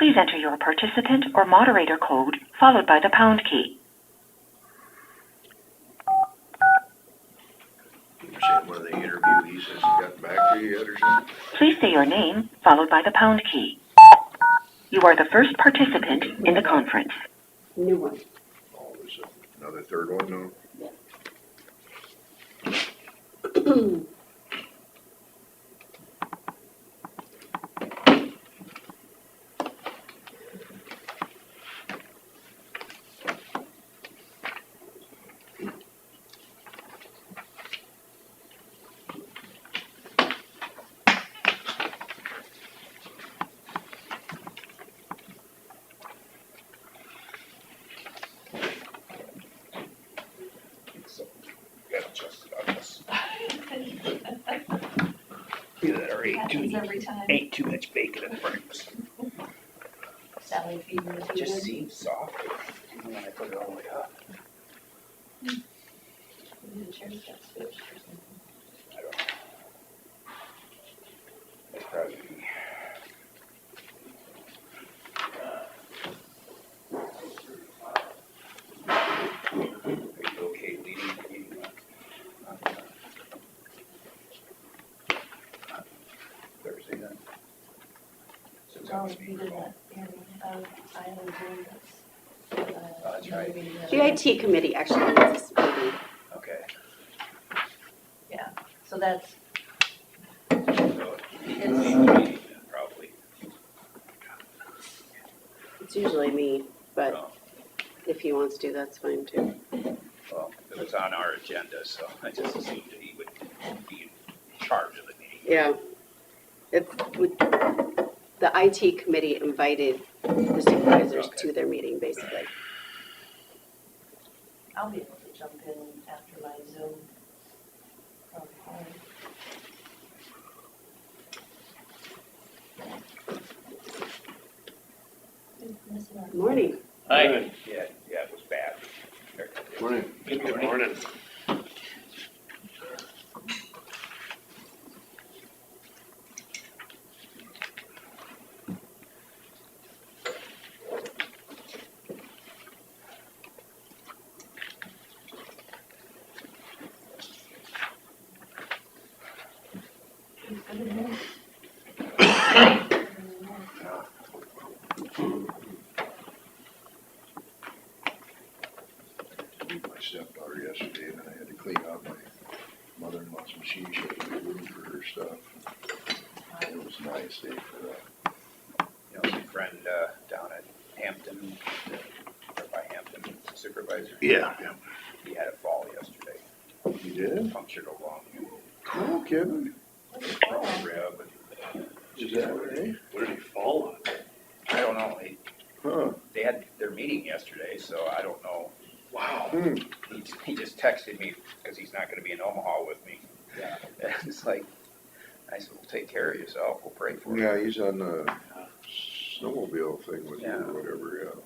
Please enter your participant or moderator code, followed by the pound key. You said one of the interviewees hasn't gotten back to you yet or something? Please say your name, followed by the pound key. You are the first participant in the conference. New one. Oh, there's another third one, no? Got adjusted on this. Either that or ate too much bacon at breakfast. Sally fever. It just seems soft when I put it all the way up. I don't know. That's probably me. Are you okay leading the meeting? Thursday then? Since I was being called. That's right. The IT committee actually needs this meeting. Okay. Yeah, so that's, So, it's probably. It's usually me, but Well, if he wants to, that's fine too. well, it was on our agenda, so I just assumed that he would be in charge of the meeting. Yeah. The IT committee invited the supervisors Okay. to their meeting, basically. I'll be able to jump in after my Zoom from home. Morning. Hi. Yeah, it was bad. Morning. Good morning. Beat my stepdaughter yesterday, and then I had to clean out my mother-in-law's machine. She had to make room for her stuff. It was a nice day for that. You know, some friend down at Hampton, or by Hampton, supervisor. Yeah. He had a fall yesterday. You did? Punctured a lung. No kidding. Oh. Rib. Is that right? What did he fall on? I don't know. Huh. They had their meeting yesterday, so I don't know. Wow. He just texted me because he's not going to be in Omaha with me. Yeah. And it's like, I said, well, take care of yourself. We'll pray for you. Yeah, he's on the snowmobile thing with you Yeah. or whatever, yeah.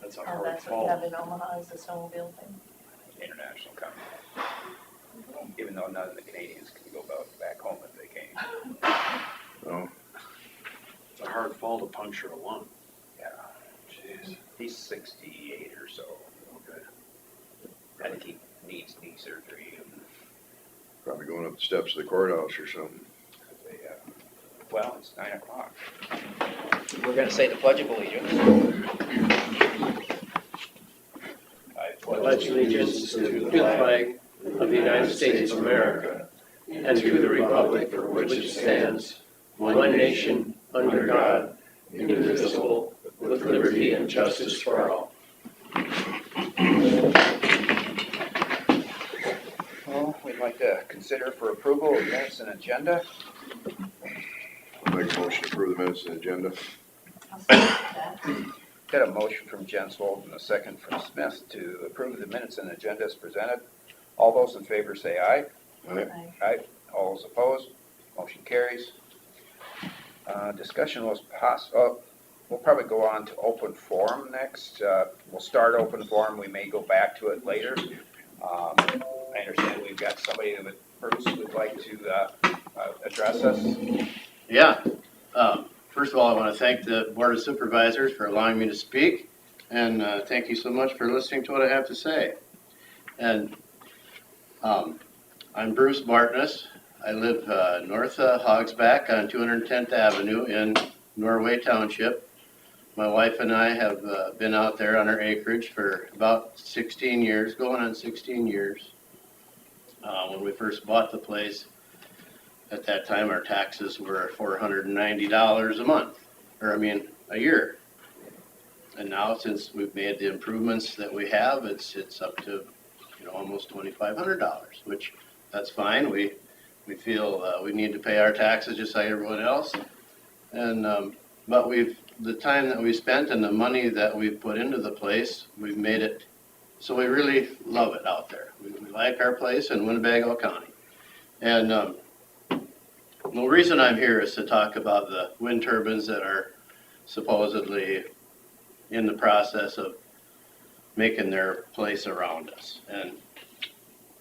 That's a Oh, hard that's what you fall. have in Omaha is the snowmobile thing. International company. Even though none of the Canadians can go back home if they came. Oh, It's a hard fall to puncture a lung. Yeah. Jeez. He's 68 or so. Okay. I think he needs knee surgery. And probably going up the steps of the courthouse or something. they, well, it's 9 o'clock. We're going to say the Pledge of Allegiance. I pledge allegiance to the flag of the United States of America and to the republic for which it stands, one nation, under God, indivisible, with liberty and justice for all. Well, we'd like to consider for approval of minutes and agenda. I'll make a motion to approve the minutes and agenda. I'll second that. Got a motion from Jensvold and a second from Smith to approve the minutes and agenda as presented. All those in favor say aye. Aye. Aye. All those opposed, motion carries. Discussion was we'll probably go on to open forum next. We'll start open forum, we may go back to it later. I understand we've got somebody Bruce would like to address us. Yeah. First of all, I want to thank the Board of Supervisors for allowing me to speak, and thank you so much for listening to what I have to say. And I'm Bruce Martinus. I live north of Hogsback on 210th Avenue in Norway Township. My wife and I have been out there on our acreage for about 16 years, going on 16 years. When we first bought the place, at that time our taxes were $490 a month, a year. And now, since we've made the improvements that we have, it's up to almost $2,500, which that's fine. We feel we need to pay our taxes just like everyone else. And but the time that we spent and the money that we've put into the place, we've made it so we really love it out there. We like our place in Winnebago County. And the reason I'm here is to talk about the wind turbines that are supposedly in the process of making their place around us. And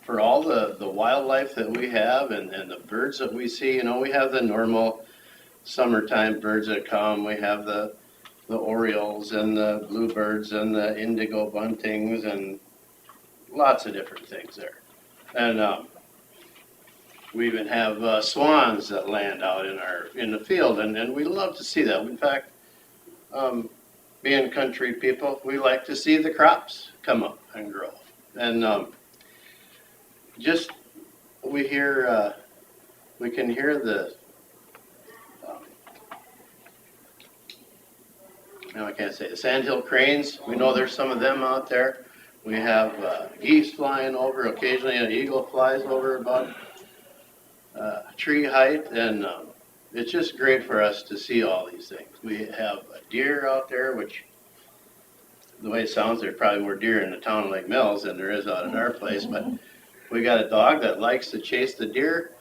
for all the wildlife that we have and the birds that we see, we have the normal summertime birds that come. We have the orioles and the bluebirds and the indigo buntings and lots of different things there. And we even have swans that land out in the field, and we love to see that. In fact, being country people, we like to see the crops come up and grow. And we can hear the I can't say the sandhill cranes. We know there's some of them out there. We have geese flying over. Occasionally an eagle flies over about tree height, and it's just great for us to see all these things. We have a deer out there, which the way it sounds, there's probably more deer in the town of Lake Mills than there is out at our place, but we got a dog that likes to chase the deer,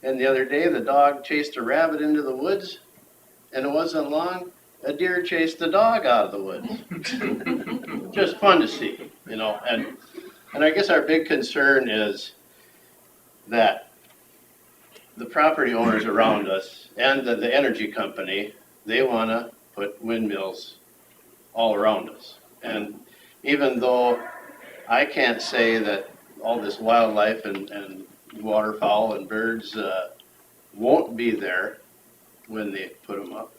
and the other day the dog chased a rabbit into the woods, and it wasn't long, a deer chased the dog out of the woods. Just fun to see, and I guess our big concern is that the property owners around us and the energy company, they want to put windmills all around us. And even though I can't say that all this wildlife and waterfowl and birds won't be there when they put them up,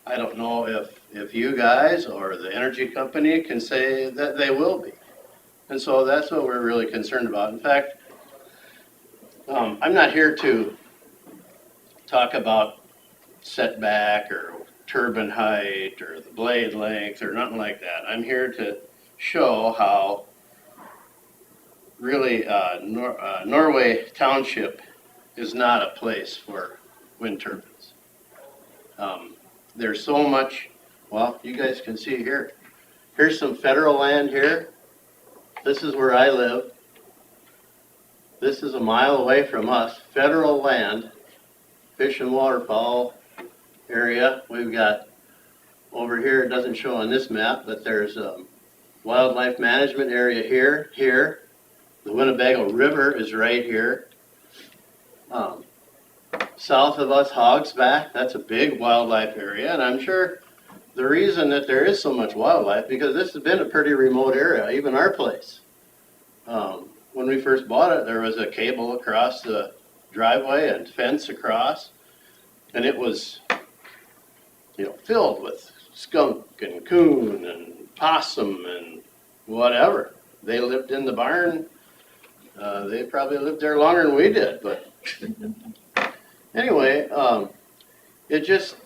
I don't know if you guys or the energy company can say that they will be. And so that's what we're really concerned about. In fact, I'm not here to talk about setback or turbine height or the blade length or nothing like that. I'm here to show how really Norway Township is not a place for wind turbines. There's so much, well, you guys can see here. Here's some federal land here. This is where I live. This is a mile away from us, federal land, fish and waterfowl area. We've got over here, it doesn't show on this map, but there's a wildlife management area here. The Winnebago River is right here. South of us, Hogsback, that's a big wildlife area, and I'm sure the reason that there is so much wildlife, because this has been a pretty remote area, even our place. When we first bought it, there was a cable across the driveway and fence across, and it was, filled with skunk and coon and possum and whatever. They lived in the barn. They probably lived there longer than we did, but anyway, it just,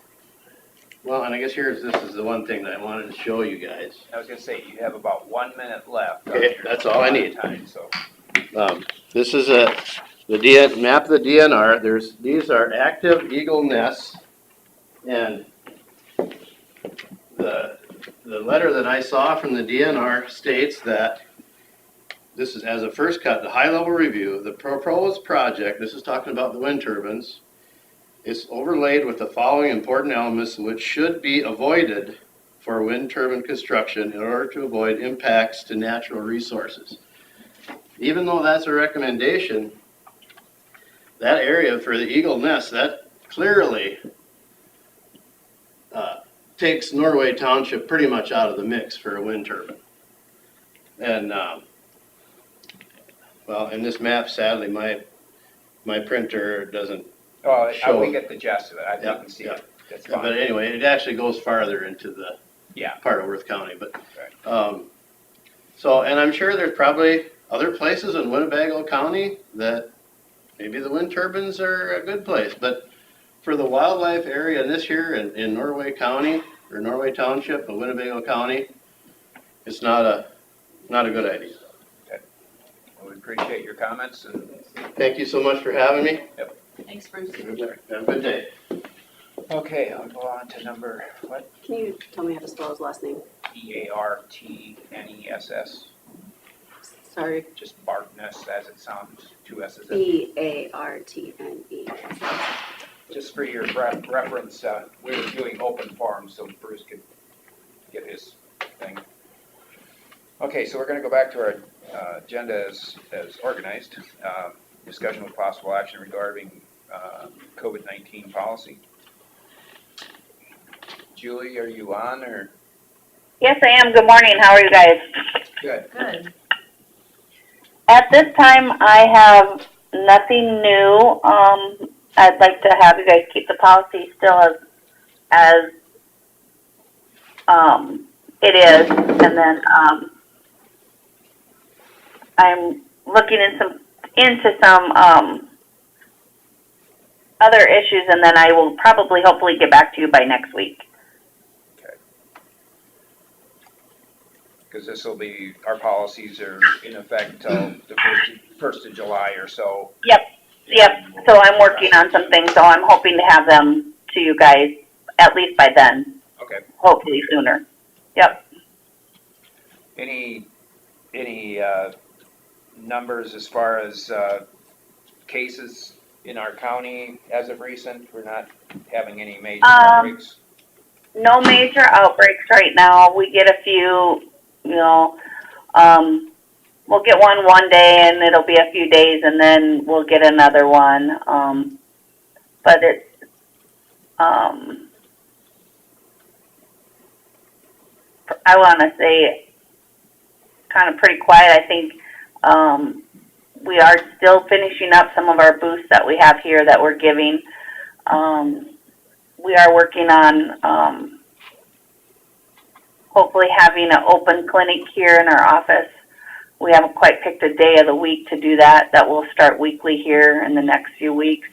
well, and I guess this is the one thing that I wanted to show you guys. I was gonna say, you have about 1 minute left. Okay, that's all I need. Time, so. This is the map of the DNR. These are active eagle nests, and the letter that I saw from the DNR states that this is, as a first cut, the high-level review, the proposed project, this is talking about the wind turbines, is overlaid with the following important elements which should be avoided for wind turbine construction in order to avoid impacts to natural resources. Even though that's a recommendation, that area for the eagle nest, that clearly takes Norway Township pretty much out of the mix for a wind turbine. And, well, in this map, sadly, my printer doesn't, Oh, Show we it. get the gist of it, I Yeah, can see yeah. it, that's but fine. anyway, it actually goes farther into the Yeah. part of Worth County, but, Right. so, and I'm sure there's probably other places in Winnebago County that maybe the wind turbines are a good place, but for the wildlife area this here in Norway County, or Norway Township of Winnebago County, it's not a good idea. Well, we appreciate your comments and Thank you so much for having me. Thanks, Bruce. Have a good day. okay, I'll go on to number, what? Can you tell me how to spell his last name? Bartness, Sorry. just Bartness as it sounds, 2 S's. Bartne. Just for your reference, we were doing open forum so Bruce could get his thing. Okay, so we're gonna go back to our agenda as organized. Discussion with possible action regarding COVID-19 policy. Julie, are you on or? Yes, I am. Good morning. How are you guys? Good. Good. At this time, I have nothing new. I'd like to have you guys keep the policy still as it is, and then I'm looking into some other issues, and then I will probably, hopefully, get back to you by next week. Because this will be, our policies are in effect till the first of July or so. Yep. So I'm working on some things, so I'm hoping to have them to you guys at least by then. Okay. Hopefully sooner. Yep. Any numbers as far as cases in our county as of recent? We're not having any major outbreaks. No major outbreaks right now. We get a few, we'll get one day and it'll be a few days and then we'll get another one. But it's, I want to say kind of pretty quiet. I think, we are still finishing up some of our booths that we have here that we're giving. We are working on hopefully having an open clinic here in our office. We haven't quite picked a day of the week to do that. That will start weekly here in the next few weeks.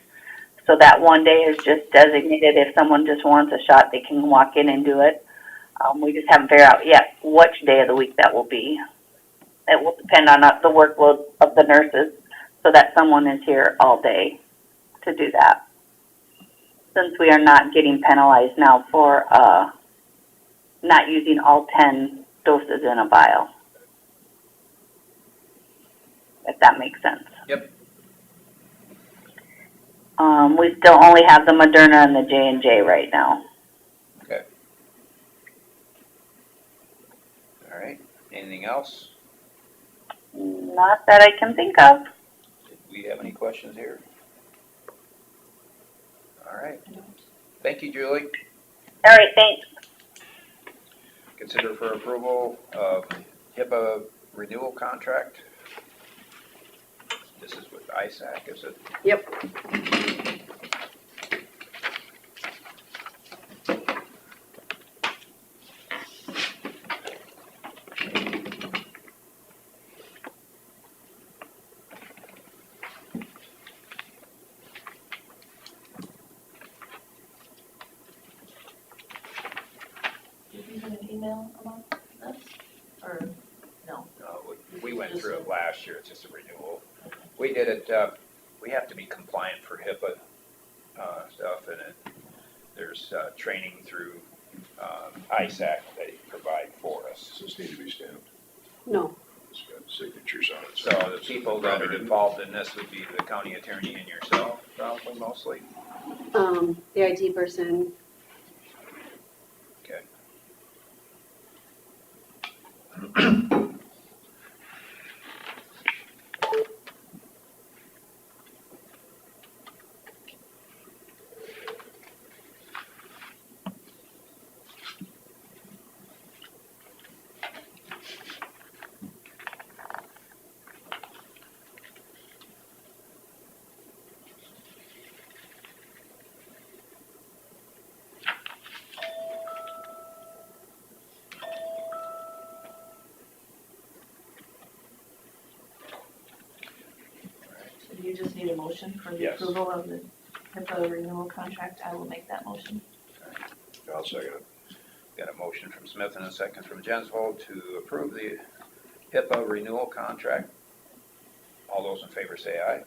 So that one day is just designated. If someone just wants a shot, they can walk in and do it. We just haven't figured out yet which day of the week that will be. It will depend on the workload of the nurses so that someone is here all day to do that. Since we are not getting penalized now for not using all 10 doses in a vial. If that makes sense. Yep. We still only have the Moderna and the J&J right now. Okay. All right. Anything else? Not that I can think of. Did we have any questions here? All right. Thank you, Julie. All right, thanks. Consider for approval of HIPAA renewal contract. This is with ISAC, is it? Yep. Did you get an email about this? Or, no? No, we went through it last year, it's just a renewal. We did it, we have to be compliant for HIPAA stuff, and there's training through ISAC they provide for us. Does this need to be stamped? No. It's got signatures on it. So the people that are involved in this would be the county attorney and yourself, probably mostly. The IT person. Okay. you just need a motion for the Yes. approval of the HIPAA renewal contract. I will make that motion. I'll second it. Got a motion from Smith and a second from Jensvold to approve the HIPAA renewal contract. All those in favor say aye.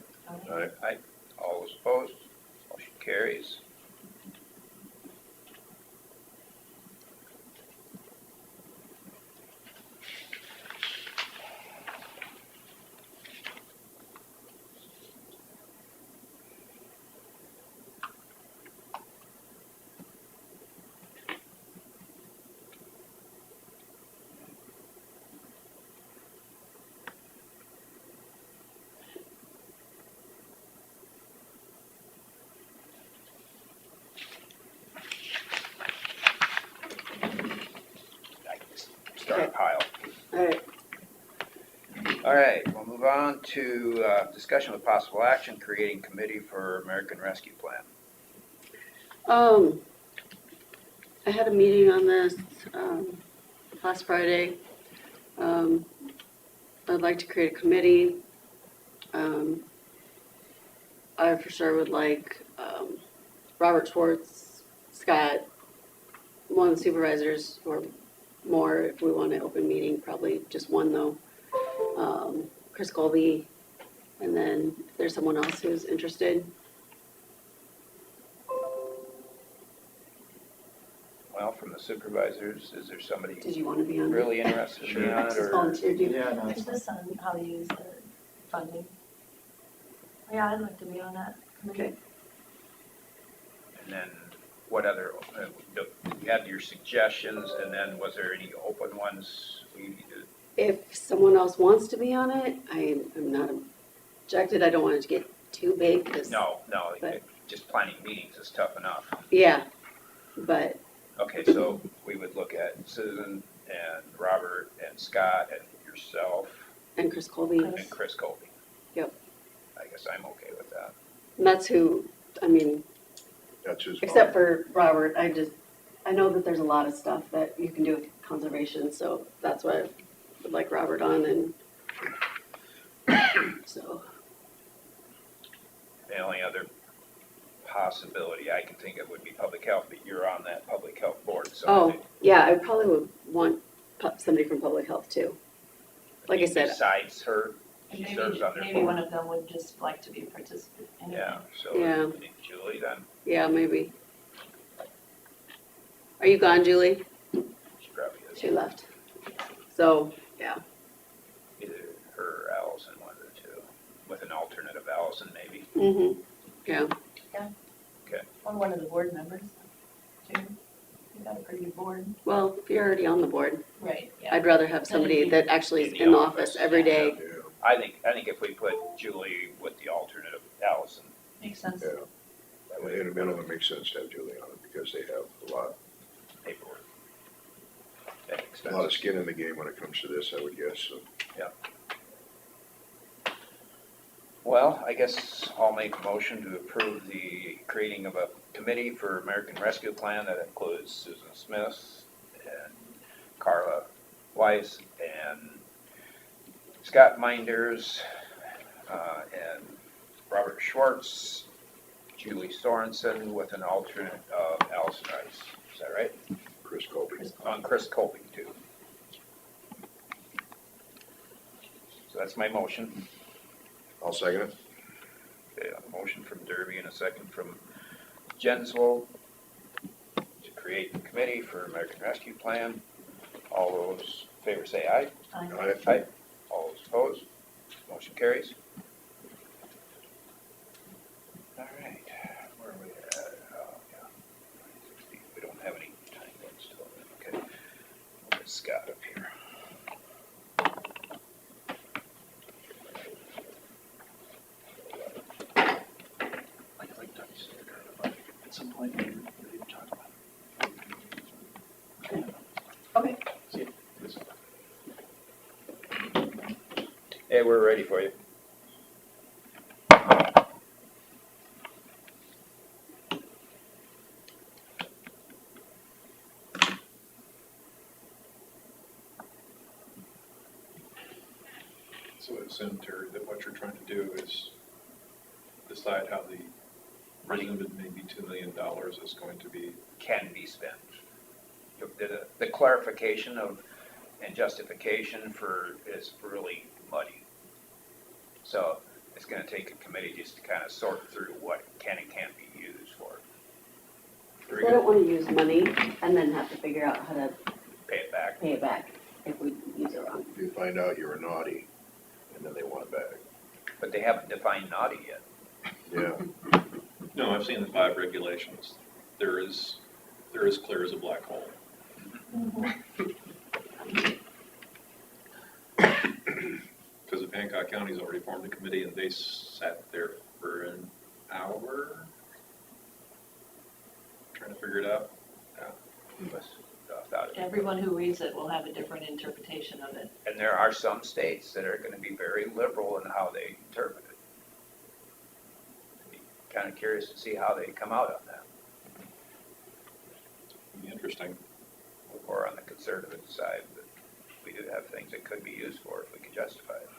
Aye. Aye. All those opposed, motion carries. I can just start a pile. All right. All right, we'll move on to discussion with possible action, creating committee for American Rescue Plan. I had a meeting on this, last Friday. I'd like to create a committee. I for sure would like, Robert Schwartz, Scott, one of the supervisors, or more if we want an open meeting, probably just one though. Chris Colby, and then if there's someone else who's interested. Well, from the supervisors, is there somebody Did you want to be on it? really interested in being on it, Just or? volunteered you? Yeah, no, Is this on how to use the funding? Yeah, I'd like to be on that committee. Okay. And then what other, you had your suggestions, and then was there any open ones we needed? If someone else wants to be on it, I'm not objected. I don't want it to get too big, 'cause- No, But- just planning meetings is tough enough. Yeah, but, Okay, so we would look at Susan and Robert and Scott and yourself and Chris Colby, and and Chris Colby. Yep. I guess I'm okay with that. that's who, I mean, That's his. except for Robert, I know that there's a lot of stuff that you can do with conservation, so that's why I would like Robert on, and so, The only other possibility I can think of would be public health, but you're on that public health board, so. I oh, think yeah, I probably would want somebody from public health too. Like I said, Besides her, she Maybe, serves on their maybe board. one of them would just like to be a participant anyway. Yeah, so Yeah. I think Julie then, yeah, maybe. Are you gone, Julie? she probably is. She left. So, yeah, Either her or Allison, one of the two, with an alternate of Allison maybe. yeah. Or one of the board members, too. You got a pretty good board. Well, if you're already on the board, Right, yeah. I'd rather have somebody that actually is in the office every day. Yeah, I think if we put Julie with the alternate of Allison, Makes sense. yeah. that And way in a minimum, it makes sense to have Julie on it because they have a lot paperwork. And of expenses. skin in the game when it comes to this, I would guess, so. Well, I guess I'll make a motion to approve the creating of a committee for American Rescue Plan that includes Susan Smith and Carla Weiss and Scott Minders, and Robert Schwartz, Julie Sorensen with an alternate of Allison Rice. Is that right? Chris Colby. On Chris Colby too. So that's my motion. I'll second it. Okay, a motion from Derby and a second from Jensvold to create the committee for American Rescue Plan. All those in favor say aye. Aye. Aye. All those opposed, motion carries. All right, where are we at? Oh, yeah. 16. We don't have any time limits till then, okay. We'll get Scott up here. I'd like to sit there, but at some point, we need to talk about it. Okay. See you. Hey, we're ready for you. So it assumed, Terry, that what you're trying to do is decide how the presumed maybe $2 million is going to be? Can be spent. The clarification of and justification for is really muddy. So it's gonna take a committee just to kind of sort through what can and can't be used for. I don't wanna use money and then have to figure out how to Pay it back. pay it back if we use it wrong. If you find out you were naughty, and then they want it back. But they haven't defined naughty yet. Yeah, No, I've seen the 5 regulations. They're as clear as a black hole. Because the Hancock County's already formed a committee and they sat there for an hour trying to figure it out. Without it. Everyone who reads it will have a different interpretation of it. And there are some states that are gonna be very liberal in how they interpret it. Be kind of curious to see how they come out on that, It'd be interesting. or on the conservative side, but we do have things that could be used for if we could justify it.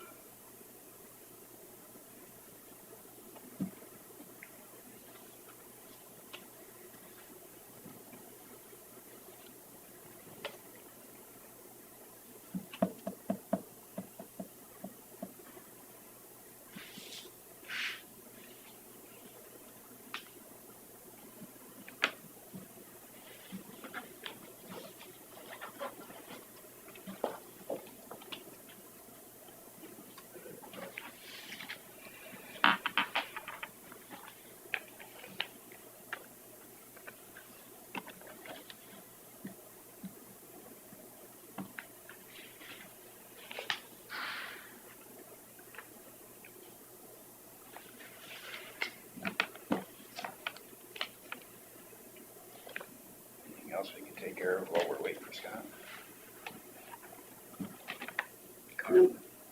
Anything else we can take care of while we're waiting for Scott?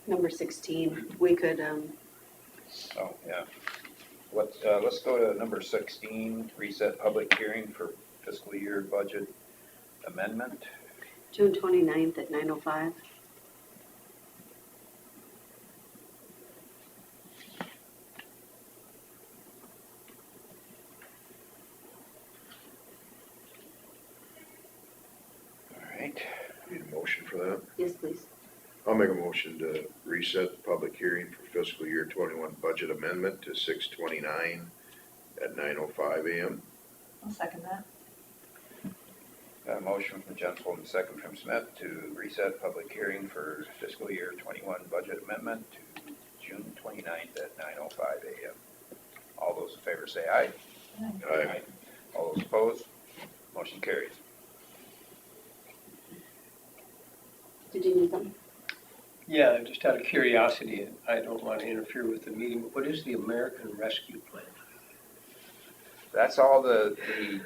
Number 16, we could, Oh, yeah. Let's go to number 16, reset public hearing for fiscal year budget amendment. June 29th at 9:05. All right, need a motion for that? Yes, please. I'll make a motion to reset the public hearing for fiscal year 21 budget amendment to 6/29 at 9:05 a.m. I'll second that. got a motion from Jensel and a second from Smith to reset public hearing for fiscal year 21 budget amendment to June 29th at 9:05 a.m. All those in favor say aye. Aye. All those opposed, motion carries. Did you need something? Yeah, just out of curiosity, and I don't want to interfere with the meeting, but what is the American Rescue Plan? That's all the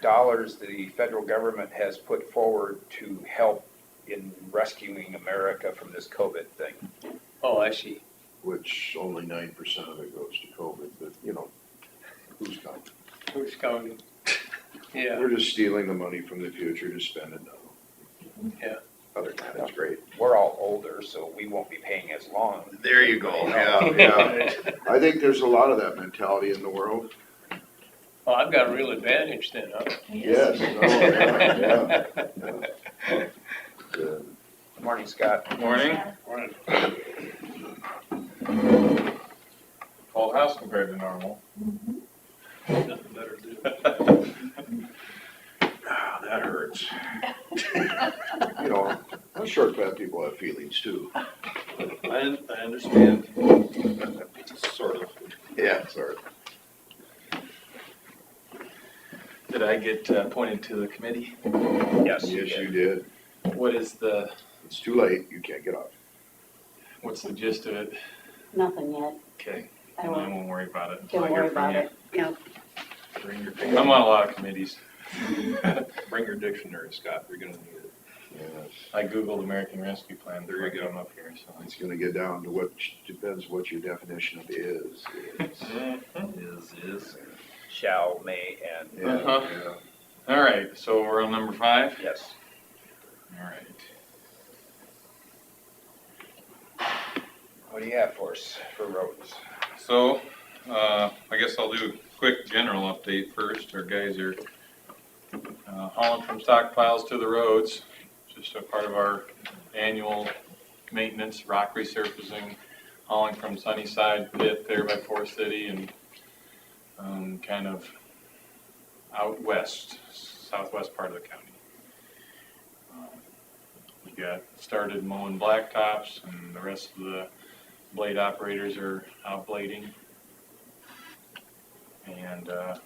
dollars the federal government has put forward to help in rescuing America from this COVID thing. Oh, I see. Which only 9% of it goes to COVID, but you know, who's counting? Who's counting? Yeah, They're just stealing the money from the future to spend it now. yeah. Other than that, it's great. We're all older, so we won't be paying as long. There you go, yeah. I think there's a lot of that mentality in the world. Oh, I've got a real advantage then, huh? Yes, oh, yeah. Good. Good morning, Scott. Morning. Full house compared to normal. Nothing better to do. Ah, that hurts. You know, us short fat people have feelings too. I understand. Sort of. Yeah, sorry. Did I get appointed to the committee? Yes. Yes, you did. What is It's too late, you can't get off. what's the gist of it? Nothing yet. Okay, I I won't, won't worry about it. don't I'll hear worry from about you. it. Yep. Bring your I'm on a lot of committees. Bring your dictionary, Scott, you're gonna need it. Yes. I Googled American Rescue Plan There you before I go. came up here, so. It's gonna get down to what, depends what your definition of is. Is. Shall, may, and Yeah, Uh-huh. yeah. All right, so we're on number 5? yes. All right. What do you have for us for roads? So, I guess I'll do a quick general update first. Our guys are hauling from stockpiles to the roads, just a part of our annual maintenance, rock resurfacing, hauling from Sunnyside pit there by Forest City and kind of out west, southwest part of the county. We got started mowing blacktops, and the rest of the blade operators are out blading. And a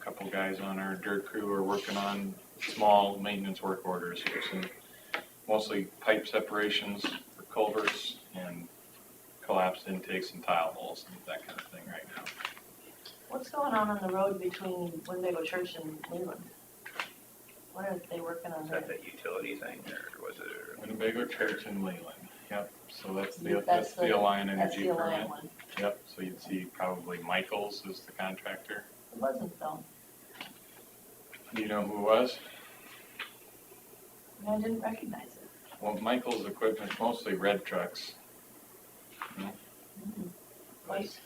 couple guys on our dirt crew are working on small maintenance work orders, fixing mostly pipe separations for culverts and collapsed intakes and tile holes and that kind of thing right now. What's going on the road between Winnebago Church and Leland? What are they working on Is there? that the utility thing, or was it? Winnebago Church in Leland. Yep. So that's That's the Alliant That's Energy the permit. Alliant one. Yep. So you'd see probably Michaels is the contractor. It wasn't though. You know who was? I didn't recognize it. Well, Michaels equipment's mostly red trucks. Wait,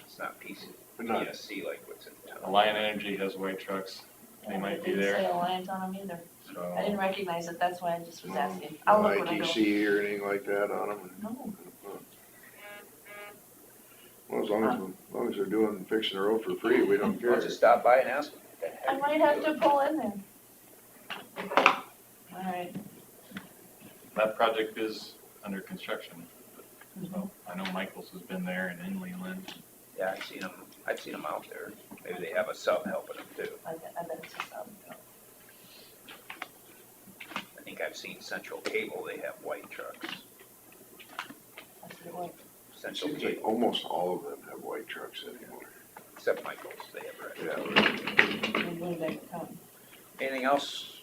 It's not PC, Not- PSC like what's in town. Alliant Energy has white trucks. They might be Didn't say there. Alliant on them either. I So didn't recognize it, that's why I just was asking. I'll No look when I go. ITC or anything like that on them? No, Well, as long as they're doing, fixing the road for free, we don't Why don't care. you stop by and ask them? What the heck I are might you have to doing? pull in there. Alright, that project is under construction. So I know Michaels has been there and in Leland. Yeah, I've seen them out there. Maybe they have a sub helping them too. I bet it's just, I think I've seen Central Cable, they have white trucks. that's the way. Central Seems like Cable, almost all of them have white trucks anymore. except Michael's, they have red. Yeah. In Winnebago County. Anything else?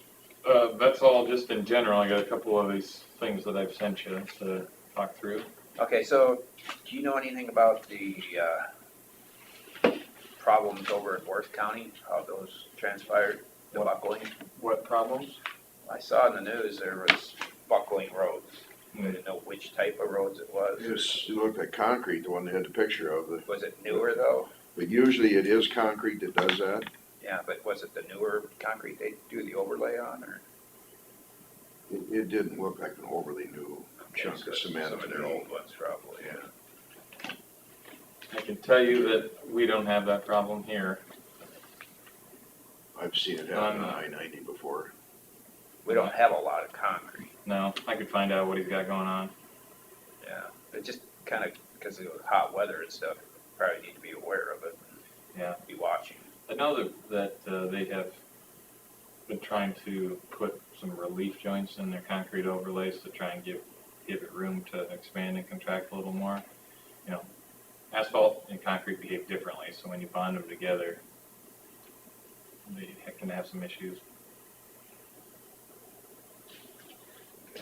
That's all just in general. I got a couple of these things that I've sent you to talk through. Okay, so do you know anything about the problems over in Worth County, how those transpired, the buckling? What problems? I saw in the news there was buckling roads. I didn't know which type of roads it was. It looked like concrete, the one they had the picture of. Was it newer though? But usually it is concrete that does that. Yeah, but was it the newer concrete they do the overlay on, or? It didn't look like an overly new chunk of cement Some to of their me. old ones probably, yeah. I can tell you that we don't have that problem here. I've seen it happen on I-90 before. We don't have a lot of concrete, No, I could find out what he's got going on. yeah. It just kind of, because of the hot weather and stuff, probably need to be aware of it. Yeah. Be watching. I know that they have been trying to put some relief joints in their concrete overlays to try and give it room to expand and contract a little more. You know, asphalt and concrete behave differently, so when you bond them together, they can have some issues.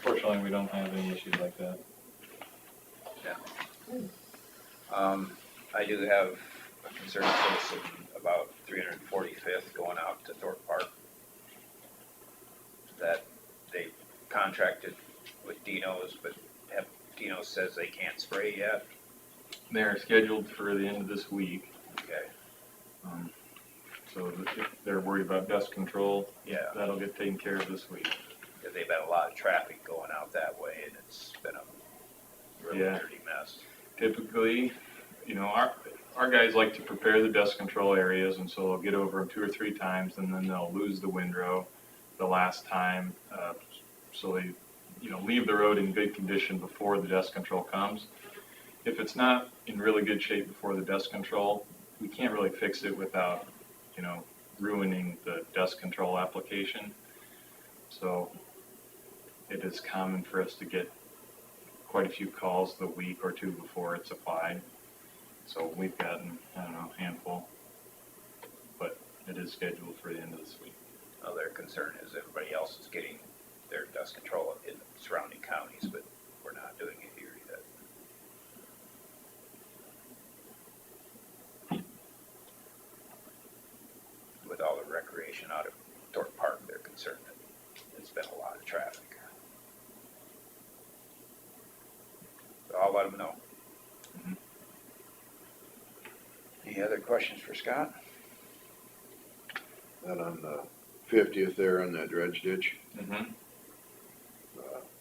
Fortunately, we don't have any issues like that. I do have a concerned citizen about 345th going out to Thorpe Park. That they contracted with Dino's, but Dino says they can't spray yet. They're scheduled for the end of this week, Okay, so if they're worried about dust control, yeah, that'll get taken care of this week. because they've had a lot of traffic going out that way, and it's been a really Yeah. dirty mess. Typically, you know, our guys like to prepare the dust control areas, and so they'll get over them 2 or 3 times, and then they'll lose the windrow the last time. So they, you know, leave the road in good condition before the dust control comes. If it's not in really good shape before the dust control, we can't really fix it without, you know, ruining the dust control application. So it is common for us to get quite a few calls the week or 2 before it's applied. So we've gotten, I don't know, a handful, but it is scheduled for the end of this week. Well, their concern is everybody else is getting their dust control in the surrounding counties, but we're not doing it here yet. With all the recreation out of Thorpe Park, they're concerned that it's been a lot of traffic. So I'll let them know. Any other questions for Scott? And on the 50th there on that dredge ditch, Mm-hmm.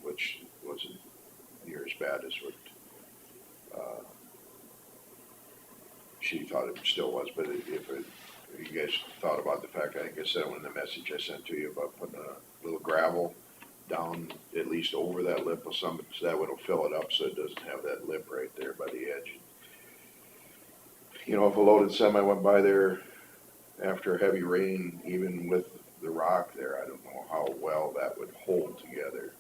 which wasn't near as bad as what she thought it still was, but if you guys thought about the fact, I think I said in the message I sent to you about putting a little gravel down at least over that lip of some, so that way it'll fill it up so it doesn't have that lip right there by the edge. You know, if a loaded semi went by there after heavy rain, even with the rock there, I don't know how well that would hold together.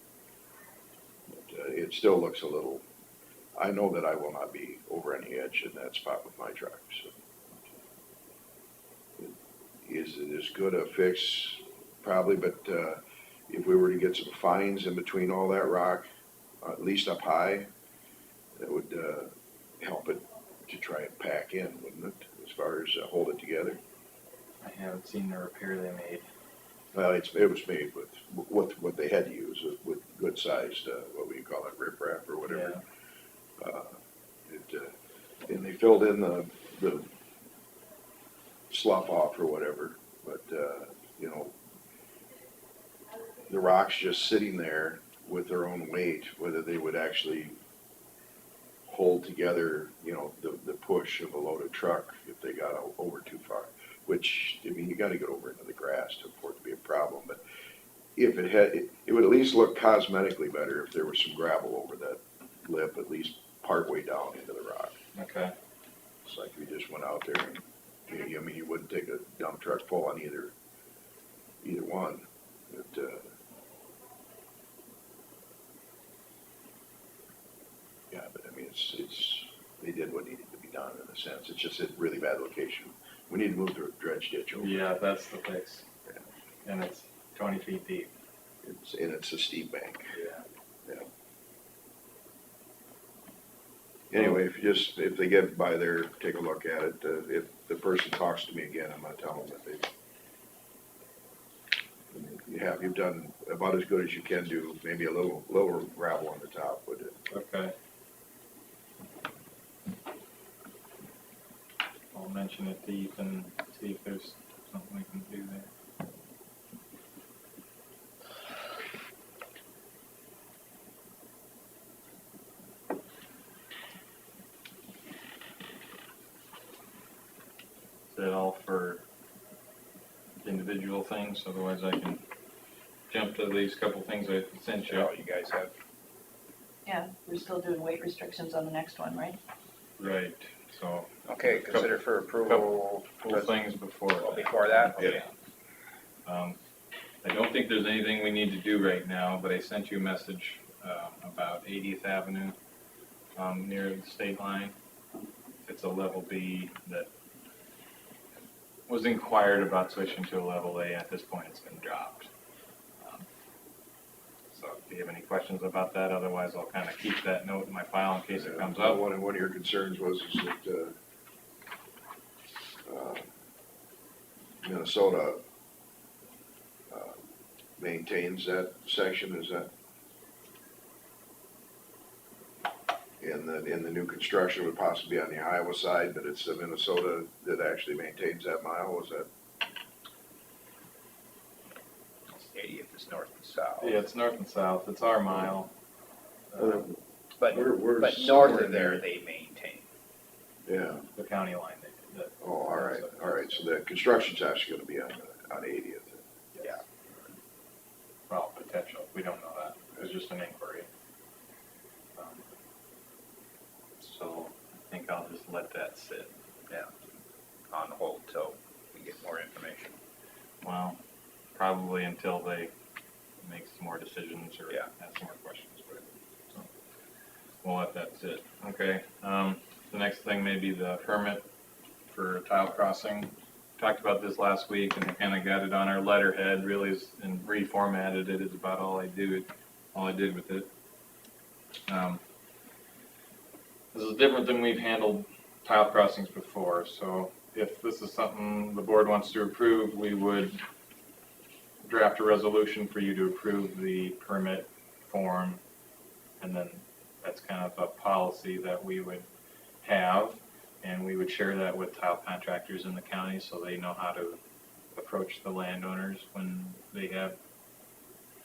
But, it still looks a little, I know that I will not be over any edge in that spot with my truck, so. Is it as good a fix? Probably, but, if we were to get some fines in between all that rock, at least up high, that would, help it to try and pack in, wouldn't it, as far as hold it together? I haven't seen the repair they made. Well, it was made with what they had to use, with good sized, what would you call it, riprap or whatever. And they filled in the slough off or whatever, but, you know, the rocks just sitting there with their own weight, whether they would actually hold together, you know, the push of a loaded truck if they got over too far, which, I mean, you gotta get over into the grass for it to be a problem, but if it had, it would at least look cosmetically better if there was some gravel over that lip, at least partway down into the rock. Okay. It's like we just went out there and, I mean, you wouldn't take a dump truck full on either one, but, yeah, but I mean, they did what needed to be done in a sense. It's just a really bad location. We need to move the dredge ditch over. Yeah, that's the fix. And it's 20 feet deep. It's a steep bank. Yeah. Anyway, if they get by there, take a look at it. If the person talks to me again, I'm gonna tell them that you've done about as good as you can do. Maybe a little lower gravel on the top would it. Okay. I'll mention it to Ethan, see if there's something we can do there. Is that all for individual things? Otherwise I can jump to these couple things I sent you. All you guys have. Yeah, we're still doing weight restrictions on the next one, right? Right, so. Okay, consider for approval. Couple things before. Well, before that? Yeah. I don't think there's anything we need to do right now, but I sent you a message about 80th Avenue near the state line. It's a level B that was inquired about switching to a level A. At this point, it's been dropped. So if you have any questions about that, otherwise I'll kind of keep that note in my file in case it comes up. One of your concerns was is that Minnesota maintains that section, is that? In the new construction would possibly be on the Iowa side, but it's the Minnesota that actually maintains that mile, was that? 80th is north and south. Yeah, it's north and south. It's our mile. But We're north somewhere of there, near- they maintain. Yeah, The county line. oh, all right, so the construction's actually gonna be on 80th. Yeah. Well, potential. We don't know that. It was just an inquiry. So I think I'll just let that sit. Yeah. On hold till we get more information. Well, probably until they make some more decisions or Yeah. ask some more questions. But, so we'll let that sit. Okay. The next thing may be the permit for tile crossing. Talked about this last week and I kind of got it on our letterhead really and reformatted it is about all I did with it. This is different than we've handled tile crossings before, so if this is something the board wants to approve, we would draft a resolution for you to approve the permit form, and then that's kind of a policy that we would have. And we would share that with tile contractors in the county so they know how to approach the landowners when they have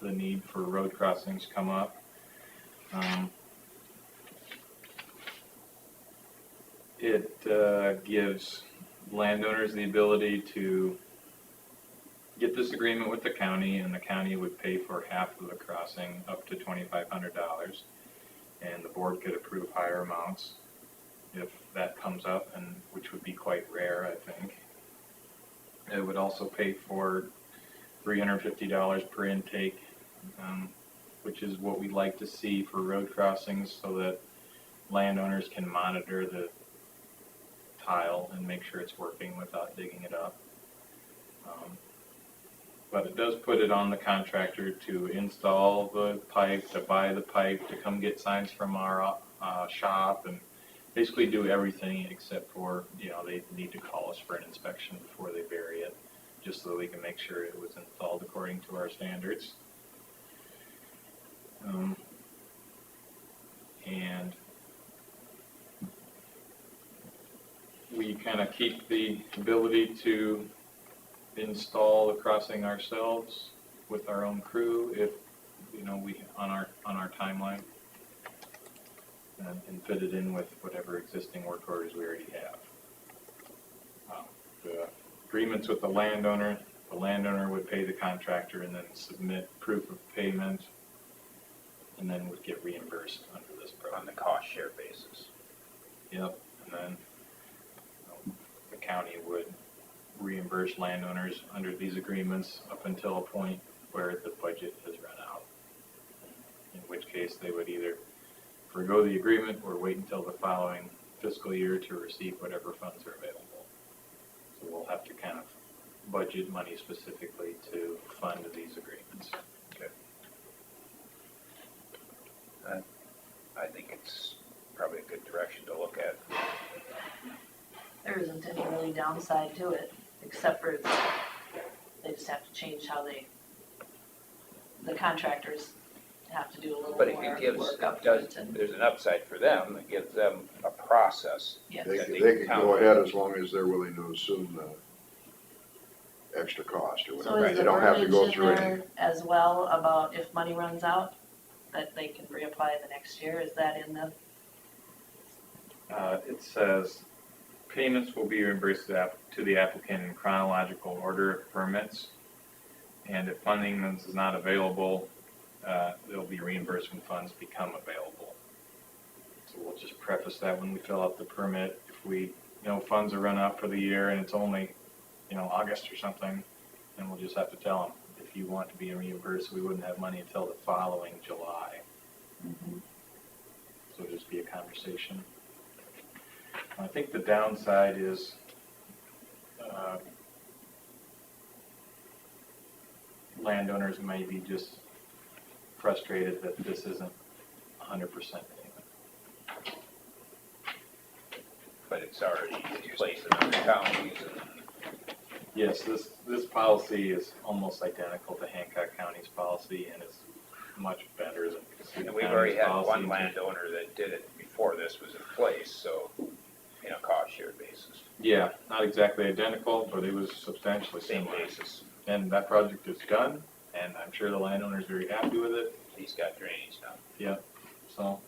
the need for road crossings come up. It gives landowners the ability to get this agreement with the county, and the county would pay for half of the crossing, up to $2,500, and the board could approve higher amounts if that comes up, and which would be quite rare, I think. It would also pay for $350 per intake, which is what we like to see for road crossings, so that landowners can monitor the tile and make sure it's working without digging it up. But it does put it on the contractor to install the pipe, to buy the pipe, to come get signs from our shop, and basically do everything except for, they need to call us for an inspection before they bury it, just so that we can make sure it was installed according to our standards. And we kind of keep the ability to install the crossing ourselves with our own crew if, we on our timeline, and fit it in with whatever existing work orders we already have. The agreements with the landowner would pay the contractor and then submit proof of payment, and then would get reimbursed under this program. On the cost share basis. Yep, and then the county would reimburse landowners under these agreements up until a point where the budget has run out, in which case they would either forgo the agreement or wait until the following fiscal year to receive whatever funds are available. So we'll have to kind of budget money specifically to fund these agreements. Okay. I think it's probably a good direction to look at. There isn't any really downside to it, except for they just have to change how the contractors have to do a little But if more it gives, work up front and, there's an upside for them, it gives them a process. yes. They that can can go ahead as long as they're willing to assume the extra cost or So whatever. is They the don't have to verbiage go in through any. there as well about if money runs out, that they can reapply the next year? Is that in the, It says payments will be reimbursed to the applicant in chronological order of permits, and if funding is not available, there'll be reimbursed when funds become available. So we'll just preface that when we fill out the permit. If we, funds are run out for the year and it's only, August or something, then we'll just have to tell them, if you want to be reimbursed, we wouldn't have money until the following July. So it'll just be a conversation. I think the downside is landowners may be just frustrated that this isn't 100% payment. But it's already in place in other counties. Yes, this policy is almost identical to Hancock County's policy, and it's much better than Cassuth And we've already County's had policy. one landowner that did it before this was in place, so, cost share basis, Yeah, not exactly identical, but it was substantially same similar. basis. And that project is done, and I'm sure the landowner's very happy with it. He's got drainage now. Yeah, so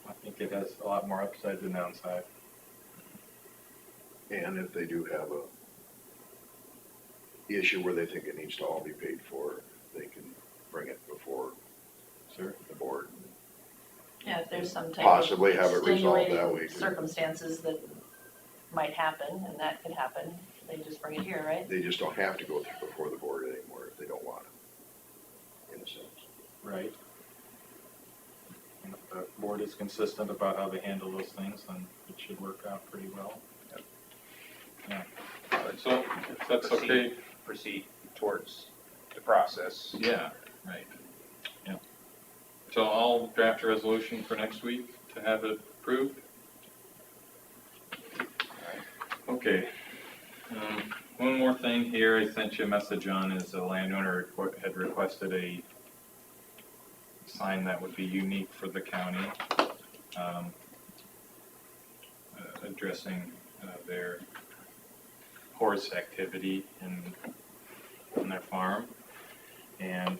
I think it has a lot more upside than downside. And if they do have a issue where they think it needs to all be paid for, they can bring it before Sure. the board. yeah, if there's some type Possibly of have it resolved that extenuating way, too. circumstances that might happen, and that could happen, they just bring it here, right? They just don't have to go through before the board anymore if they don't want it, in a sense. Right. And if the board is consistent about how they handle those things, then it should work out pretty well. Yeah. So, if that's okay. Proceed towards the process. Yeah, right. Yeah. So I'll draft a resolution for next week to have it approved. Okay. One more thing here I sent you a message on is the landowner had requested a sign that would be unique for the county. addressing their horse activity on their farm. And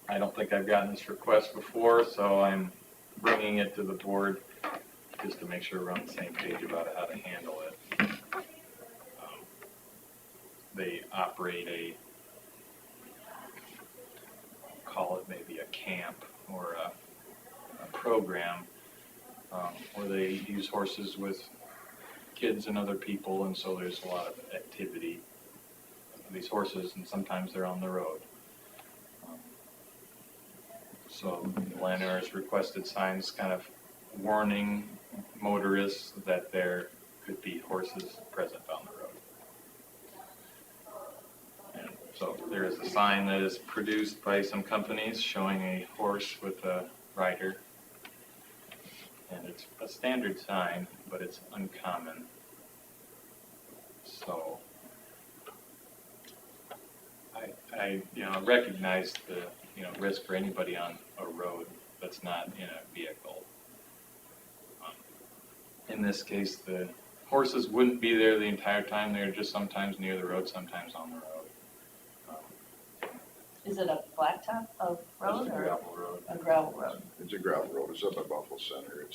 I don't think I've gotten this request before, so I'm bringing it to the board just to make sure we're on the same page about how to handle it. They operate call it maybe a camp or a program where they use horses with kids and other people, and so there's a lot of activity of these horses, and sometimes they're on the road. So the landowners requested signs kind of warning motorists that there could be horses present on the road. And so there is a sign that is produced by some companies showing a horse with a rider. And it's a standard sign, but it's uncommon. So I recognize the risk for anybody on a road that's not in a vehicle. In this case, the horses wouldn't be there the entire time. They're just sometimes near the road, sometimes on the road. Is it a blacktop of road It's a or gravel road. a gravel road? It's a gravel road. It's up at Buffalo Center.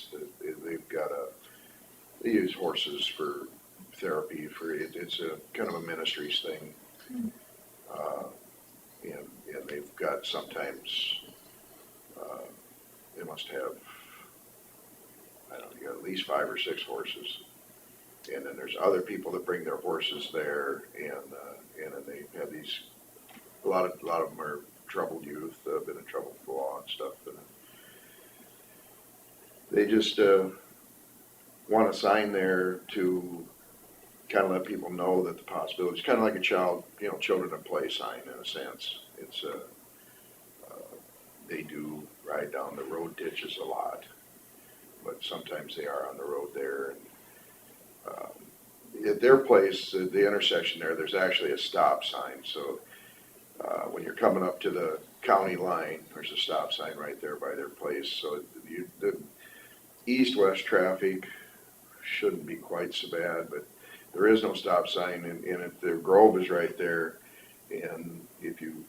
They use horses for therapy. It's a kind of a ministries thing. And they've got sometimes, they must have, I don't know, you got at least 5 or 6 horses. And then there's other people that bring their horses there, and then they have these, a lot of them are troubled youth, been in trouble with the law and stuff. And they just want a sign there to kind of let people know that the possibilities, kind of like a children at play sign in a sense. It's they do ride down the road ditches a lot, but sometimes they are on the road there. And at their place, the intersection there's actually a stop sign. So when you're coming up to the county line, there's a stop sign right there by their place. So the east-west traffic shouldn't be quite so bad, but there is no stop sign, and the grove is right there. And if you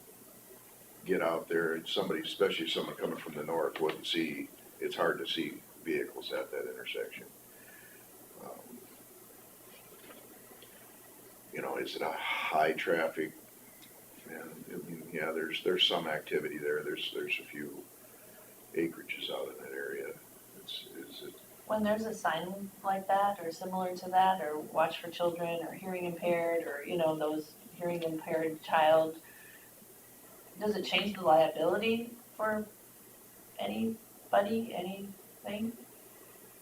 get out there, especially someone coming from the north, wouldn't see. It's hard to see vehicles at that intersection. Is it a high traffic? And yeah, there's some activity there. There's a few acreages out in that area. Is it? When there's a sign like that or similar to that, or watch for children or hearing impaired, or those hearing impaired child, does it change the liability for anybody, anything?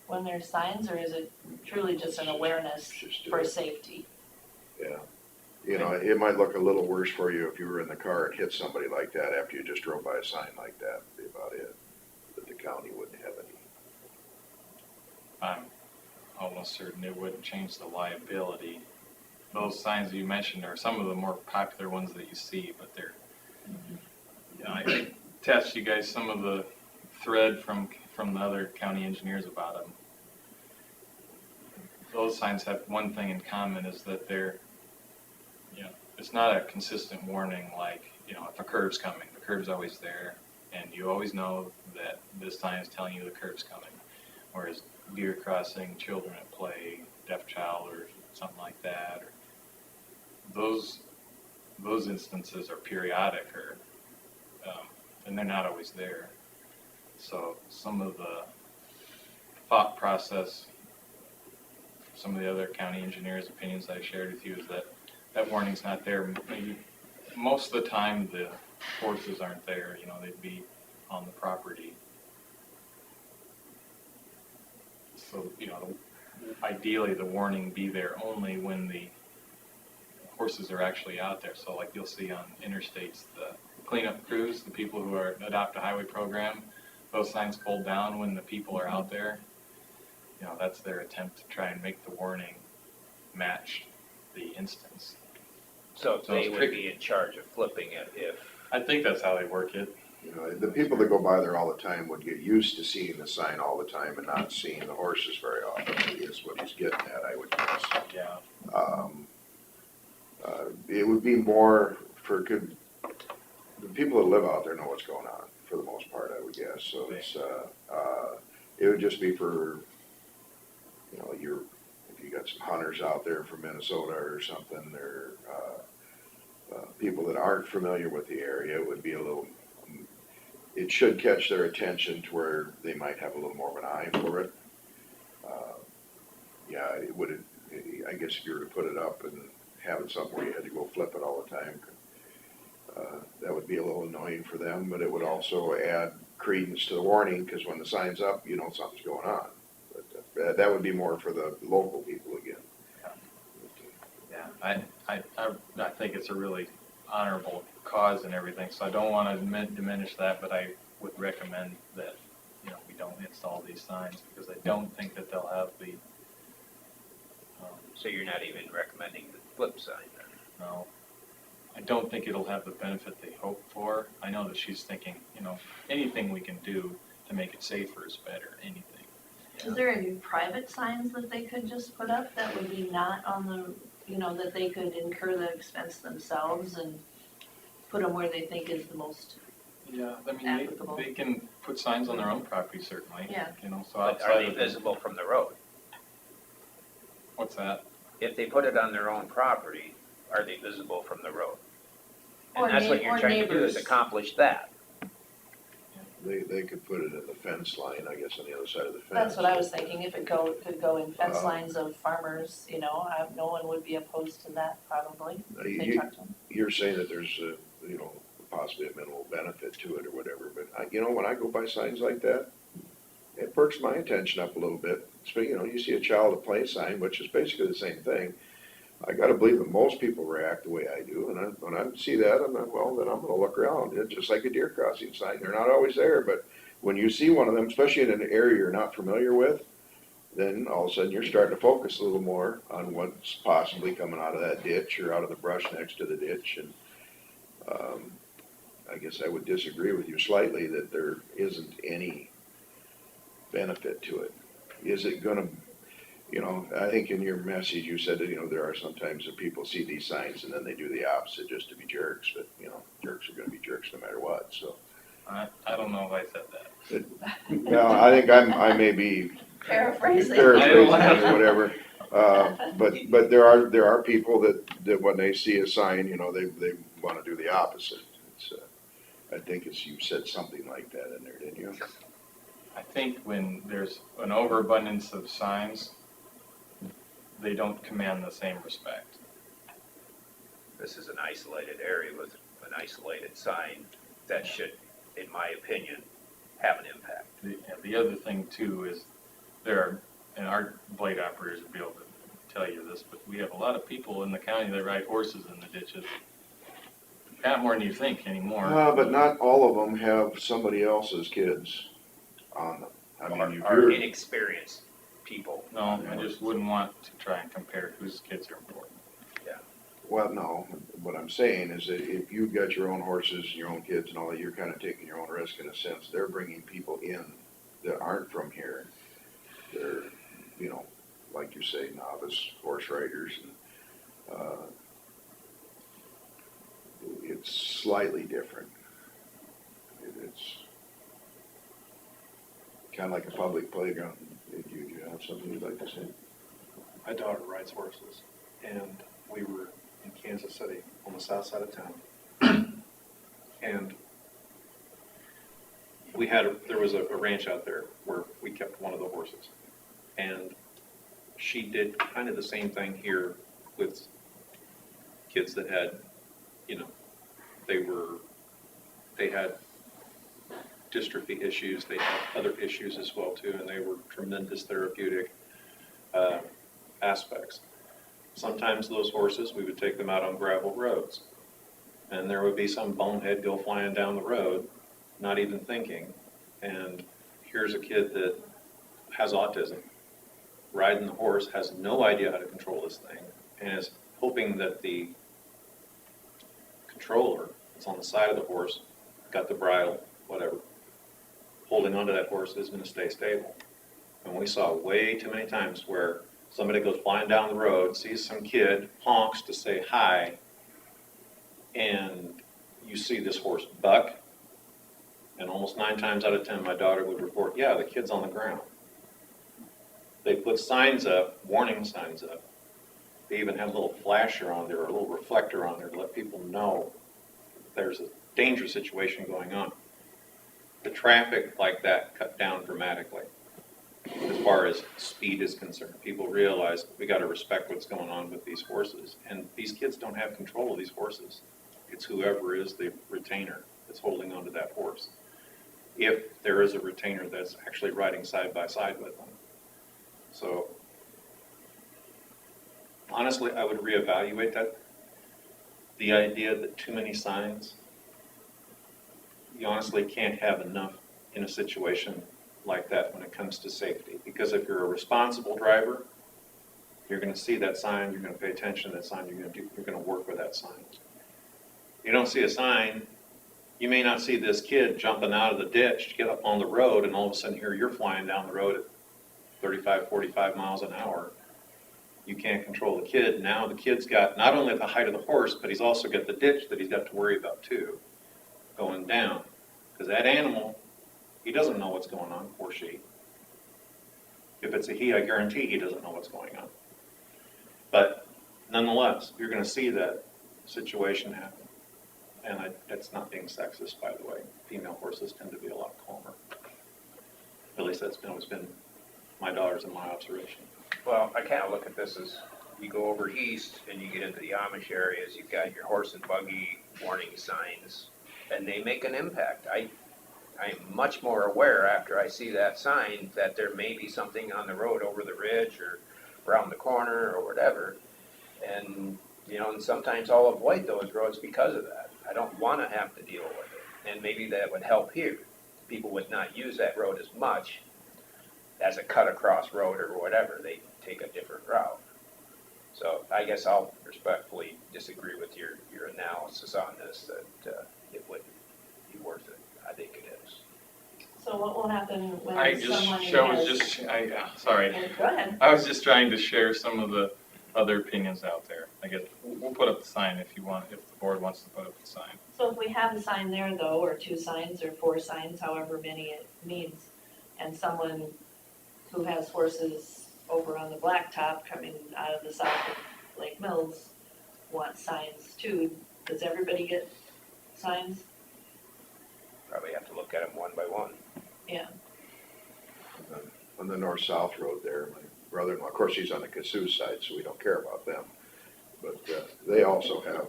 When there's signs, or is it truly just an awareness for safety? Yeah. It might look a little worse for you if you were in the car and hit somebody like that after you just drove by a sign like that. That'd be about it. But the county wouldn't have any. I'm almost certain it wouldn't change the liability. Those signs that you mentioned are some of the more popular ones that you see, but they're, I test you guys some of the thread from the other county engineers about them. Those signs have one thing in common, is that they're, it's not a consistent warning like, if a curve's coming, the curve's always there, and you always know that this sign is telling you the curve's coming. Whereas deer crossing, children at play, deaf child, or something like that, or those instances are periodic, and they're not always there. So some of the thought process, some of the other county engineers' opinions I shared with you is that warning's not there. Maybe most of the time the horses aren't there, they'd be on the property. So, ideally the warning be there only when the horses are actually out there. So like you'll see on interstates, the cleanup crews, the people who adopt a highway program, those signs pulled down when the people are out there. That's their attempt to try and make the warning match the instance. So So they it's would tricky. be in charge of flipping it if, I think that's how they work it. You know, the people that go by there all the time would get used to seeing the sign all the time and not seeing the horses very often, is what he's getting at, I would guess. Yeah. It would be more for good, the people that live out there know what's going on, for the most part, I would guess, so it's, it would just be for, you know, if you got some hunters out there from Minnesota or something, or, people that aren't familiar with the area, it would be a little, it should catch their attention to where they might have a little more of an eye for it. Yeah, it would, I guess if you were to put it up and have it somewhere you had to go flip it all the time, that would be a little annoying for them, but it would also add credence to the warning, because when the sign's up, you know something's going on. But that would be more for the local people again. Yeah, I think it's a really honorable cause and everything, so I don't want to diminish that, but I would recommend that, you know, we don't install these signs, because I don't think that they'll have the, So you're not even recommending the flip sign then? no, I don't think it'll have the benefit they hope for. I know that she's thinking, you know, anything we can do to make it safer is better, anything. Is there any private signs that they could just put up that would be not on the, you know, that they could incur the expense themselves and put them where they think is the most, Yeah, I mean, applicable? they can put signs on their own property, certainly. Yeah. You know, so But are outside they of, visible from the road? what's that? If they put it on their own property, are they visible from the road? Or And that's what neigh- you're or trying to do, is neighbors. accomplish that. They could put it in the fence line, I guess, on the other side of the fence. that's what I was thinking, if it could go in fence Uh, lines of farmers, you know, no one would be opposed to that probably. If they You, talked to them. you're saying that there's a, you know, possibly a minimal benefit to it or whatever, but you know, when I go by signs like that, it perks my attention up a little bit. So, you know, you see a child at play sign, which is basically the same thing. I gotta believe that most people react the way I do, and when I see that, I'm like, well, then I'm gonna look around. It's just like a deer crossing sign, they're not always there, but when you see one of them, especially in an area you're not familiar with, then all of a sudden you're starting to focus a little more on what's possibly coming out of that ditch or out of the brush next to the ditch, and, I guess I would disagree with you slightly that there isn't any benefit to it. Is it gonna, you know, I think in your message you said that, you know, there are sometimes that people see these signs and then they do the opposite just to be jerks, but, you know, jerks are gonna be jerks no matter what, so. I don't know if I said that. Well, I think I may be Paraphrasing. paraphrasing it or whatever, but there are people that when they see a sign, you know, they wanna do the opposite. It's, I think you said something like that in there, didn't you? I think when there's an overabundance of signs, they don't command the same respect. This is an isolated area with an isolated sign that should, in my opinion, have an impact. The other thing too is there are, and our blade operators will be able to tell you this, but we have a lot of people in the county that ride horses in the ditches. Not more than you think anymore. But not all of them have somebody else's kids on them. I mean, Or inexperienced people. No, I just wouldn't want to try and compare whose kids are important. well, no, what I'm saying is that if you've got your own horses, your own kids and all that, you're kind of taking your own risk in a sense. They're bringing people in that aren't from here. They're, you know, like you say, novice horse riders, and, it's slightly different. It's kind of like a public playground. Do you have something you'd like to say? My daughter rides horses, and we were in Kansas City on the south side of town. And there was a ranch out there where we kept one of the horses. And she did kind of the same thing here with kids that had, you know, they had dystrophy issues, they had other issues as well too, and they were tremendous therapeutic aspects. Sometimes those horses, we would take them out on gravel roads, and there would be some bonehead go flying down the road, not even thinking, and here's a kid that has autism, riding the horse, has no idea how to control this thing, and is hoping that the controller that's on the side of the horse got the bridle whatever, holding onto that horse is gonna stay stable. And we saw way too many times where somebody goes flying down the road, sees some kid, honks to say hi, and you see this horse buck, and almost 9 times out of 10, my daughter would report, yeah, the kid's on the ground. They put signs up, warning signs up. They even have a little flasher on there, or a little reflector on there to let people know there's a dangerous situation going on. The traffic like that cut down dramatically as far as speed is concerned. People realize we got to respect what's going on with these horses. And these kids don't have control of these horses. It's whoever is the retainer that's holding onto that horse. If there is a retainer that's actually riding side by side with them. So honestly, I would reevaluate that. The idea that too many signs, you honestly can't have enough in a situation like that when it comes to safety. Because if you're a responsible driver, you're going to see that sign, you're going to pay attention to that sign, you're going to work with that sign. You don't see a sign, you may not see this kid jumping out of the ditch to get up on the road, and all of a sudden here you're flying down the road at 35, 45 miles an hour. You can't control the kid. Now the kid's got not only the height of the horse, but he's also got the ditch that he's got to worry about too, going down. Because that animal, he doesn't know what's going on, or she. If it's a he, I guarantee he doesn't know what's going on. But nonetheless, you're going to see that situation happen. And that's not being sexist, by the way. Female horses tend to be a lot calmer. At least that's always been my daughter's and my observation. Well, I kind of look at this as you go over east and you get into the Amish areas, you've got your horse and buggy warning signs, and they make an impact. I'm much more aware after I see that sign that there may be something on the road over the ridge or around the corner or whatever. And, you know, and sometimes I'll avoid those roads because of that. I don't want to have to deal with it. And maybe that would help here. People would not use that road as much as a cut across road or whatever. They take a different route. So I guess I'll respectfully disagree with your analysis on this, that it wouldn't be worth it. I think it is. So what will happen when I someone sorry. Go ahead. I was just trying to share some of the other opinions out there. I guess we'll put up the sign if you want, if the board wants to put up the sign. So if we have a sign there though, or 2 signs or 4 signs, however many it needs, and someone who has horses over on the blacktop coming out of the south of Lake Mills wants signs too, does everybody get signs? Probably have to look at them one by one. Yeah. On the north-south road there, my brother-in-law, of course, he's on the Cassuth side, so we don't care about them. But they also have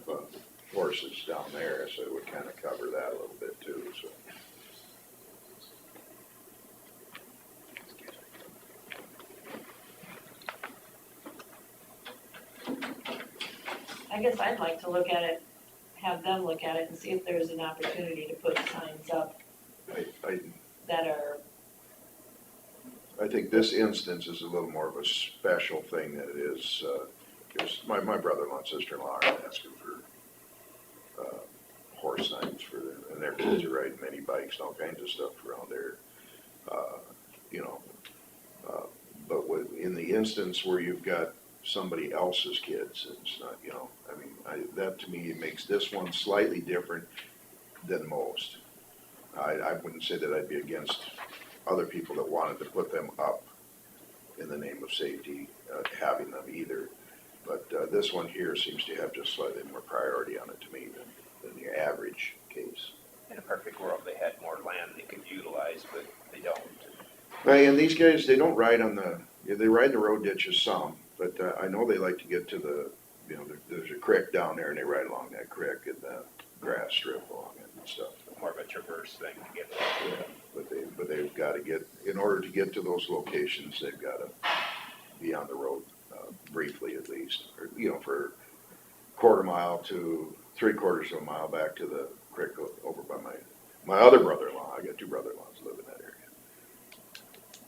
horses down there, so it would kind of cover that a little bit too, so. I guess I'd like to look at it, have them look at it and see if there's an opportunity to put signs up that are, I think this instance is a little more of a special thing than it is, because my brother-in-law and sister-in-law are asking for horse signs for them, and their kids are riding mini bikes and all kinds of stuff around there, you know. But in the instance where you've got somebody else's kids, it's not, you know, I mean, that to me makes this one slightly different than most. I wouldn't say that I'd be against other people that wanted to put them up in the name of safety, having them either. But this one here seems to have just slightly more priority on it to me than the average case. In a perfect world, they had more land they could utilize, but they don't. Right, and these guys, they don't ride on they ride the road ditches some, but I know they like to get to the, you know, there's a creek down there and they ride along that creek and the grass strip along it and stuff. More of a traverse thing to get there. Yeah, but they've got to get, in order to get to those locations, they've got to be on the road briefly at least, or, you know, for a quarter mile to 3/4 of a mile back to the creek over by my other brother-in-law. I got 2 brother-in-laws that live in that area.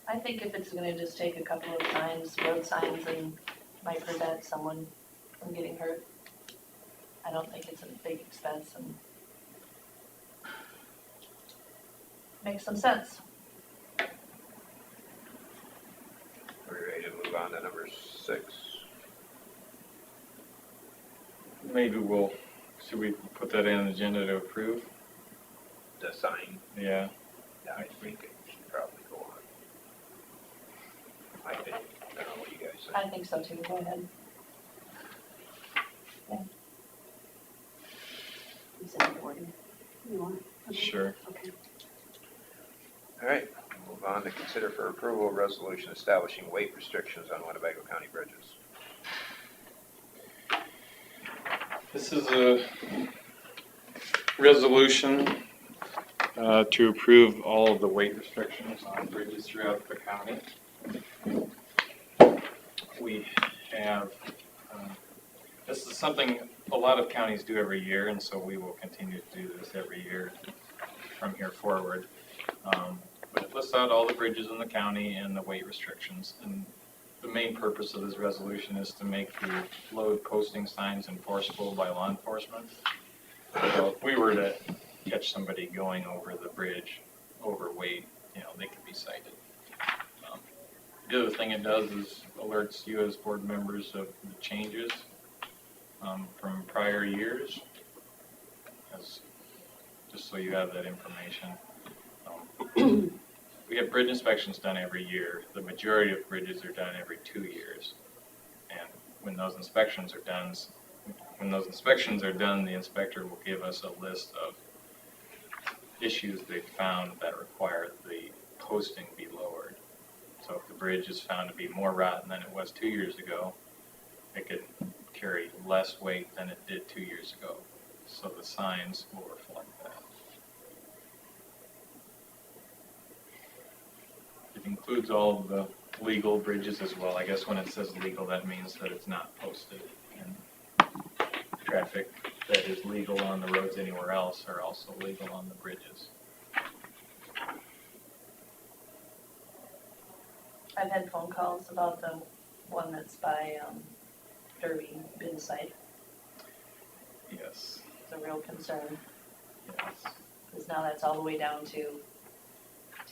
I think if it's gonna just take a couple of signs, road signs, and might prevent someone from getting hurt, I don't think it's a big expense, and makes some sense. Are we ready to move on to number 6? Maybe should we put that in the agenda to approve? The sign, Yeah. yeah, I think it should probably go on. I think, I don't know what you guys think. I think so too, go ahead. Is that order? You want? Okay. Sure. Okay. All right, move on to consider for approval a resolution establishing weight restrictions on Winnebago County bridges. This is a resolution to approve all of the weight restrictions on bridges throughout the county. We have, this is something a lot of counties do every year, and so we will continue to do this every year from here forward. But it lists out all the bridges in the county and the weight restrictions. And the main purpose of this resolution is to make the load posting signs enforceable by law enforcement. So if we were to catch somebody going over the bridge overweight, they could be cited. The other thing it does is alerts you as board members of the changes from prior years, just so you have that information. We have bridge inspections done every year. The majority of bridges are done every 2 years. And when those inspections are done, the inspector will give us a list of issues they found that require the posting be lowered. So if the bridge is found to be more rotten than it was 2 years ago, it could carry less weight than it did 2 years ago. So the signs will reflect that. It includes all of the legal bridges as well. I guess when it says legal, that means that it's not posted. And traffic that is legal on the roads anywhere else are also legal on the bridges. I've had phone calls about the one that's by Derby bin site. Yes. It's a real concern, Yes. because now that's all the way down to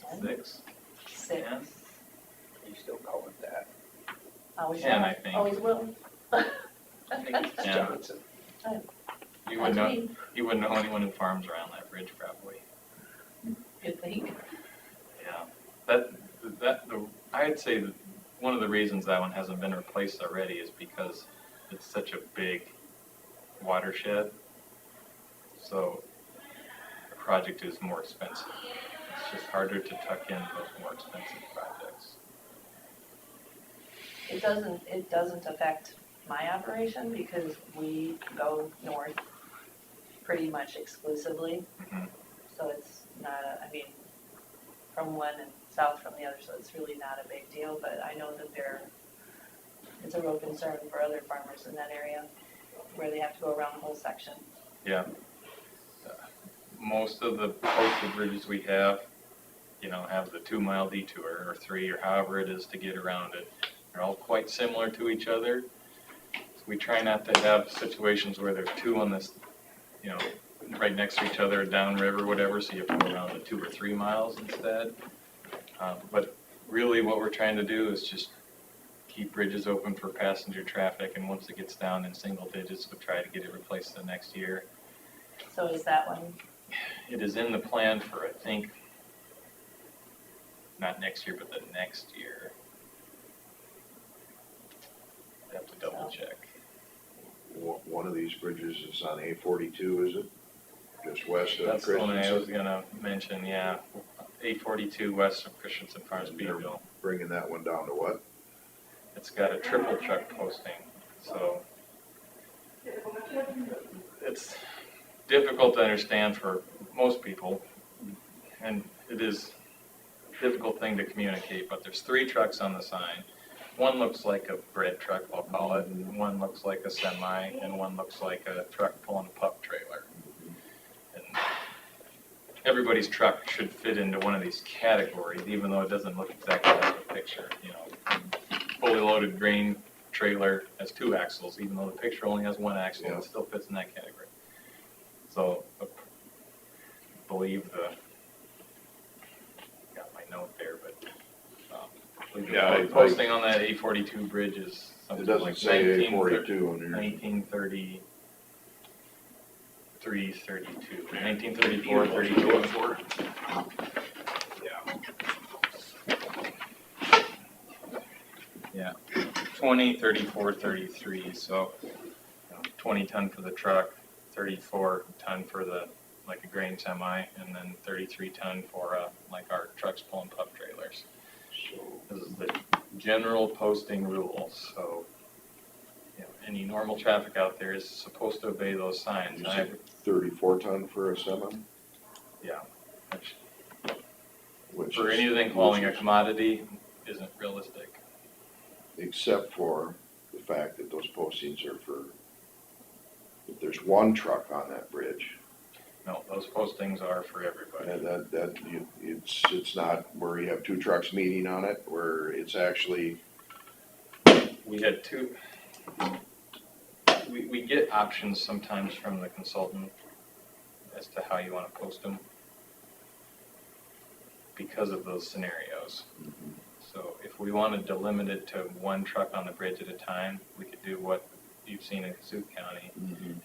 10? 6. 6. Yeah. You still call it that? Always 10, will. I think. Always will. I think it's Yeah. Johnson. You wouldn't know anyone who farms around that bridge probably. You think? Yeah. I'd say that one of the reasons that one hasn't been replaced already is because it's such a big watershed. So the project is more expensive. It's just harder to tuck in those more expensive projects. It doesn't affect my operation because we go north pretty much exclusively. Mhm. So it's not from one and south from the other, so it's really not a big deal, but I know that it's a real concern for other farmers in that area where they have to go around the whole section. Yeah. Most of the posted bridges we have the 2-mile detour or 3 or however it is to get around it. They're all quite similar to each other. So we try not to have situations where there's 2 on this, right next to each other, downriver, whatever, so you have to go around the 2 or 3 miles instead. But really what we're trying to do is just keep bridges open for passenger traffic, and once it gets down in single digits, we'll try to get it replaced the next year. So is that one, It is in the plan for, I think, not next year, but the next year. I have to double check. One of these bridges is on A42, is it? Just west of That's the one I was Christensen? gonna mention, yeah. 842 west of Christensen Farms, Beeville. Bringing that one down to what? It's got a triple truck posting, so it's difficult to understand for most people, and it is a difficult thing to communicate, but there's 3 trucks on the sign. One looks like a bread truck, I'll call it, and one looks like a semi, and one looks like a truck pulling a pup trailer. And everybody's truck should fit into one of these categories, even though it doesn't look exactly like the picture. Fully loaded grain trailer has 2 axles, even though the picture only has 1 axle, Yeah. it still fits in that category. So I believe the but, we Yeah, I- posting on that 842 bridge is It something doesn't like say 1930 842 on there. 1933, 32, 1934, 32. Yeah, 20, 34, 33, so 20 ton for the truck, 34 ton for the, like a grain semi, and then 33 ton for, like our trucks pulling pup trailers. This is the general posting rules, so, any normal traffic out there is supposed to obey those signs. You And said 34 ton for a semi? Yeah, Which for is- anything hauling a commodity isn't realistic. Except for the fact that those postings are for, if there's one truck on that bridge, No, those postings are for everybody. and it's not where you have two trucks meeting on it, where it's actually, We had two, we get options sometimes from the consultant as to how you want to post them because of those scenarios. So if we wanted to limit it to one truck on the bridge at a time, we could do what you've seen in Cassuth County.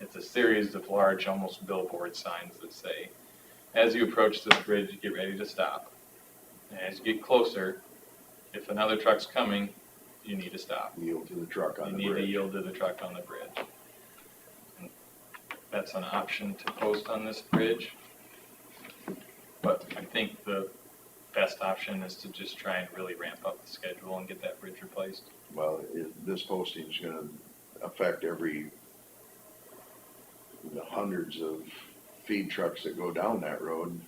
It's a series of large, almost billboard signs that say, as you approach this bridge, get ready to stop. And as you get closer, if another truck's coming, you need to stop. yield to the truck on You the need to bridge. yield to the truck on the bridge. And that's an option to post on this bridge. But I think the best option is to just try and really ramp up the schedule and get that bridge replaced. Well, this posting is gonna affect the hundreds of feed trucks that go down that road.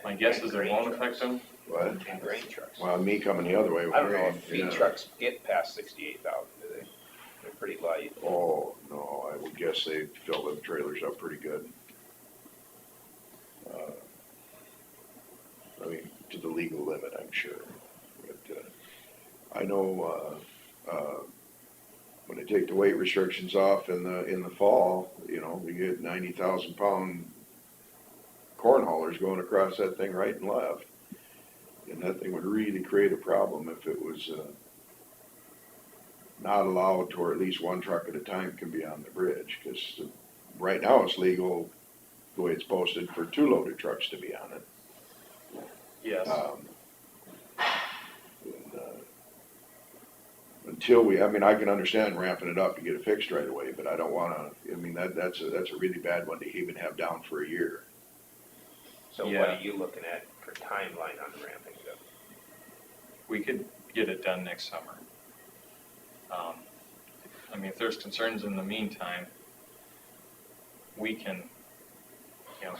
My guess is it won't affect them. But, And grain trucks. well, me coming the other way with I don't know grain, if feed yeah. trucks get past 68,000, do they? They're pretty light. Oh, no, I would guess they fill them trailers up pretty good. I mean, to the legal limit, I'm sure. But, I know, when they take the weight restrictions off in the fall, we get 90,000 pound corn haulers going across that thing right and left. And that thing would really create a problem if it was, not allowed to, or at least one truck at a time can be on the bridge, because right now it's legal, the way it's posted, for two loaded trucks to be on it. Yes. And, until I can understand ramping it up to get it fixed right away, but I don't wanna, that's a really bad one to even have down for a year. So what Yeah. are you looking at for timeline on ramping it up? We could get it done next summer. If there's concerns in the meantime, we can,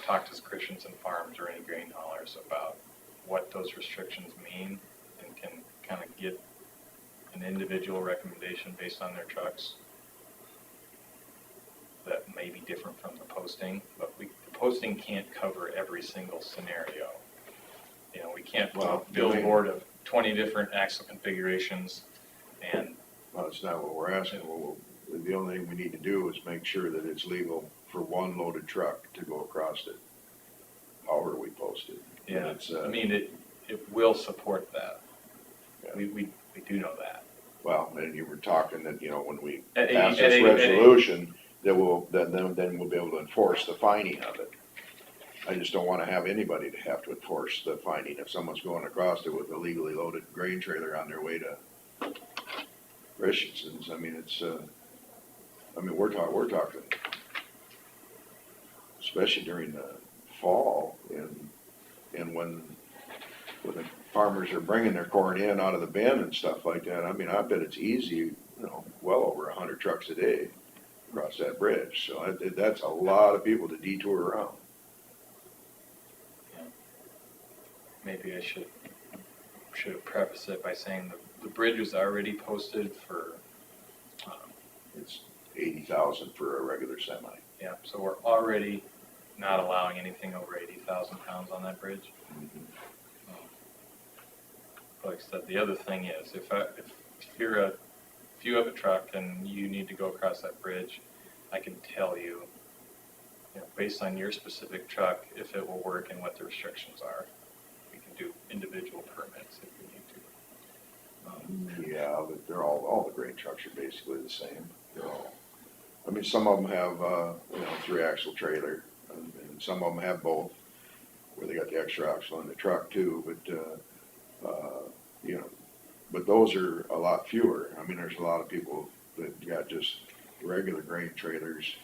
talk to Christensen Farms or any grain haulers about what those restrictions mean and can kind of get an individual recommendation based on their trucks that may be different from the posting, but the posting can't cover every single scenario. We can't put a Well, billboard of 20 different axle configurations and Well, that's not what we're asking. The only thing we need to do is make sure that it's legal for one loaded truck to go across it, however we post it. And it's, it will support that. Yeah. We do know that. well, and you were talking that, when we At pass 80 this at 80 resolution, that then we'll be able to enforce the fining of it. I just don't wanna have anybody to have to enforce the fining if someone's going across it with a legally loaded grain trailer on their way to Christensen's. We're talking, especially during the fall and when the farmers are bringing their corn in out of the bin and stuff like that. I bet it's easy, well over 100 trucks a day across that bridge. So that's a lot of people to detour around. Maybe I should have prefaced it by saying the bridge was already posted for, It's 80,000 for a regular semi. so we're already not allowing anything over 80,000 pounds on that bridge. Like I said, the other thing is, if you have a truck and you need to go across that bridge, I can tell you, based on your specific truck, if it will work and what the restrictions are. We can can do individual permits if we need to. Yeah, but they're all the grain trucks are basically the same. They're all, I mean, some of them have, 3-axle trailer, and some of them have both, where they got the extra axle in the truck too, but those are a lot fewer. I mean, there's a lot of people that got just regular grain trailers.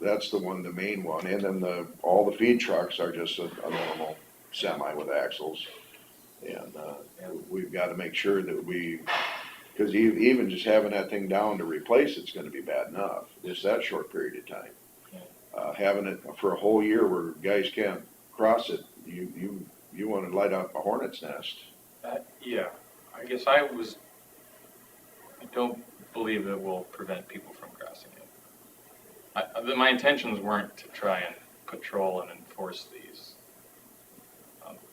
That's the main one, and then all the feed trucks are just a normal semi with axles. And, we've gotta make sure that cause even just having that thing down to replace it's gonna be bad enough, just that short period of time. Having it for a whole year where guys can't cross it, you wanna light up a hornet's nest. Yeah, I guess I don't believe it will prevent people from crossing it. My intentions weren't to try and patrol and enforce these.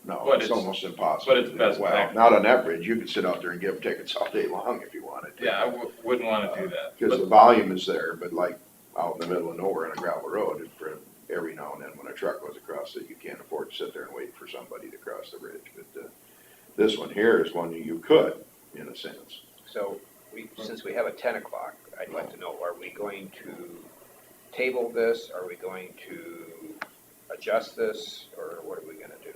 No, But it's it's- almost impossible. but it's to do. best Well, practice. not on that bridge, you could sit out there and give tickets all day long if you wanted to. Yeah, I wouldn't want to do that. Cause the volume is there, but like out in the middle of nowhere on a gravel road, for every now and then when a truck goes across it, you can't afford to sit there and wait for somebody to cross the bridge. But, this one here is one you could, in a sense. So since we have a 10 o'clock, I'd like to know, are we going to table this? Are we going to adjust this, or what are we gonna do?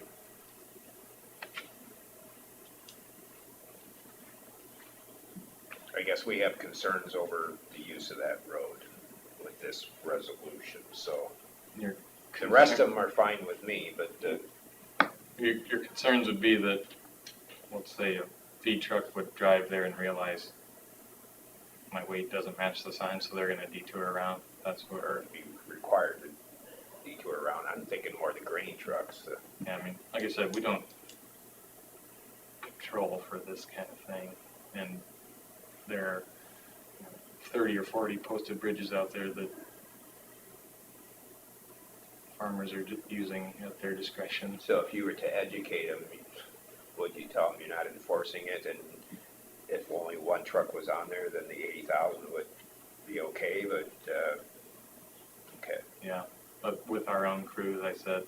I guess we have concerns over the use of that road with this resolution, so Your the rest of them are fine with me, but, Your concerns would be that, let's say, a feed truck would drive there and realize my weight doesn't match the sign, so they're gonna detour around. That's where, be required to detour around. I'm thinking more the grain trucks. yeah, I mean, like I said, we don't patrol for this kind of thing. And there are 30 or 40 posted bridges out there that farmers are using at their discretion. So if you were to educate them, would you tell them you're not enforcing it, and if only one truck was on there, then the 80,000 would be okay, but, okay. Yeah, but with our own crews, I said,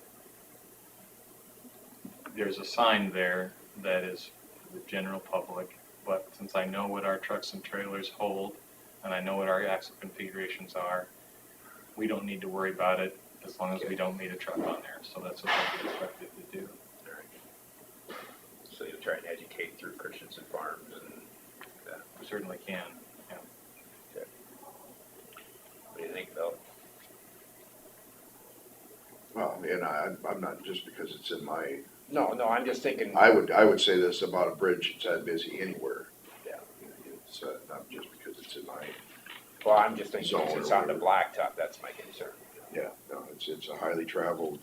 there's a sign there that is for the general public, but since I know what our trucks and trailers hold, and I know what our axle configurations are, we don't need to worry about it as long as we don't need a truck on there. So that's what I'd be instructed to do. All right. So you'll try and educate through Christensen Farms and, We certainly can, yeah. what do you think, Bill? Well, and I'm not, just because it's in my, No, I'm just thinking. I would say this about a bridge that's that busy anywhere. Yeah. It's, not just because it's in my, Well, I'm just thinking Zone since it's or on the blacktop, that's my concern. yeah, no, it's a highly traveled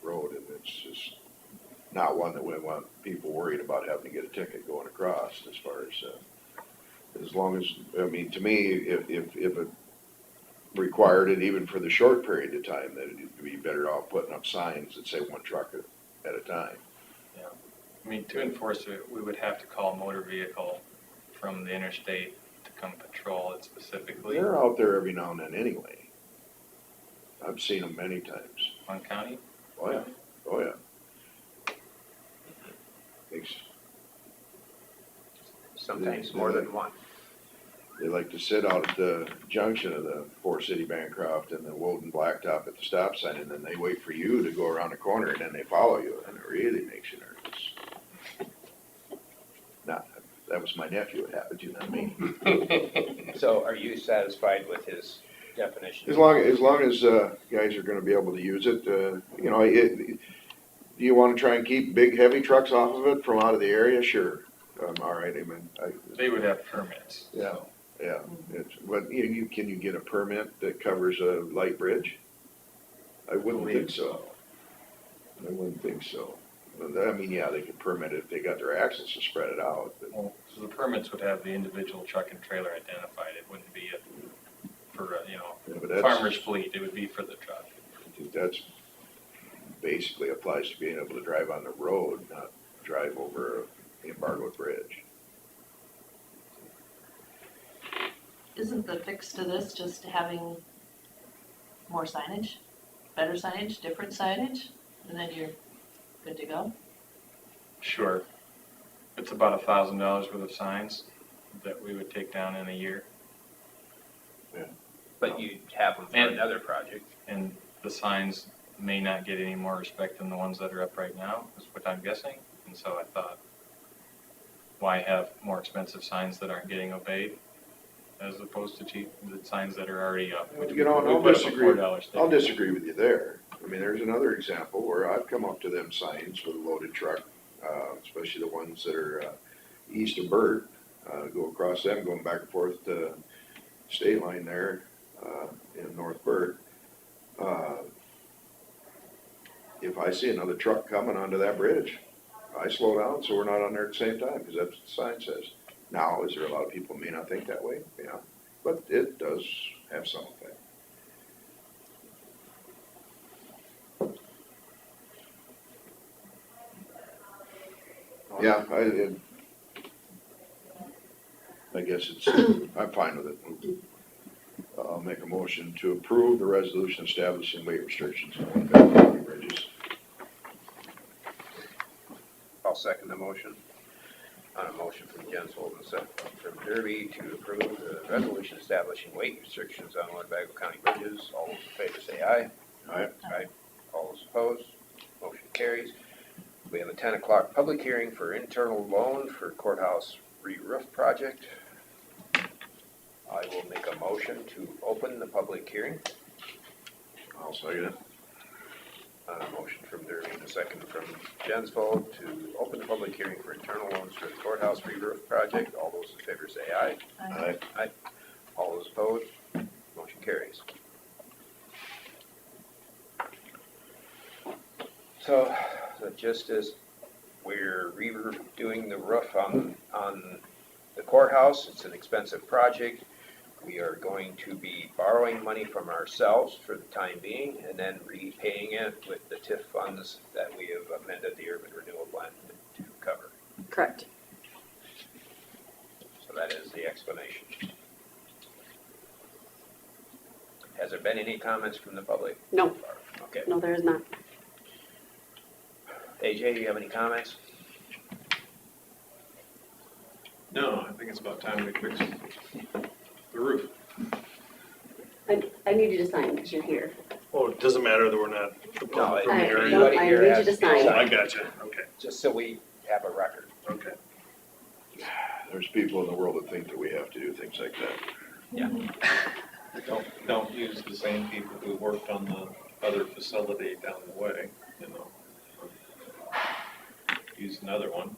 road, and it's just not one that we want people worried about having to get a ticket going across as long as, I mean, to me, if it required it even for the short period of time, that it'd be better off putting up signs that say one truck at a time. I mean, to enforce it, we would have to call a motor vehicle from the interstate to come patrol it specifically. They're out there every now and then anyway. I've seen them many times. On county? Oh, yeah, oh, yeah. Thanks. Sometimes more than one. They like to sit out at the junction of the Fort City Bancroft and the Woden Blacktop at the stop sign, and then they wait for you to go around the corner, and then they follow you, and it really makes you nervous. Now, that was my nephew, it happened to, not me. So are you satisfied with his definition? As long as guys are gonna be able to use it, do you wanna try and keep big, heavy trucks off of it from out of the area? Sure. All right, I mean, They would have permits. yeah, yeah. But can you get a permit that covers a light bridge? I wouldn't think so. I wouldn't think so. I mean, yeah, they could permit it if they got their axles to spread it out, but Well, so the permits would have the individual truck and trailer identified. It wouldn't be for yeah, but that's, farmer's fleet. It would be for the truck. that's basically applies to being able to drive on the road, not drive over a embargoed bridge. Isn't the fix to this just having more signage, better signage, different signage? And then you're good to go? Sure. It's about $1,000 worth of signs that we would take down in a year. But you have them for And- another project. And the signs may not get any more respect than the ones that are up right now, is what I'm guessing. And so I thought, why have more expensive signs that aren't getting obeyed as opposed to cheap, the signs that are already up? which You know, and we I'll put up a disagree, $4 sticker. I'll disagree with you there. I mean, there's another example where I've come up to them signs with a loaded truck, especially the ones that are, east of Burt, go across them, going back and forth to state line there, in North Burt. If I see another truck coming onto that bridge, I slow down so we're not on there at the same time, because that's what the sign says. Now, is there a lot of people who may not think that way? Yeah, but it does have some effect. Yeah, I guess it's, I'm fine with it. I'll make a motion to approve the resolution establishing weight restrictions on Winnebago County bridges. I'll second the motion. On a motion from Jens Holden, second from Derby to approve the resolution establishing weight restrictions on Winnebago County bridges. All those in favor say aye. Aye. Aye. All those opposed, motion carries. We have a 10 o'clock public hearing for internal loan for courthouse re-roof project. I will make a motion to open the public hearing. I'll second it. A motion from Derby and a second from Jensvold to open the public hearing for internal loans for the courthouse re-roof project. All those in favor say aye. Aye. All those opposed, motion carries. So, just as we're redoing the roof on the courthouse, it's an expensive project. We are going to be borrowing money from ourselves for the time being and then repaying it with the TIF funds that we have amended the urban renewal plan to cover. Correct. So that is the explanation. Has there been any comments from the public? No, Okay. no, there is not. AJ, do you have any comments? No, I think it's about time we fix the roof. I need you to sign because you're here. Oh, it doesn't matter that we're not the public from the I- area? Everybody I here need you has to sign. Oh, I got you, okay, Just so we have a record. okay. There's people in the world that think that we have to do things like that. Don't use the same people who worked on the other facility down the way, you know. Use another one,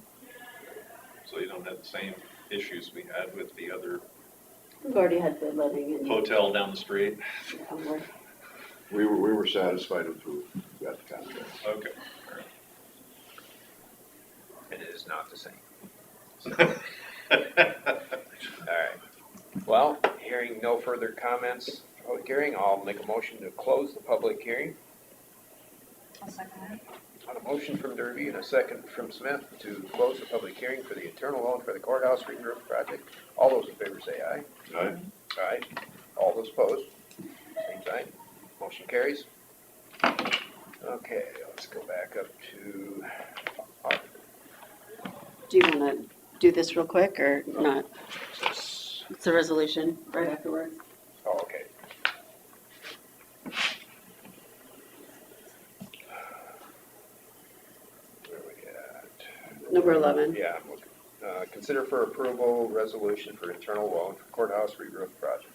so you don't have the same issues we had with the other We've already had bid letting and. hotel down the street. We were satisfied with who got the contract. Okay. And it is not the same. All right. Well, hearing no further comments, public hearing, I'll make a motion to close the public hearing. I'll second that. On a motion from Derby and a second from Smith to close the public hearing for the internal loan for the courthouse re-roof project. All those in favor say aye. Aye. Aye. All those opposed, same sign. Motion carries. Okay, let's go back up to, Do you want to do this real quick or not? this. It's a resolution right afterwards. Oh, okay. Where are we at? Number 11. Yeah, consider for approval resolution for internal loan for courthouse re-roof project.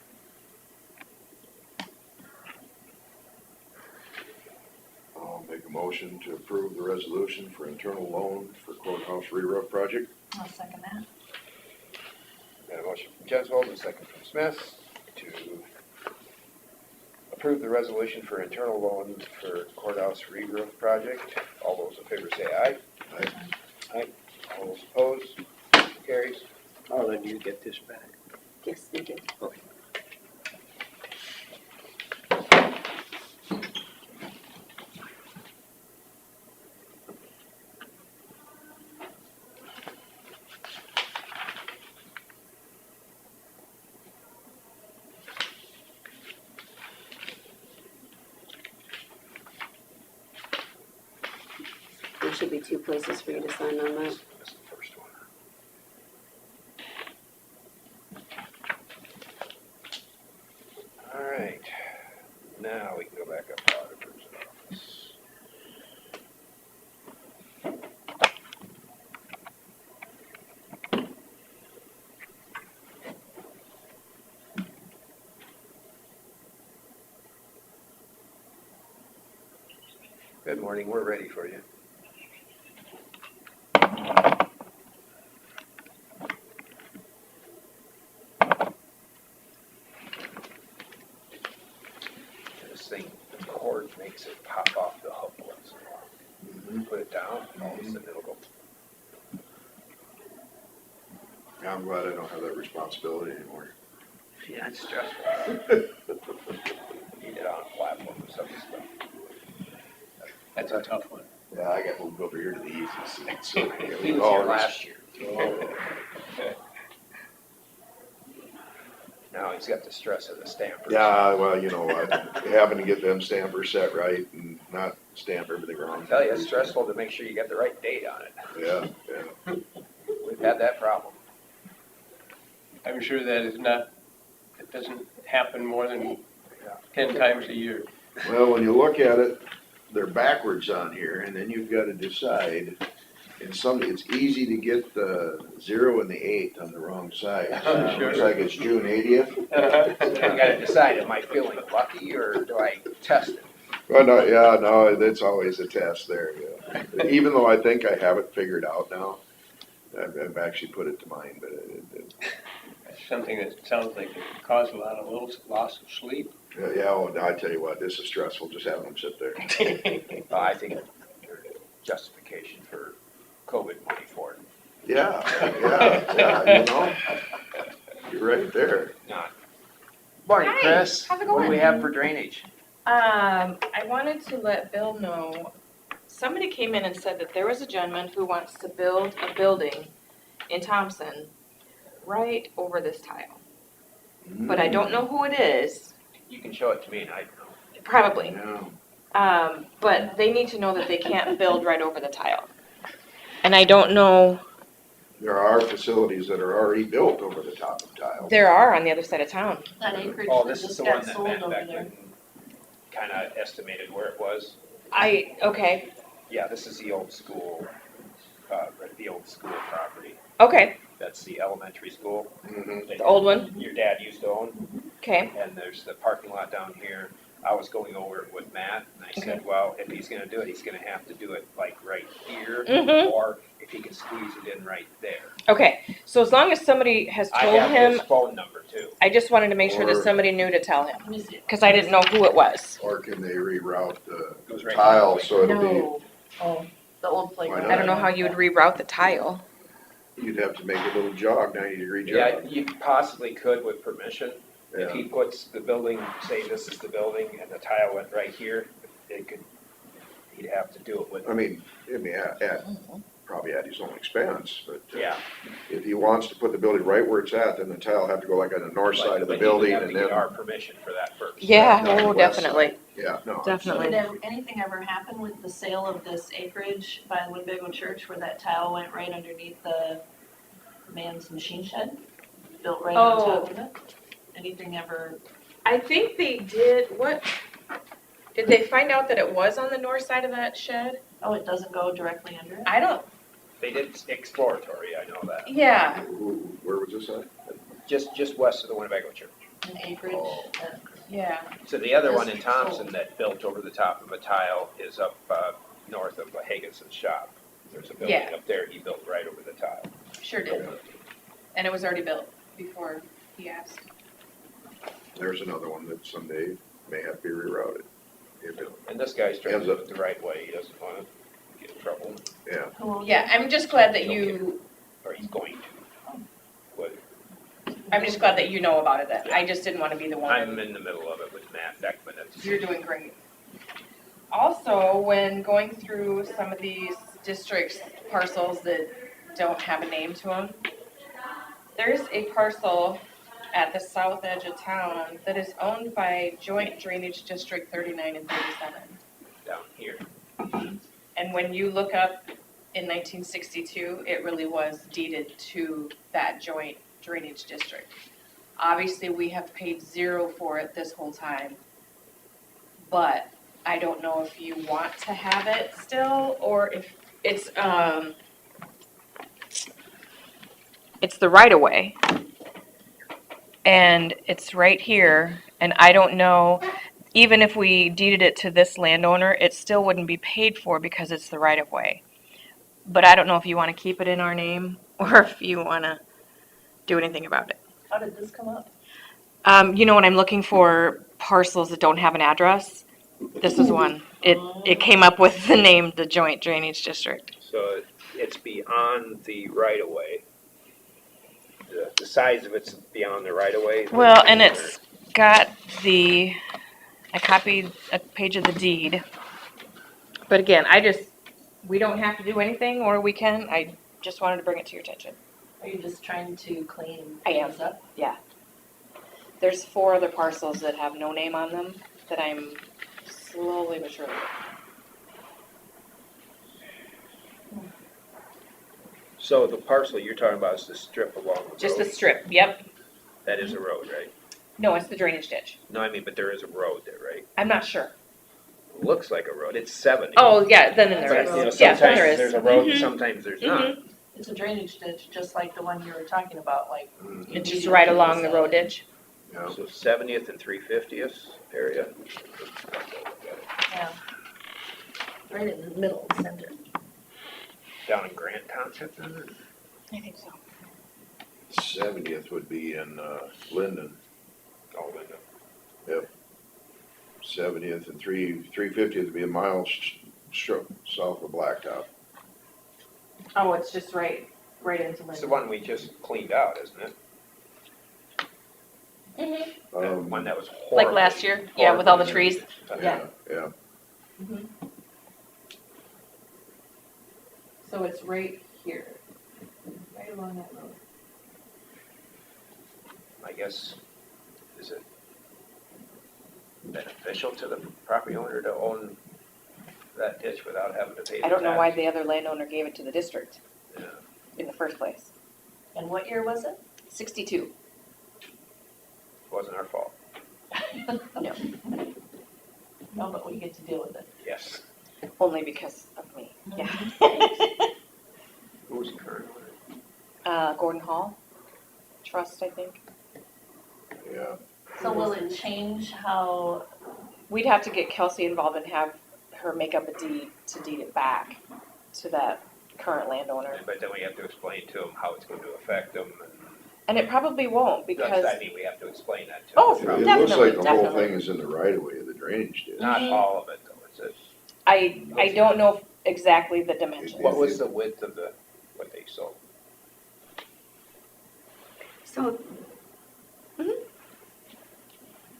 I'll make a motion to approve the resolution for internal loan for courthouse re-roof project. I'll second that. Got a motion from Jensvold and a second from Smith to approve the resolution for internal loan for courthouse re-roof project. All those in favor say aye. Aye. Aye. All those opposed, carries. Marla, do you get this back? Yes, thank you. should be 2 places for you to sign on that. That's the first one. All right, now we can go back up to auditor's office. Good morning, we're ready for you. This thing, the cord makes it pop off the hook once in a while. Put it down, all of a sudden it'll go. Yeah, I'm glad I don't have that responsibility anymore. Yeah, it's stressful. Need it on a platform or something. That's a tough one. Yeah, I got moved over here to the easy seat, so. He was here last year. Now he's got the stress of the stampers. Yeah, well, you know what, having to get them stampers set right and not stamp everything wrong. I tell you, it's stressful to make sure you get the right date on it. Yeah, yeah. We've had that problem. I'm sure that is not, it doesn't happen more than 10 times a year. Well, when you look at it, they're backwards on here, and then you've got to decide. And it's easy to get the 0 and the 8 on the wrong side. Sure. Looks like it's June 80th. So then you gotta decide, am I feeling lucky or do I test it? Well, no, yeah, no, that's always a test there, yeah. Even though I think I have it figured out now, I've actually put it to mind, but Something that sounds like it caused a lot of loss of sleep. yeah, oh, I tell you what, this is stressful, just having them sit there. Well, I think there's justification for COVID money for it. Yeah, yeah, you know, you're right there. Not. Morning, Hi, Chris. how's it What do going? we have for drainage? I wanted to let Bill know, somebody came in and said that there was a gentleman who wants to build a building in Thompson right over this tile. But I don't know who it is, You can show it to me and I know. probably. Yeah. But they need to know that they can't build right over the tile. And I don't know, There are facilities that are already built over the top of tile. there are on the other side of town. That acreage Oh, that this is just the one got that sold Matt over there. Beckman kinda estimated where it was. Okay, Yeah, this is the old school, property. okay, That's the elementary school. Mhm. that the old one, Your dad used to own. okay. And there's the parking lot down here. I was going over it with Matt, and I said, well, if he's gonna do it, he's gonna have to do it like right here, Mhm. or if he can squeeze it in right there. Okay, so as long as somebody has I told have him, his phone number too. I just wanted to make sure that Or- somebody knew to tell him, Let me see. because I didn't know who it was. Or can they reroute Goes the right tile down. so it'll be, No. Oh, the old playground. Why I don't know how you would reroute the tile. you'd have to make a little jog, 90-degree Yeah, jog. you possibly could with permission. If Yeah. he puts the building, say this is the building, and the tile went right here, he'd have to do it with, I mean, probably at his own expense, but yeah. if he wants to put the building right where it's at, then the tile have to go like on the north side of the But he would building have and to get then, our permission for that first. Yeah, Yeah, oh, west definitely, yeah, no. definitely. Did anything ever happen with the sale of this acreage by the Winnebago Church where that tile went right underneath the man's machine shed? Built right on top of it? Anything ever? I think they did, did they find out that it was on the north side of that shed? Oh, it doesn't go directly under it? I don't, They did exploratory, I know that. yeah, Where was this at? Just west of the Winnebago Church. An acreage? Oh. yeah. So the other one in Thompson that built over the top of a tile is up north of Hagginson's shop. There's a building Yeah. up there, he built right over the tile. Sure did. And it was already built before he asked. There's another one that someday may have to be rerouted. If it- And this guy's trying to Ends do up- it the right way, he doesn't want to get in trouble, Yeah, Who owns Yeah, I'm just glad that you, or he's going to. But I'm just glad that you know about it then. I just didn't want to be the one. I'm in the middle of it with Matt Beckman. You're doing great. Also, when going through some of these districts parcels that don't have a name to them, there's a parcel at the south edge of town that is owned by Joint Drainage District 39 and 37. Down here. And when you look up in 1962, it really was deeded to that joint drainage district. Obviously, we have paid zero for it this whole time. But I don't know if you want to have it still, or if it's the right of way. And it's right here, and I don't know, even if we deeded it to this landowner, it still wouldn't be paid for because it's the right of way. But I don't know if you want to keep it in our name or if you want to do anything about it. How did this come up? You know, when I'm looking for parcels that don't have an address, this is one. It came up with the name, the Joint Drainage District. So it's beyond the right of way. The size of it's beyond the right of way. Well, and it's got I copied a page of the deed. But again, we don't have to do anything, or we can. I just wanted to bring it to your attention. Are you just trying to clean I am. things up? There's 4 other parcels that have no name on them that I'm slowly but surely. So the parcel you're talking about is the strip along the road? Just the strip, yep. That is a road, right? No, it's the drainage ditch. No, I mean, but there is a road there, right? I'm not sure. Looks like a road. It's 70. Oh, yeah, then there But, is. you know, Yeah, then sometimes there is. there's a road and Mhm. sometimes there's not. It's a drainage ditch, just like the one you were talking about, like. It's just right along the road ditch. Yeah. So 70th and 350th area. Yeah. Right in the middle, center. Down in Grant Township, then? I think so. 70th would be in Linden. Oh, Linda. 70th and 350th would be a mile south of Blacktop. Oh, it's just right into It's the Lincoln. one we just cleaned out, isn't it? Mm-hmm. The Um, one that was Like horrible. last year, yeah, with all the trees. Yeah. Mm-hmm. So it's right here, right along that road. I guess, is it beneficial to the property owner to own that ditch without having to pay the I don't know why tax? the other landowner gave it to the district Yeah. in the first place. And what year was it? 62. Wasn't our fault. No, No, but we get to deal with it. Yes. only because of me. Yeah. Who's the current owner? Gordon Hall Trust, I think. Yeah. So will it change how, We'd have to get Kelsey involved and have her make up a deed to deed it back to that current landowner. But then we have to explain to them how it's going to affect them. And it probably won't because, I mean, we have to explain that to them. Oh, It looks definitely, like the whole definitely. thing is in the right of way of the drainage ditch. Not all of it, though. It's a, I don't know exactly the dimensions. what was the width of what they sold? So,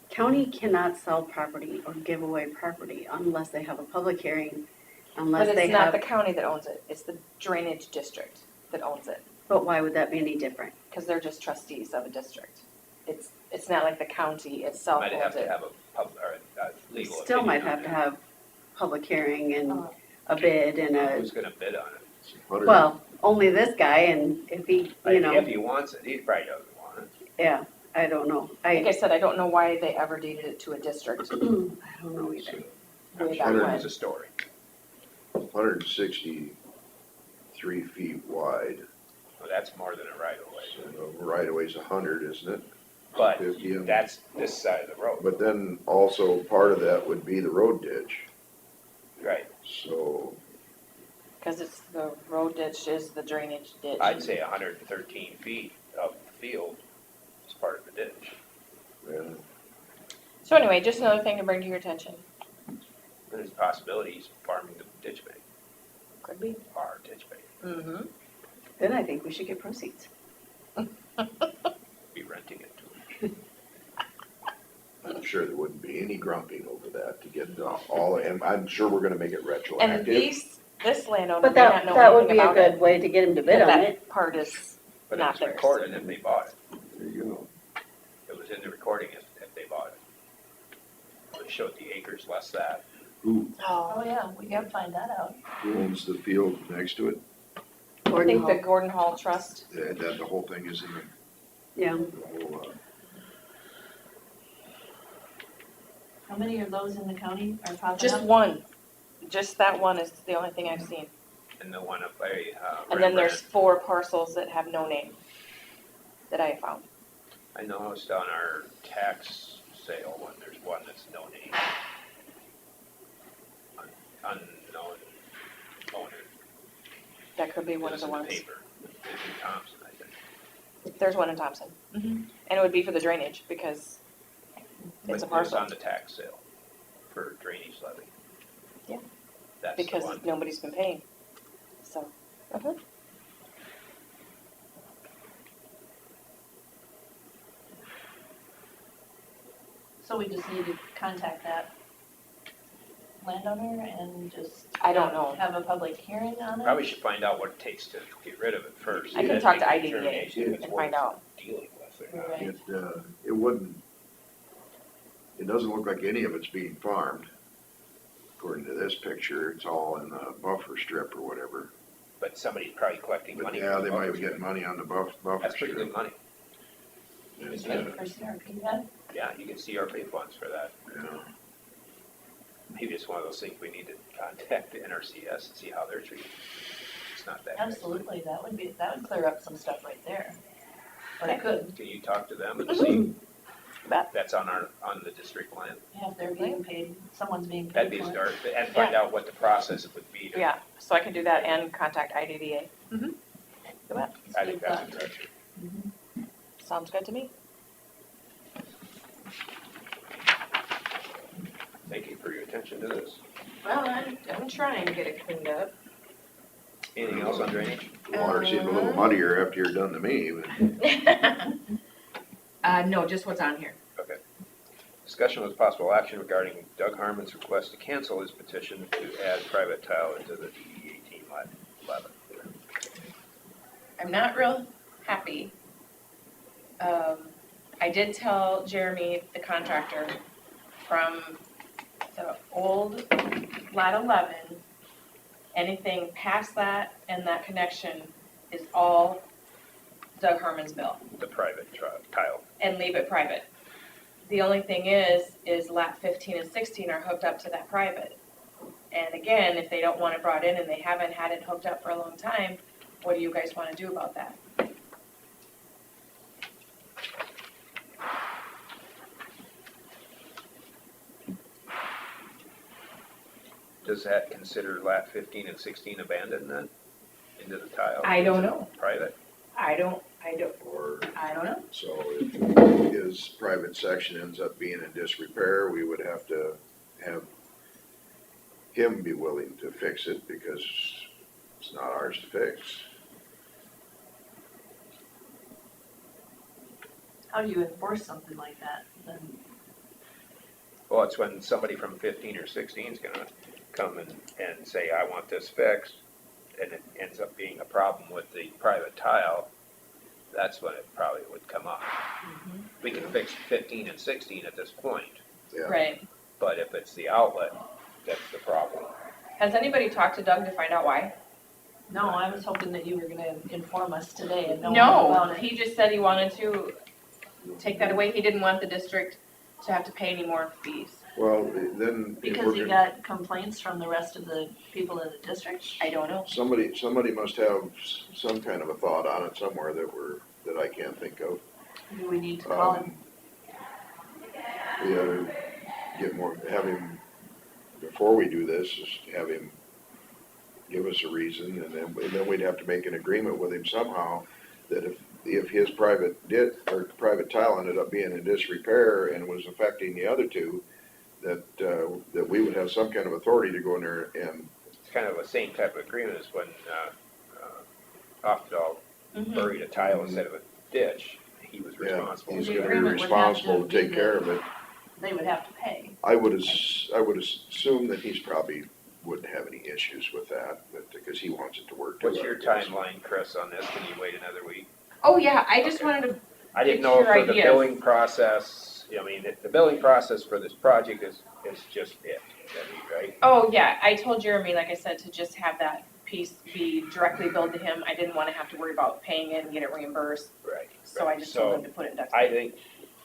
county cannot sell property or give away property unless they have a public hearing, unless But they it's not have, the county that owns it, it's the drainage district that owns it, but why would that be any different? because they're just trustees of a district. It's not like the county itself Might have owns to it. have a legal opinion. Still might have on to it. have public hearing and a bid and Who's gonna bid on it? well, only this guy and if he, you know, If he wants it, he probably doesn't want it. yeah, I don't know. Like I I said, I don't know why they ever deeded it to a district. don't know either. I'm Way sure back there's when. a story. 163 feet wide. Well, that's more than a right of way. So the right of way's 100, isn't it? But 50 of them. that's this side of the road. But then also part of that would be the road ditch. Right. So Because it's the road ditch is the drainage ditch. I'd say 113 feet of the field is part of the ditch. yeah, So anyway, just another thing to bring to your attention. There's possibilities farming the ditch bank, Could be. our ditch bank, Mm-hmm. Then I think we should get proceeds. be renting it to them. I'm sure there wouldn't be any grumping over that to get all, and I'm sure we're gonna make it And retroactive. this landowner But may not know that would anything be a about good it. way to get him to bid But on it. that part is But not it's theirs. recorded if they bought it. There you go. It was in the recording if they bought it. It showed the acres less that. Who, Oh, yeah, we gotta find that out. who owns the field next to it? I Gordon think the Hall. Gordon Hall Trust. That the whole thing is in Yeah, the whole, How many are those in the county are popping Just up? one. Just that one is the only thing I've seen. And the one up by, And then there's Rembrandt. 4 parcels that have no name that I have found. I noticed on our tax sale one, there's one that's no name. Unknown owner. That could be one of It's the in ones. paper. It's in Thompson, I think. There's one in Thompson. And it would be for the drainage because it's a But it's parcel. on the tax sale for drainage levy. Yeah. That's the Because one. nobody's been paying. So, So we just need to contact that landowner and just. I don't know. Have a public hearing on it? Probably should find out what it takes to get rid of it first. I can and talk to make a IDEA determination if it's and find worth out. Dealing with or not. Right. it wouldn't, it doesn't look like any of it's being farmed. According to this picture, it's all in the buffer strip or whatever. But somebody's probably collecting But money. yeah, from they the might be buffer getting money on the buffer That's pretty strip. good money. And, Is that for CRP then? Yeah, you get CRP funds for that. yeah. Maybe it's one of those things we need to contact the NRCS and see how they're treated. It's not that. big. Absolutely, that would clear up some stuff right there. But it could, Can you talk to them and see? Bet. That's on the district land. yeah, if they're being paid, someone's being That'd paid be a for it. start, and find out what the process would be. to- Yeah, so I can do that and contact IDDA. I think that's a direction. Sounds good to me. Thank you for your attention to this. Well, I'm trying to get it cleaned up. Anything else on drainage? The water seemed a little muddier after you're done to me, but No, just what's on here. Okay. Discussion with possible action regarding Doug Harmon's request to cancel his petition to add private tile into the DD 18 levy. I'm not real happy. I did tell Jeremy, the contractor, from the old Lat 11, anything past that and that connection is all Doug Harmon's bill, The private tile. and leave it private. The only thing is Lat 15 and 16 are hooked up to that private. And again, if they don't want it brought in and they haven't had it hooked up for a long time, what do you guys want to do about that? Does that consider Lat 15 and 16 abandoned then? Into the tile? I don't know. Private? I don't or, I don't know. so if his private section ends up being in disrepair, we would have to have him be willing to fix it because it's not ours to fix. How do you enforce something like that then? Well, it's when somebody from 15 or 16 is gonna come and say, I want this fixed, and it ends up being a problem with the private tile, that's when it probably would come up. We can fix 15 and 16 at this point, Yeah. Right. but if it's the outlet, that's the problem. Has anybody talked to Doug to find out why? No, I was hoping that you were gonna inform us today and know all No, about it. he just said he wanted to take that away. He didn't want the district to have to pay any more fees. Well, then if Because we're you gonna- got complaints from the rest of the people in the district? I don't know. somebody must have some kind of a thought on it somewhere that I can't think of. Do we need to call him? We ought to get more, have him, before we do this, just have him give us a reason, and then we'd have to make an agreement with him somehow that if his private tile ended up being in disrepair and was affecting the other two, that we would have some kind of authority to go in there and, It's kind of the same type of agreement as when Oftedal buried a tile instead of a ditch, he was yeah, responsible. he's The gonna be agreement would have responsible to to take be care that- of it. They would have to pay. I would assume that he's probably wouldn't have any issues with that, but, because he wants it to work. too, What's your I guess. timeline, Chris, on this? Can you wait another week? Oh, yeah, I just Okay. wanted to, I didn't Get know your for the ideas. billing process, I mean, the billing process for this project is just it, Debbie, right? Oh, yeah, I told Jeremy, like I said, to just have that piece be directly billed to him. I didn't wanna have to worry about paying it and get it reimbursed, Right. so I just told him to put it in Duck's. I think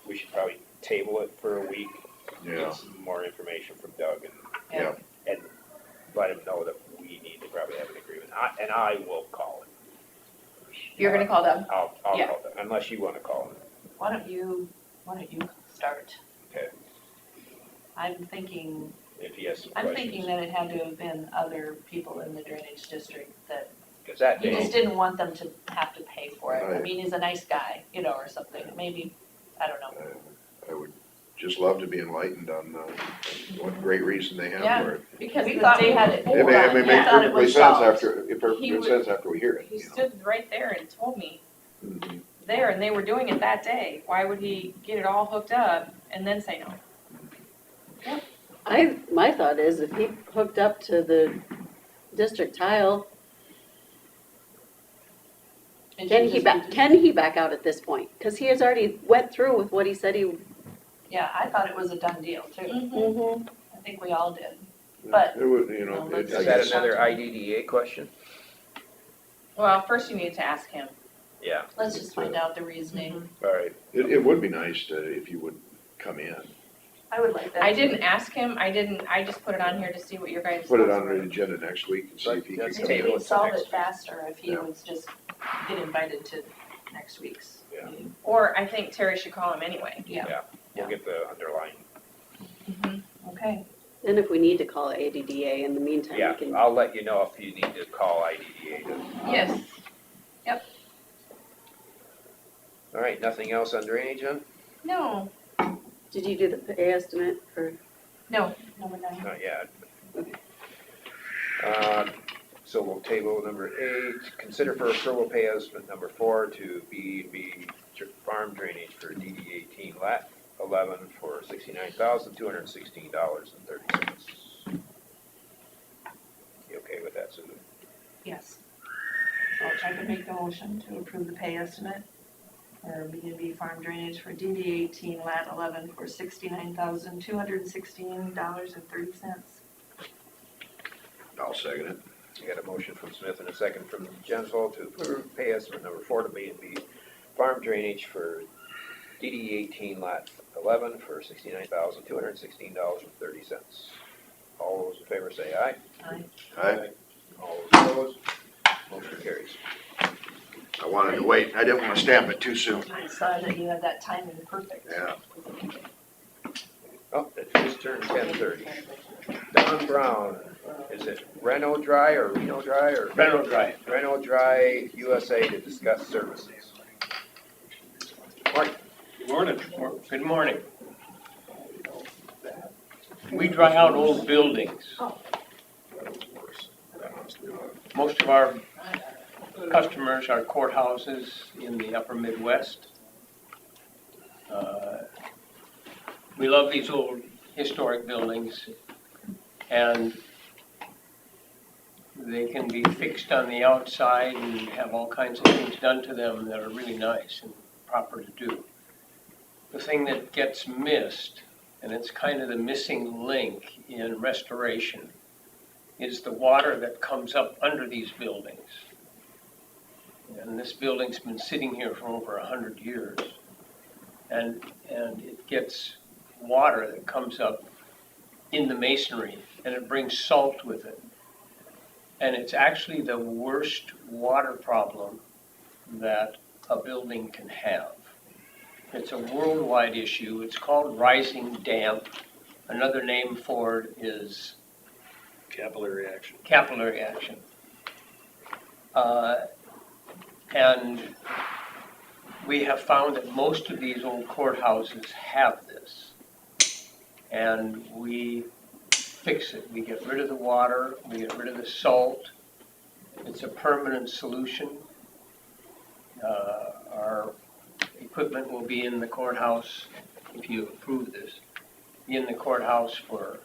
we should probably table it for a week, Yeah, get some more information from Doug yeah. and let him know that we need to probably have an agreement. I will call him. You're gonna call them? I'll Yeah. call them, unless you wanna call him. Why don't you start? Okay. I'm thinking, If he has some I'm questions. thinking that it had to have been other people in the drainage district that, Cause that he day, just didn't want them to have to pay for it. I Right. mean, he's a nice guy, you know, or something, maybe, I don't know. I would just love to be enlightened on what great reason they have Yeah. for it. Because We the thought we day, had it It pulled may, on, it may we make thought it perfectly was sense solved. after, it He perfectly would- sense after we hear it, he you know. stood right there and told me Mhm. there, and they were doing it that day. Why would he get it all hooked up and then say no? My thought is if he hooked up to the district tile, And can she he just- can he back out at this point? Cause he has already went through with what he said he. Yeah, I thought it was a done deal too. Mhm. I think we all did. But- It would, you know, Well, let's I is that guess- another IDDA question? Well, first you need to ask him. Yeah, Let's just find out the reasoning. all right. it would be nice to, if you would come in, I would like that. I didn't ask him, I just put it on here to see what your guys' put it thoughts on were. the agenda next week and see if he can Let's come Maybe in. table we'd it to solve next it week. faster if he Yeah. was just get invited to next week's Yeah. meeting. Or I think Terry should call him anyway. We'll get the underlying. Okay, And if we need to call ADDA in the meantime, Yeah, we can. I'll let you know if you need to call IDDA to. Yes. All right, nothing else on drainage then? No, Did you do the pay estimate for? no. number 9. Not yet. Okay. So we'll table number 8, consider for approval pay estimate number 4 to B&B Farm Drainage for DD 18 lat 11 for $69,216.30. You okay with that, Susan? Yes. So I'll try to make the motion to approve the pay estimate for B&B Farm Drainage for DD 18 lat 11 for $69,216.30. I'll second it. You got a motion from Smith and a second from Jensel to approve pay estimate number 4 to B&B Farm Drainage for DD 18 lat 11 for $69,216.30. All those in favor say aye. Aye. I All those opposed, motion carries. wanted to wait, I didn't want to stamp it too soon. I saw that you had that timing perfect. Yeah. Oh, it just turned 10:30. Don Brown, is it Reno Dry or Reno Dry or? Reno Dry. Reno Dry USA to discuss services. Mark, Good morning. Good morning. We dry out old buildings. Most of our customers are courthouses in the upper Midwest. We love these old historic buildings, and they can be fixed on the outside and have all kinds of things done to them that are really nice and proper to do. The thing that gets missed, and it's kind of the missing link in restoration, is the water that comes up under these buildings. And this building's been sitting here for over 100 years. And it gets water that comes up in the masonry, and it brings salt with it. And it's actually the worst water problem that a building can have. It's a worldwide issue. It's called rising damp. Another name for it is Capillary action. capillary action. And we have found that most of these old courthouses have this. And we fix it. We get rid of the water, we get rid of the salt. It's a permanent solution. Our equipment will be in the courthouse, if you approve this, be in the courthouse for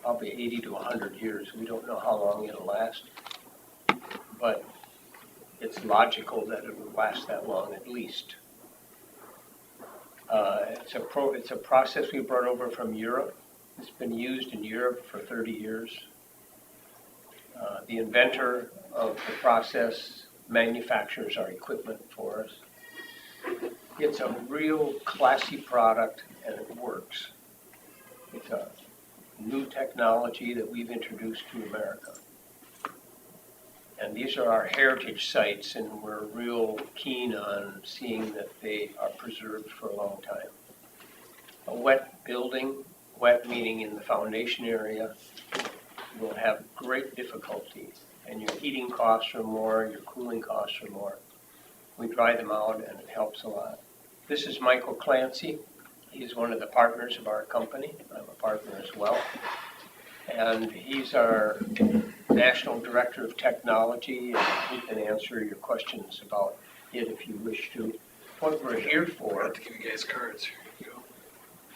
probably 80 to 100 years. We don't know how long it'll last, but it's logical that it will last that long at least. It's a process we brought over from Europe. It's been used in Europe for 30 years. The inventor of the process manufactures our equipment for us. It's a real classy product and it works. It's a new technology that we've introduced to America. And these are our heritage sites, and we're real keen on seeing that they are preserved for a long time. A wet building, wet meaning in the foundation area, will have great difficulty, and your heating costs are more, your cooling costs are more. We dry them out, and it helps a lot. This is Michael Clancy. He's one of the partners of our company. I'm a partner as well. And he's our National Director of Technology, and he can answer your questions about it if you wish to. What we're here for, To give you guys cards. Here you go.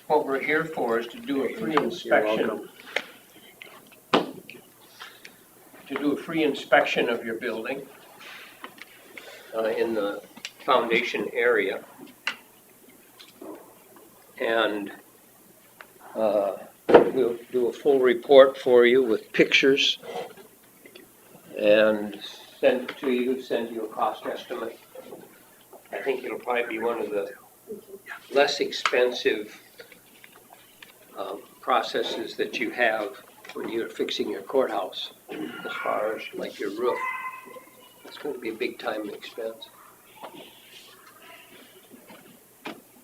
what we're here for is to do a free inspection. To do a free inspection of your building in the foundation area. And we'll do a full report for you with pictures and send it to you, send you a cost estimate. I think it'll probably be one of the less expensive processes that you have when you're fixing your courthouse, as far as like your roof. It's going to be a big time expense.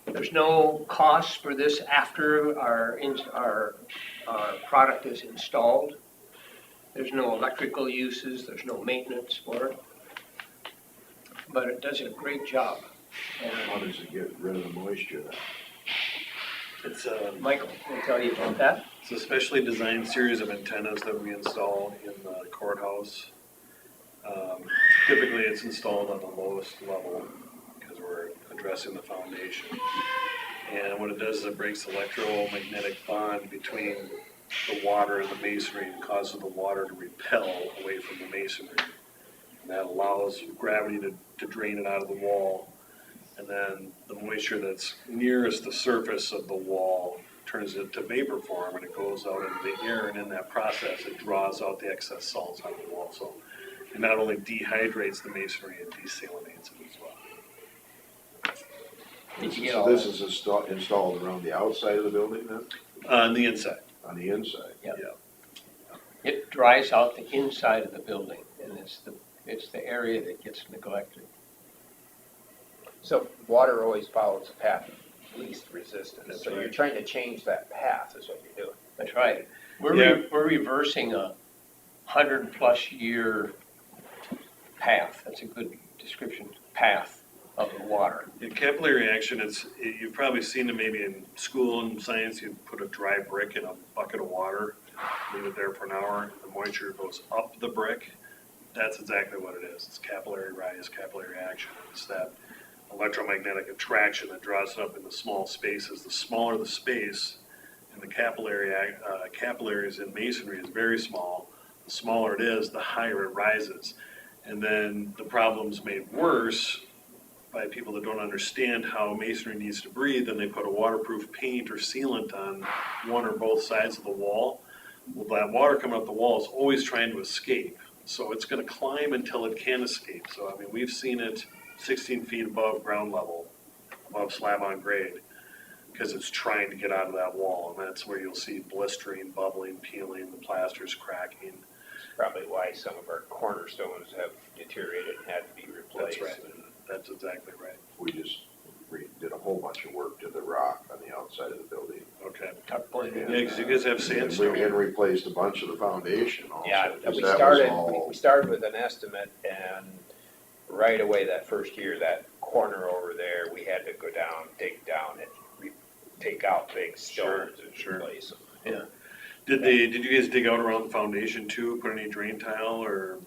There's no cost for this after our product is installed. There's no electrical uses, there's no maintenance for it. But it does a great job. How does it get rid of the moisture then? It's Michael will tell you about that. it's a specially designed series of antennas that we install in the courthouse. Typically, it's installed on the lowest level because we're addressing the foundation. And what it does is it breaks the electromagnetic bond between the water and the masonry and causes the water to repel away from the masonry. And that allows gravity to drain it out of the wall. And then the moisture that's nearest the surface of the wall turns it to vapor form, and it goes out into the air, and in that process it draws out the excess salts out of the wall. So it not only dehydrates the masonry, it desalinates it as well. Did you get So all this that? is installed around the outside of the building then? On the inside. On the inside? Yep. Yeah. It dries out the inside of the building, and it's the area that gets neglected. So water always follows a path of least resistance. That's So you're right. trying to change that path is what you're doing. That's right. Yeah. We're reversing a 100+ year path. That's a good description, path of the water. In capillary action, you've probably seen it maybe in school and science. You put a dry brick in a bucket of water, leave it there for an hour. The moisture goes up the brick. That's exactly what it is. It's capillary rise, capillary action. It's that electromagnetic attraction that draws it up into small spaces. The smaller the space, and the capillaries in masonry is very small. The smaller it is, the higher it rises. And then the problem's made worse by people that don't understand how masonry needs to breathe, and they put a waterproof paint or sealant on one or both sides of the wall. Well, that water coming up the wall is always trying to escape. So it's going to climb until it can escape. So, I mean, we've seen it 16 feet above ground level, above slab on grade, because it's trying to get out of that wall. And that's where you'll see blistering, bubbling, peeling, the plaster's cracking. Probably why some of our cornerstones have deteriorated and had to be replaced. That's right. That's exactly right. We just did a whole bunch of work to the rock on the outside of the building. Okay. Tuckboard. Yeah, because you guys have sandstone. And replaced a bunch of the foundation also. Yeah, 'cause we that was started, all- we started with an estimate, and right away that first year, that corner over there, we had to go down, dig down and take out big stones and Sure. replace them. Did you guys dig out around the foundation too, put any drain tile or?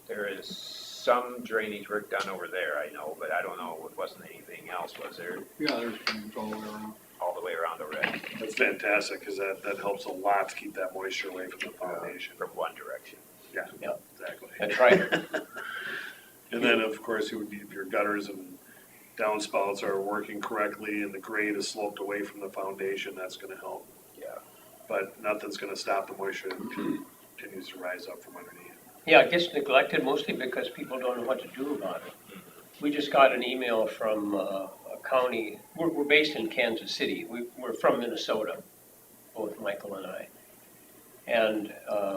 There is some drainage work done over there, I know, but I don't know, it wasn't anything else, was there, Yeah, there's drains all the way around. all the way around already, That's fantastic, because that helps a lot to keep that moisture away from the foundation. from one direction. Yeah, Yep. exactly. That's right. And then, of course, it would be your gutters and downspouts are working correctly and the grade is sloped away from the foundation, that's gonna help. Yeah. But nothing's gonna stop the moisture that continues to rise up from underneath. Yeah, it gets neglected mostly because people don't know what to do about it. We just got an email from a county, we're based in Kansas City. We're from Minnesota, both Michael and I. And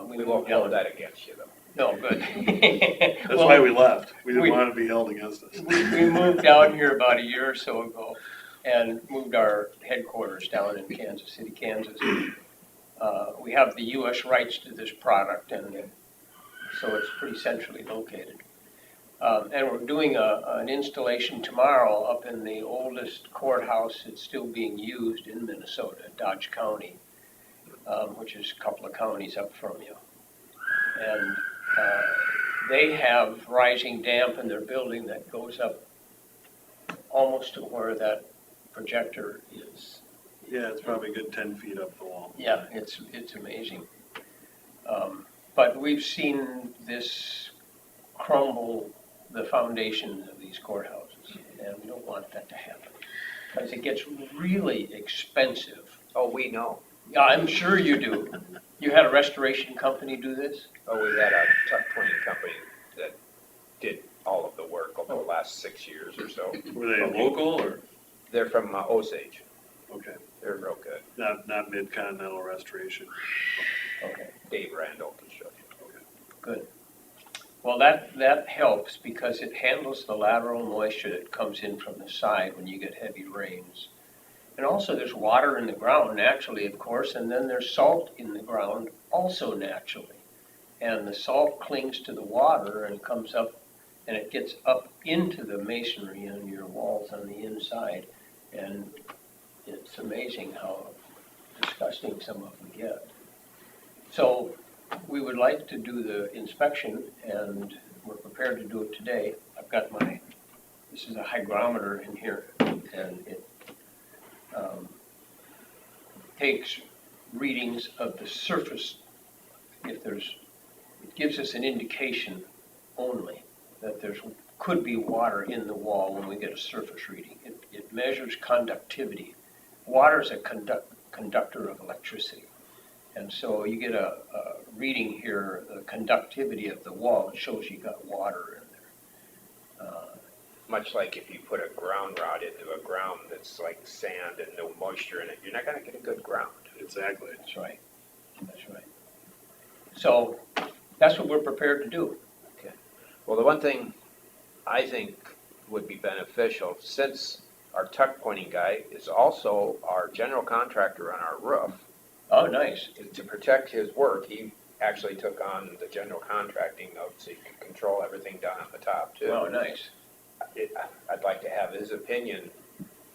We moved won't hold down. that against you though. No, good. That's why we left. We didn't want to be held against us. We moved down here about a year or so ago and moved our headquarters down in Kansas City, Kansas. We have the US rights to this product, and so it's pretty centrally located. And we're doing an installation tomorrow up in the oldest courthouse that's still being used in Minnesota, Dodge County, which is a couple of counties up from you. And they have rising damp in their building that goes up almost to where that projector is. Yeah, it's probably a good 10 feet up the wall. Yeah, it's amazing. But we've seen this crumble the foundations of these courthouses, and we don't want that to happen. Because it gets really expensive. Oh, we know. Yeah, I'm sure you do. You had a restoration company do this? Oh, we had a tuck pointing company that did all of the work over the last 6 years or so. Were they local or? They're from Osage. Okay, They're real good. not Mid-Continental Restoration. Okay, Dave Randall Construction. good. Well, that helps because it handles the lateral moisture that comes in from the side when you get heavy rains. And also there's water in the ground naturally, of course, and then there's salt in the ground also naturally. And the salt clings to the water and comes up, and it gets up into the masonry and your walls on the inside. And it's amazing how disgusting some of them get. So we would like to do the inspection, and we're prepared to do it today. I've got this is a hygrometer in here, and it takes readings of the surface. It gives us an indication only that could be water in the wall when we get a surface reading. It measures conductivity. Water is a conductor of electricity. And so you get a reading here, the conductivity of the wall, it shows you got water in there. Much like if you put a ground rod into a ground that's like sand and no moisture in it, you're not gonna get a good ground. Exactly. That's right. That's right. So that's what we're prepared to do. Okay. Well, the one thing I think would be beneficial, since our tuck pointing guy is also our general contractor on our roof, Oh, nice. to protect his work, he actually took on the general contracting of, so he could control everything down on the top too. Oh, nice. I'd like to have his opinion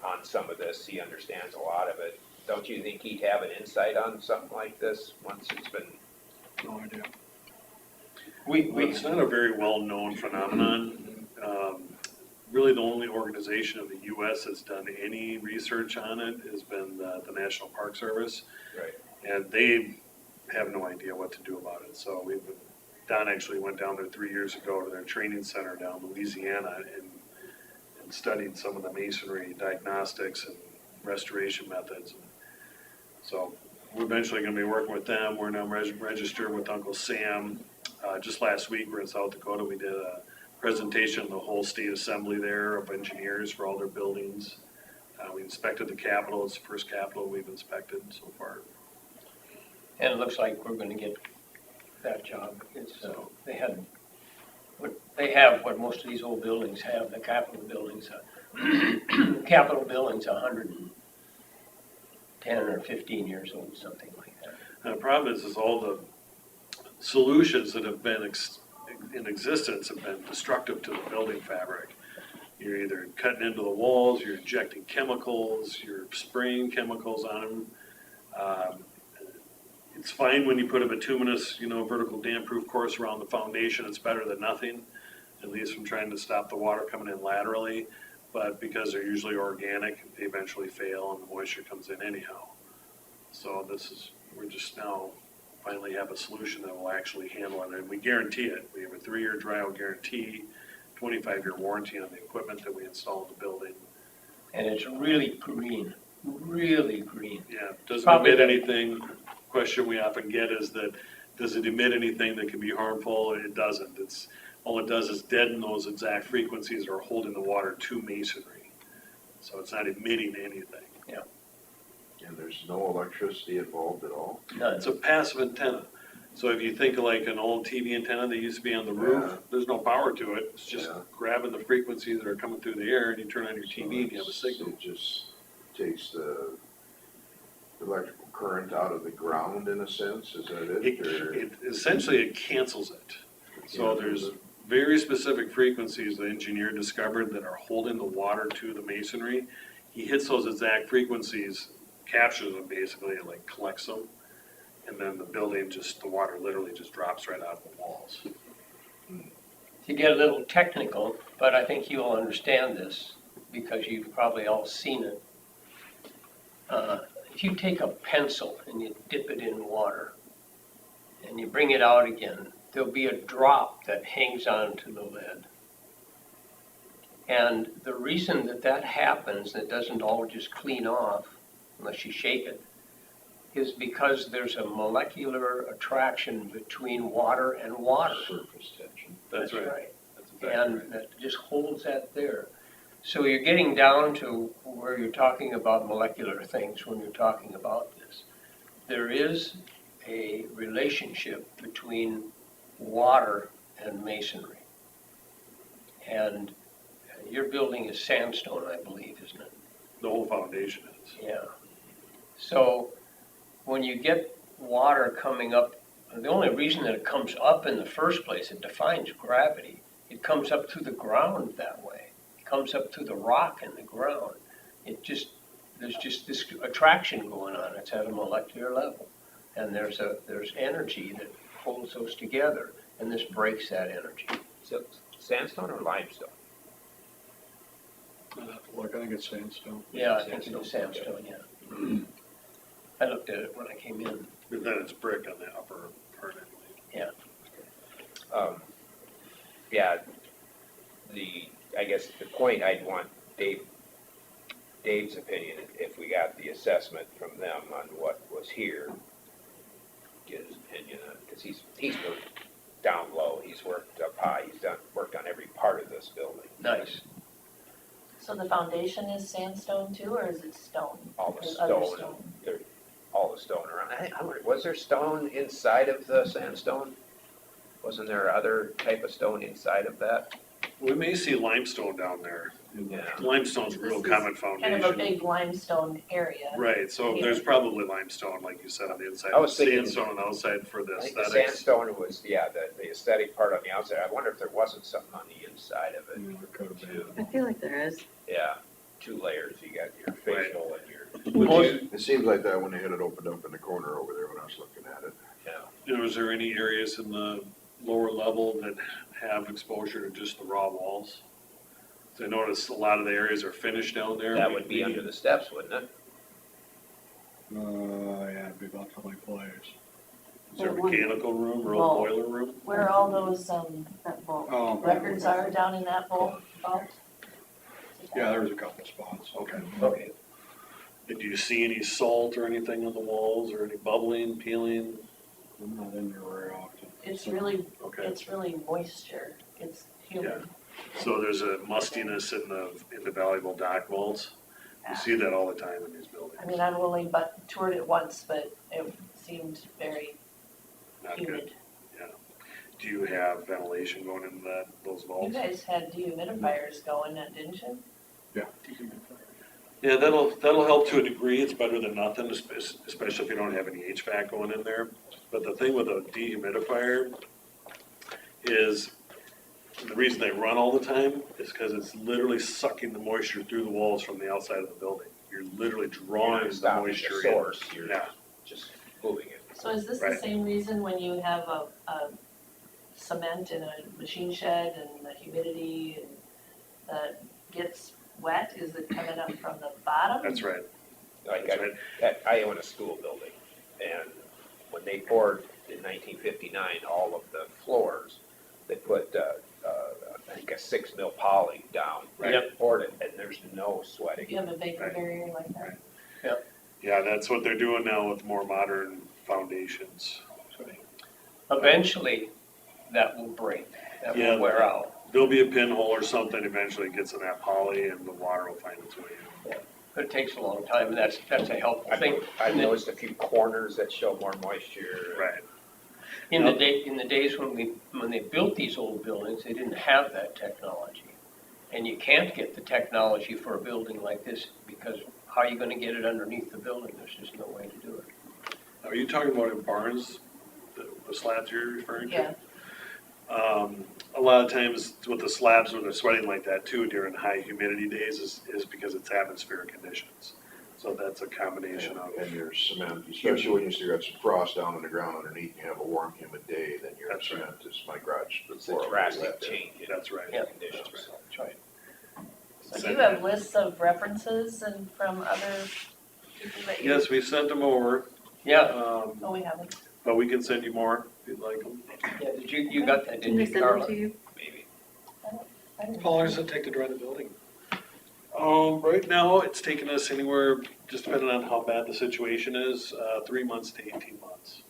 on some of this. He understands a lot of it. Don't you think he'd have an insight on something like this once it's been? No idea. Well, it's not a very well-known phenomenon. Really, the only organization in the U.S. that's done any research on it has been the National Park Service. Right. And they have no idea what to do about it. So Don actually went down there 3 years ago to their training center down in Louisiana and studied some of the masonry diagnostics and restoration methods. So we're eventually going to be working with them. We're now registered with Uncle Sam. Just last week, we're in South Dakota. We did a presentation of the whole state assembly there of engineers for all their buildings. We inspected the Capitol. It's the first Capitol we've inspected so far. And it looks like we're gonna get that job. They have what most of these old buildings have, the Capitol buildings. Capitol building's 110 or 15 years old, something like that. And the problem is all the solutions that have been in existence have been destructive to the building fabric. You're either cutting into the walls, you're injecting chemicals, you're spraying chemicals on them. It's fine when you put a bituminous, vertical dam-proof course around the foundation. It's better than nothing, at least from trying to stop the water coming in laterally. But because they're usually organic, they eventually fail and the moisture comes in anyhow. So we're just now finally have a solution that will actually handle it. And we guarantee it. We have a 3-year dry out guarantee. 25-year warranty on the equipment that we install in the building. And it's really green, really green. Yeah, doesn't Probably emit the- anything. Question we often get is that, does it emit anything that can be harmful? It doesn't. All it does is deaden those exact frequencies or holding the water to masonry. So it's not emitting anything. And there's no electricity involved at all? None. It's a passive antenna. So if you think of like an old TV antenna that used to be on the roof, Yeah. there's no power to it. It's just Yeah. grabbing the frequencies that are coming through the air, and you turn on your TV and you have a signal. It just takes the electrical current out of the ground in a sense, is that it? Or- It essentially, it cancels it. So there's very specific frequencies the engineer discovered that are holding the water to the masonry. He hits those exact frequencies, captures them basically, and like collects them. And then the building the water literally just drops right out of the walls. To get a little technical, but I think you'll understand this because you've probably all seen it. If you take a pencil and you dip it in water and you bring it out again, there'll be a drop that hangs onto the lid. And the reason that happens, that doesn't all just clean off unless you shake it, is because there's a molecular attraction between water and water. Surface tension. That's right. That's exactly And right. that just holds that there. So you're getting down to where you're talking about molecular things when you're talking about this. There is a relationship between water and masonry. And your building is sandstone, I believe, isn't it? The whole foundation is. Yeah. So when you get water coming up, the only reason that it comes up in the first place, it defines gravity. It comes up through the ground that way. It comes up through the rock in the ground. There's just this attraction going on. It's at a molecular level. And there's energy that holds those together, and this breaks that energy. So sandstone or limestone? I'd have to look, I think it's sandstone. Yeah, I think it's sandstone, yeah. I looked at it when I came in. And then it's brick on the upper part anyway. Yeah, I guess the point I'd want Dave's opinion, if we got the assessment from them on what was here, get his opinion on, because he's moved down low, he's worked up high, worked on every part of this building. Nice. So the foundation is sandstone too, or is it stone? All the There's other stone, all the stone around. I wonder, was there stone inside of the sandstone? Wasn't there other type of stone inside of that? We may see limestone down there. Yeah. Limestone's a real common Kind foundation. of a big limestone area. Right, so Yeah. there's probably limestone, like you said, on the inside, I was thinking- sandstone on the outside for the I think the aesthetics. sandstone was, yeah, the aesthetic part on the outside. I wonder if there wasn't something on the inside of it. Yeah, it could have been. I feel like there is. Yeah, 2 layers. You got your facial and your, It seems like that when they had it opened up in the corner over there when I was looking at it. Is there any areas in the lower level that have exposure to just the raw walls? So I noticed a lot of the areas are finished down there. that would be under the steps, wouldn't it? Yeah, it'd be about 20 plays. Is there a mechanical room or a Well, boiler room? Where all those, That vault. Oh, records are down in that vault? Yeah, there was a couple spots. Okay. Okay. And do you see any salt or anything on the walls or any bubbling, peeling? I'm not in there very often. It's really, Okay. it's really moisture. It's humid. So there's a mustiness in the valuable dock vaults. You see that all the time in these buildings. I mean, I've only but toured it once, but it seemed very Not good. humid. Do you have ventilation going into those You vaults? guys had dehumidifiers going, didn't you? Yeah. Yeah, that'll help to a degree. It's better than nothing, especially if you don't have any HVAC going in there. But the thing with a dehumidifier is the reason they run all the time is because it's literally sucking the moisture through the walls from the outside of the building. You're literally You're drawing not the stopping moisture the in. source. You're Yeah. just moving it. So is this the Right. same reason when you have a cement in a machine shed and the humidity and that gets wet? Is it coming up from the bottom? That's right. Like That's right. I own a school building, and when they poured in 1959 all of the floors, they put I think a 6 mil poly down. Yep. Poured it, and there's no sweating. You have a vapor barrier like that. Yeah, that's what they're doing now with more modern foundations. Eventually, that will break, that Yeah. will wear out. There'll be a pinhole or something, eventually it gets in that poly and the water will find its way in. But it takes a long time, and that's a helpful thing. I've noticed a few corners that show more moisture. Right. In the days when they built these old buildings, they didn't have that technology. And you can't get the technology for a building like this, because how are you gonna get it underneath the building? There's just no way to do it. Are you talking about in barns, the slabs you're referring to? Yeah. A lot of times with the slabs, when they're sweating like that too during high humidity days is because it's atmospheric conditions. So that's a combination of. And your cement, especially when you still got some frost down on the ground underneath, and you have a warm, humid day, then your That's cement is, my garage. It's a drastic change in That's right. Yeah. conditions. That's right. So do you have lists of references and from other people that you? Yes, we sent them over, Yeah, Oh, we haven't. but we can send you more if you'd like them. yeah, you got that, Can didn't they you, send them Carla? to you? Maybe. I didn't- How long does it take to dry the building? Right now, it's taken us anywhere, just depending on how bad the situation is, 3 months to 18 months.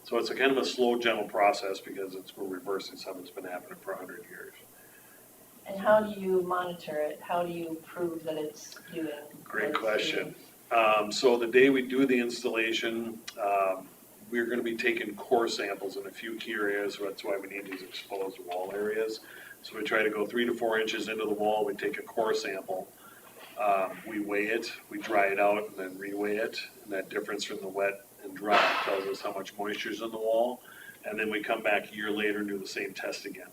So it's a kind of a slow, gentle process because we're reversing something that's been happening for 100 years. And how do you monitor it? How do you prove that it's doing? Great what it's question. doing? So the day we do the installation, we're gonna be taking core samples in a few key areas, that's why we need these exposed wall areas. So we try to go 3 to 4 inches into the wall, we take a core sample, we weigh it, we dry it out, and then reweigh it, and that difference from the wet and dry tells us how much moisture's in the wall, and then we come back a year later and do the same test again.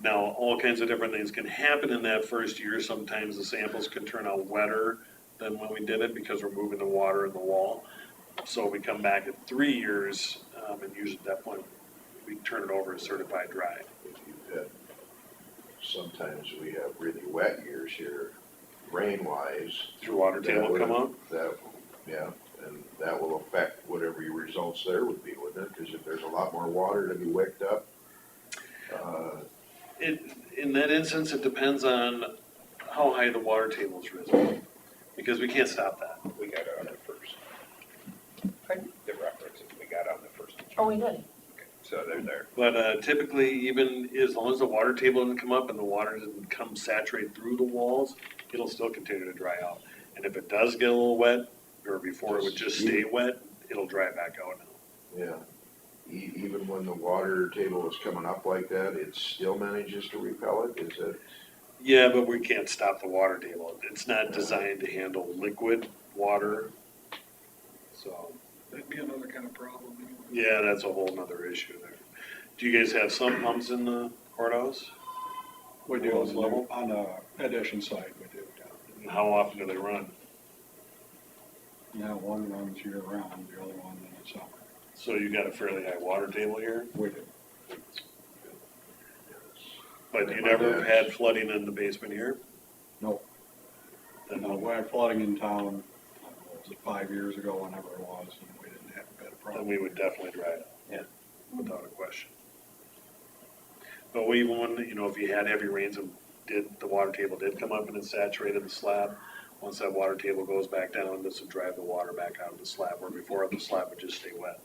Now, all kinds of different things can happen in that first year. Sometimes the samples can turn out wetter than when we did it because we're moving the water in the wall. So we come back at 3 years, and usually at that point, we turn it over as certified dry. If you've had, sometimes we have really wet years here, rain-wise. Does your water table come up? That, yeah, and that will affect whatever your results there would be, wouldn't it? Because if there's a lot more water to be wicked up, In that instance, it depends on how high the water table's risen, because we can't stop that. We got it on the first. Pardon? The references we got on the first. Oh, we did. So they're there. But typically, even as long as the water table doesn't come up and the water doesn't come saturate through the walls, it'll still continue to dry out. And if it does get a little wet, or before it would just stay wet, it'll dry back out now. yeah. Even when the water table is coming up like that, it still manages to repel it, is it? Yeah, but we can't stop the water table. It's not designed to handle liquid water. So, That'd be another kind of problem. yeah, that's a whole nother issue there. Do you guys have some pumps in the courthouse? We do, Lowest level? on the addition side, we do, yeah. And how often do they run? Now, one runs year round, the other one in the summer. So you got a fairly high water table here, We do. but you never had flooding in the basement here? No. Then No, we had flooding in town, was it 5 years ago, whenever it was, and we didn't have a problem. we would definitely dry it. Yeah. Without a question. But we even when, if you had heavy rains and the water table did come up and it saturated the slab, once that water table goes back down, this would drive the water back out of the slab, where before the slab would just stay wet.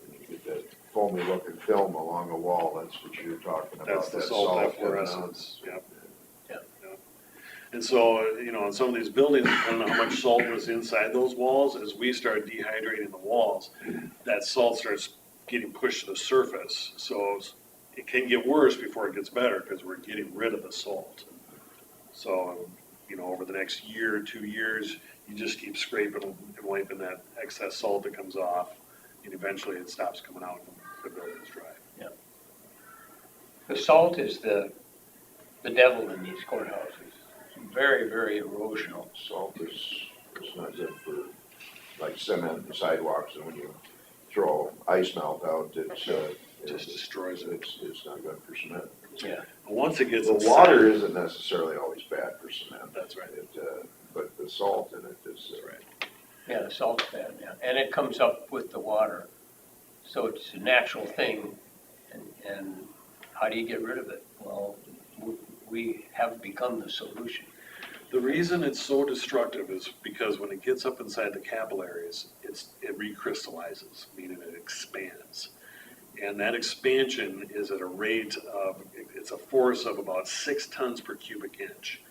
When you get that foamy looking film along the wall, that's what you're talking about. That's the that salt coming out. efflorescence, yep. Yeah. Yep. And so, in some of these buildings, depending on how much salt was inside those walls, as we start dehydrating the walls, that salt starts getting pushed to the surface. So it can get worse before it gets better, because we're getting rid of the salt. So, over the next year or 2 years, you just keep scraping and wiping that excess salt that comes off, and eventually it stops coming out and the building's dry. The salt is the devil in these courthouses. It's very, very erosional. Salt is not good for, like cement and sidewalks, and when you throw ice melt out, It just destroys it. It's not good for cement. Yeah. And once it gets The inside, water isn't necessarily always bad for cement. That's right. But the salt in it is. That's right. Yeah, the salt's bad, yeah. And it comes up with the water. So it's a natural thing. And how do you get rid of it? Well, we have become the solution. The reason it's so destructive is because when it gets up inside the capillaries, it recrystallizes, meaning it expands. And that expansion is at a rate of, it's a force of about 6 tons per cubic inch.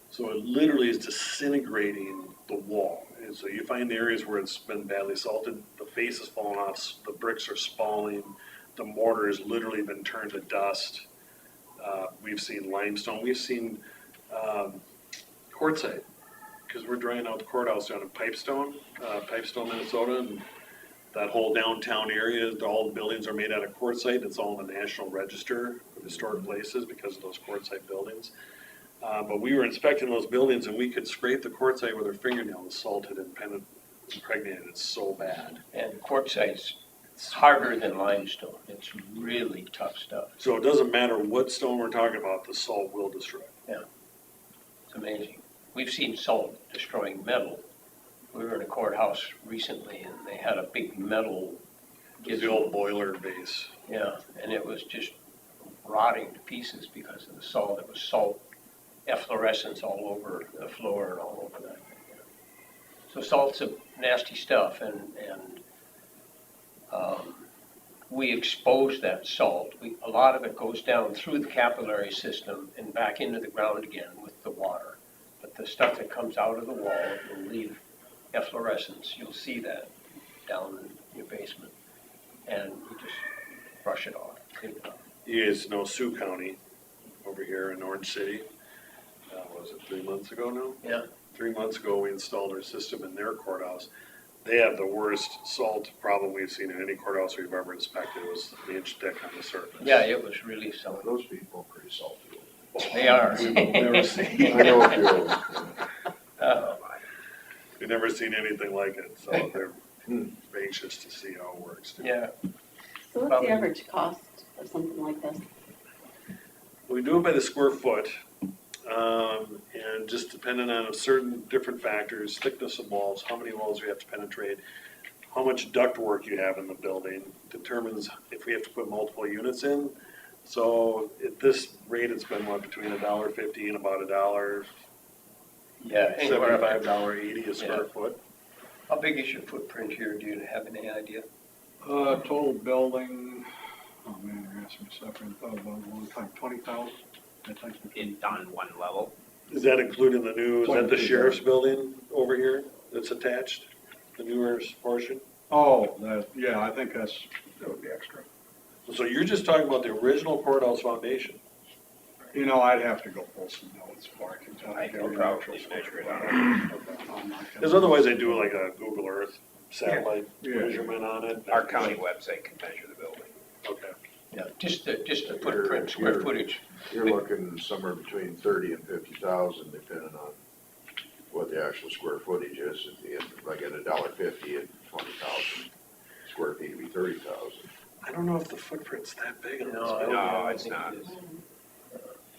So it literally is disintegrating the wall. And so you find the areas where it's been badly salted, the face is falling off, the bricks are spalling, the mortar has literally been turned to dust. We've seen limestone, we've seen quartzite, because we're drying out the courthouse down in Pipestone, Minnesota, and that whole downtown area, all the buildings are made out of quartzite. It's all in the National Register of Historic Places because of those quartzite buildings. But we were inspecting those buildings and we could scrape the quartzite with our fingernail. The salt had impregnated it so bad. And quartzite's harder than limestone. It's really tough stuff. So it doesn't matter what stone we're talking about, the salt will destroy. Yeah, it's amazing. We've seen salt destroying metal. We were in a courthouse recently and they had a big metal. The old boiler base. Yeah, and it was just rotting to pieces because of the salt. It was salt efflorescence all over the floor and all over that. So salt's a nasty stuff, and we expose that salt. A lot of it goes down through the capillary system and back into the ground again with the water. But the stuff that comes out of the wall will leave efflorescence. You'll see that down in your basement, and you just brush it off, clean it up. You guys know Sioux County over here in Orange City. Was it 3 months ago now? Yeah. 3 months ago, we installed our system in their courthouse. They have the worst salt problem we've seen in any courthouse we've ever inspected. It was an inch thick on the surface. Yeah, it was really something. Those people are pretty salty. They are. We've never seen. I know a few. We've never seen anything like it, so they're anxious to see how it works. Too. Yeah. So what's the average cost of something like this? We do it by the square foot, and just depending on certain different factors, thickness of walls, how many walls we have to penetrate, how much ductwork you have in the building determines if we have to put multiple units in. So at this rate, it's been between $1.50 and about $1. Yeah. $75, $80 a square foot. How big is your footprint here? Do you have any idea? Total building, oh man, you're asking me something, I thought about it a long time, 20,000, I think. It's on one level. Is that including the new, is that the sheriff's building over here that's attached, the newer portion? Oh, yeah, I think that would be extra. So you're just talking about the original courthouse foundation? You know, I'd have to go pull some notes before I can tell you. I can probably measure it out. Because otherwise they do like a Google Earth satellite Yeah. measurement on it. Our county website can measure the building. Okay. Yeah, just the footprint, square footage. You're looking somewhere between 30 and 50,000, depending on what the actual square footage is. If I get $1.50 at 20,000 square feet, it'd be 30,000. I don't know if the footprint's that big on this No, building. No, it's not.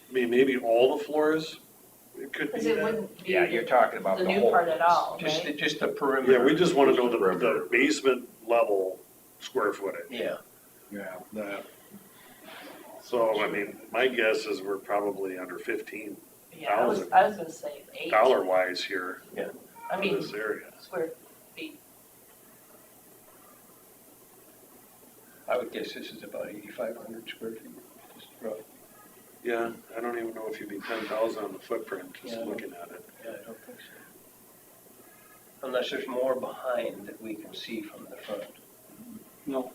I mean, maybe all the floors, it could be Because it that. wouldn't be Yeah, you're talking about the the new whole. part at all, Just, right? just the perimeter. Yeah, we just want to know the basement level square footage. Yeah, Yeah, that, So, I mean, my guess is we're probably under 15 Yeah, I was gonna say 8. dollar wise here I in mean, this area. square feet. I would guess this is about 8,500 square feet, just rough. Yeah, I don't even know if you'd be 10,000 on the footprint, just Yeah. looking at it. Yeah, I don't think so. Unless there's more behind that we can see from the front. no,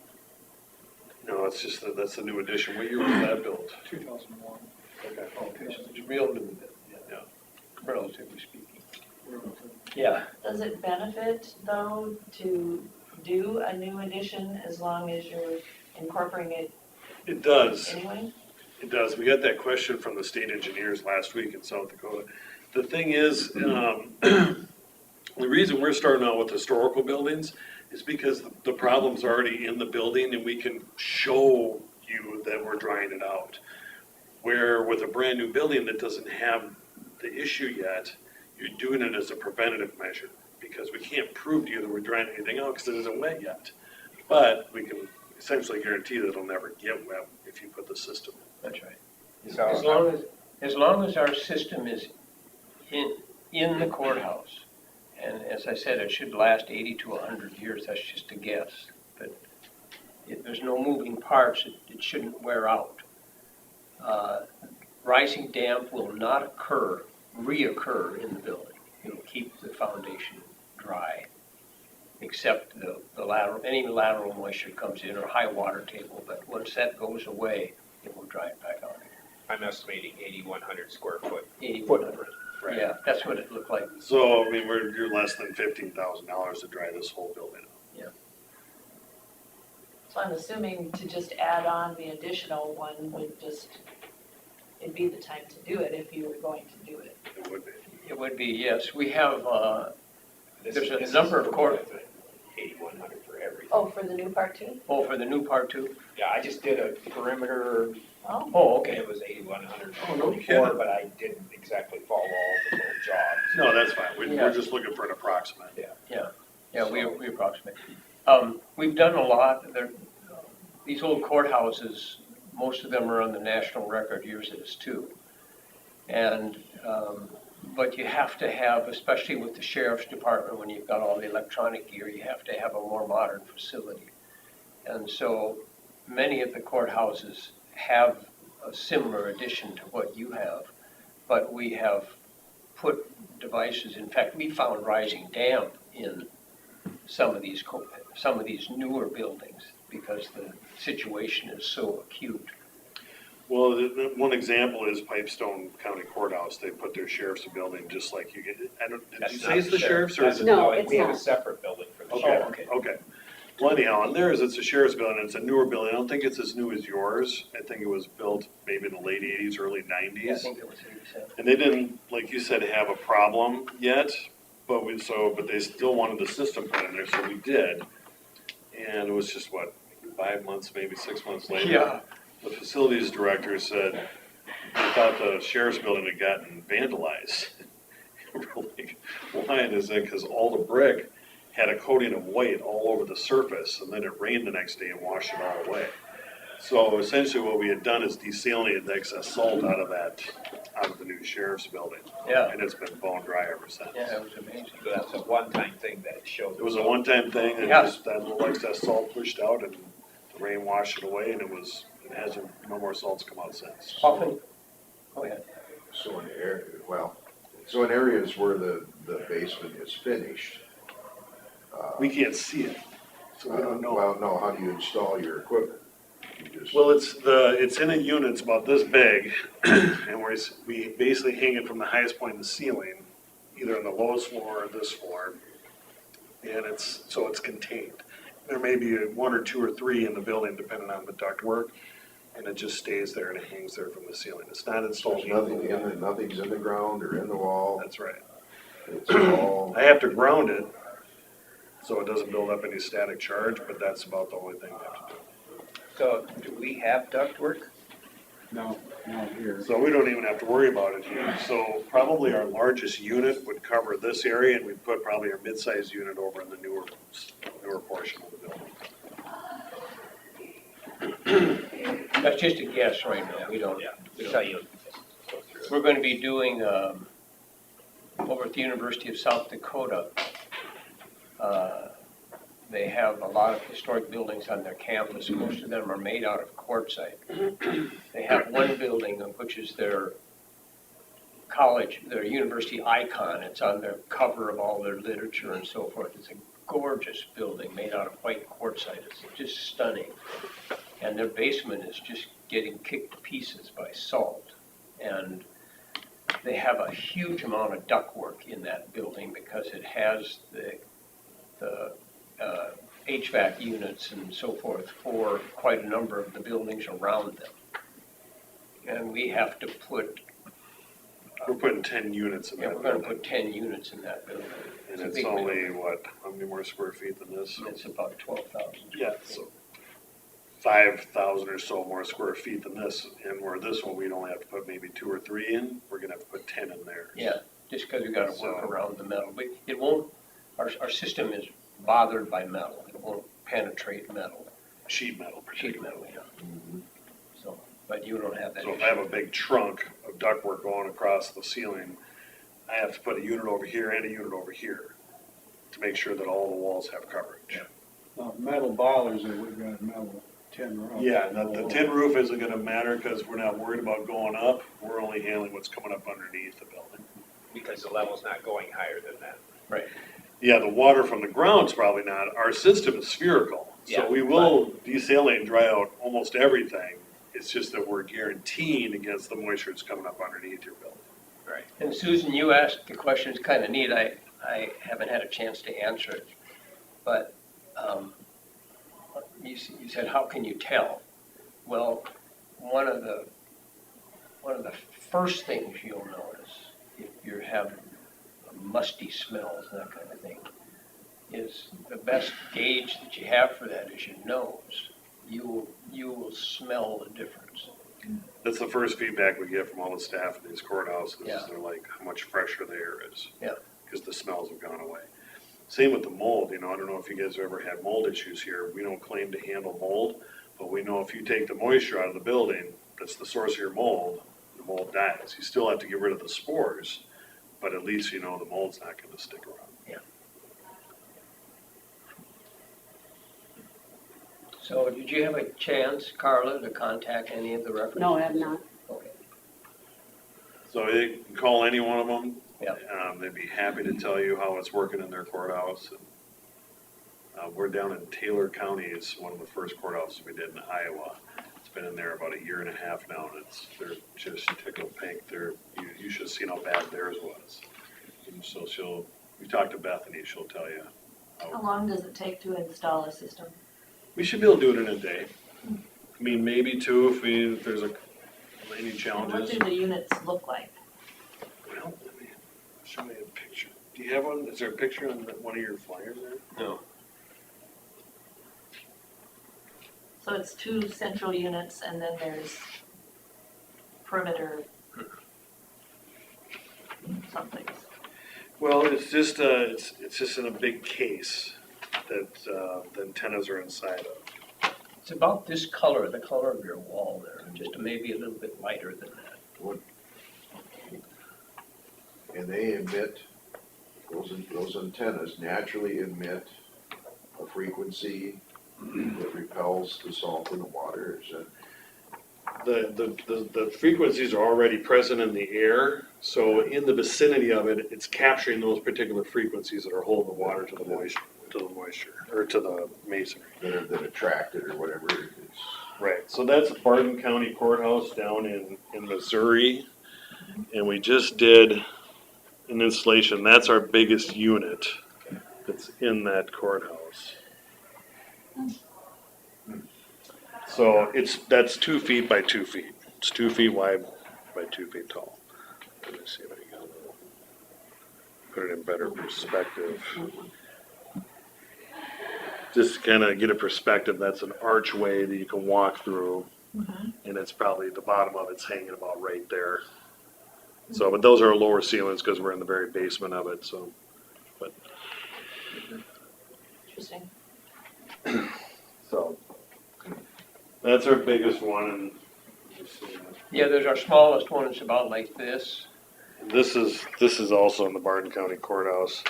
No, it's just, that's the new addition. What year was that built? 2001. Okay. Okay, so it's real new, Yeah. relatively speaking. Yeah. Does it benefit, though, to do a new addition as long as you're incorporating it It does. anyway? It does. We got that question from the state engineers last week in South Dakota. The thing is, the reason we're starting out with historical buildings is because the problem's already in the building and we can show you that we're drying it out. Where with a brand new building that doesn't have the issue yet, you're doing it as a preventative measure because we can't prove to you that we're drying anything out because it isn't wet yet. But we can essentially guarantee that it'll never get wet if you put the system in. That's right. So As long as, as long as our system is in the courthouse, and as I said, it should last 80 to 100 years, that's just a guess, but if there's no moving parts, it shouldn't wear out. Rising damp will not reoccur in the building. It'll keep the foundation dry, except the lateral, any lateral moisture comes in or high water table, but once that goes away, it will dry it back out. I'm estimating 8,100 square foot. 8,100. Right. Yeah, that's what it looked like. So, I mean, you're less than $15,000 to dry this whole building up. So I'm assuming to just add on the additional one would just, it'd be the time to do it if you were going to do it. It would be. It would be, yes. We have, This- there's a this number is of court, 8,100 for everything. Oh, for the new part too? for the new part too? Yeah, I just did a perimeter, Oh, Oh, and okay. it was 8,100 Oh, no before, kidding. but I didn't exactly follow all the full jobs. No, that's fine. Yeah. We're just looking for an approximate. Yeah, we approximate. We've done a lot. These old courthouses, most of them are on the national record, yours is too. And, but you have to have, especially with the sheriff's department, when you've got all the electronic gear, you have to have a more modern facility. And so many of the courthouses have a similar addition to what you have, but we have put devices, in fact, we found rising damp in some of these newer buildings because the situation is so acute. Well, the one example is Pipestone County Courthouse. They put their sheriff's building just like you get. Did That's you not say it's the sheriff's or is it? No, it's We have a not. separate building for the Okay, sheriff. okay. Well, anyhow, on theirs, it's a sheriff's building. It's a newer building. I don't think it's as new as yours. I think it was built maybe in the late 80s, early 90s. Yeah, I think it was 87. And they didn't, like you said, have a problem yet, but but they still wanted the system put in there, so we did. And it was just, 5 months, maybe 6 months later? Yeah. The facilities director said they thought the sheriff's building had gotten vandalized. We're like, why? And is that because all the brick had a coating of white all over the surface, and then it rained the next day and washed it all away. So essentially what we had done is desalinated the excess salt out of the new sheriff's building. Yeah. And it's been bone dry ever since. Yeah, it was amazing. So that's a one-time thing that showed. It was a one-time thing, and Yeah. just that little excess salt pushed out, and the rain washed it away, and it hasn't, no more salt's come out since. Often, go ahead. So in areas where the basement is finished. We can't see it, so we don't know. Well, no, how do you install your equipment? You just. Well, it's in a unit, it's about this big, and we basically hang it from the highest point in the ceiling, either on the lowest floor or this floor, and it's contained. There may be one or two or three in the building, depending on the ductwork, and it just stays there and it hangs there from the ceiling. It's not installed. There's nothing's in the ground or in the wall. That's right. It's all. I have to ground it, so it doesn't build up any static charge, but that's about the only thing I have to do. So do we have ductwork? No, not here. So we don't even have to worry about it here. So probably our largest unit would cover this area, and we'd put probably our mid-sized unit over in the newer portion of the building. That's just a guess right now. We don't. Tell you. Go through it. We're going to be doing, over at the University of South Dakota, they have a lot of historic buildings on their campus. Most of them are made out of quartzite. They have one building, which is their college, their university icon. It's on their cover of all their literature and so forth. It's a gorgeous building made out of white quartzite. It's just stunning. And their basement is just getting kicked to pieces by salt. And they have a huge amount of ductwork in that building because it has the HVAC units and so forth for quite a number of the buildings around them. And we have to put, We're putting 10 units in we're that gonna building. put 10 units in that building. And a it's big only, building. how many more square feet than this? And it's about 12,000. Yeah, so 5,000 or so more square feet than this. And where this one, we'd only have to put maybe 2 or 3 in, we're gonna have to put 10 in there. Yeah, just because we gotta work So- around the metal. But it won't, our system is bothered by metal. It won't penetrate metal, Sheet metal sheet particularly. metal, yeah. So, but you don't have that So if issue. I have a big trunk of ductwork going across the ceiling, I have to put a unit over here and a unit over here to make sure that all the walls have coverage. Metal boilers, we've got metal tin roof. Yeah, the tin roof isn't gonna matter because we're not worried about going up. We're only handling what's coming up underneath the building. Because the level's not going higher than that. Yeah, the water from the ground's probably not. Our system is spherical. Yeah, So we will desalinate and dry out almost everything. It's just that we're guaranteeing against the moisture that's coming up underneath your building. And Susan, you asked the question, it's kind of neat, I haven't had a chance to answer it. But you said, how can you tell? Well, one of the first things you'll notice if you have musty smells, that kind of thing, is the best gauge that you have for that is your nose. You will smell the difference. That's the first feedback we get from all the staff in these courthouses. Yeah. They're like, how much fresher the air is. Yeah. Because the smells have gone away. Same with the mold, I don't know if you guys have ever had mold issues here. We don't claim to handle mold, but we know if you take the moisture out of the building, that's the source of your mold, the mold dies. You still have to get rid of the spores, but at least you know the mold's not gonna stick around. So did you have a chance, Carla, to contact any of the references? No, I have not. Okay. So you can call any one of them. Yeah. They'd be happy to tell you how it's working in their courthouse. We're down in Taylor County. It's one of the first courthouses we did in Iowa. It's been in there about a year and a half now, and they're just tickled pink. You should have seen how bad theirs was. And so we talked to Bethany. She'll tell you. How long does it take to install a system? We should be able to do it in a day. I mean, maybe two if there's any What challenges. do the units look like? Well, let me show you a picture. Do you have one? Is there a picture on one of your flyers there? No. So it's 2 central units and then there's perimeter something. Well, it's just in a big case that the antennas are inside of. It's about this color, the color of your wall there, just maybe a little bit lighter than that. And they emit, those antennas naturally emit a frequency that repels the salt in the water. The frequencies are already present in the air, so in the vicinity of it, it's capturing those particular frequencies that are holding the water to the moisture, or to the masonry. That attract it or whatever. Right, so that's Barton County Courthouse down in Missouri, and we just did an installation. That's our biggest unit that's in that courthouse. So that's 2 feet by 2 feet. It's 2 feet wide by 2 feet tall. Let me see if I can put it in better perspective. Just to kind of get a perspective, that's an archway that you can walk through, and it's probably the bottom of it's hanging about right there. So, but those are lower ceilings because we're in the very basement of it. So, but Interesting. so that's our biggest one, and Yeah, there's our smallest one, it's about like this. this is also in the Barton County Courthouse.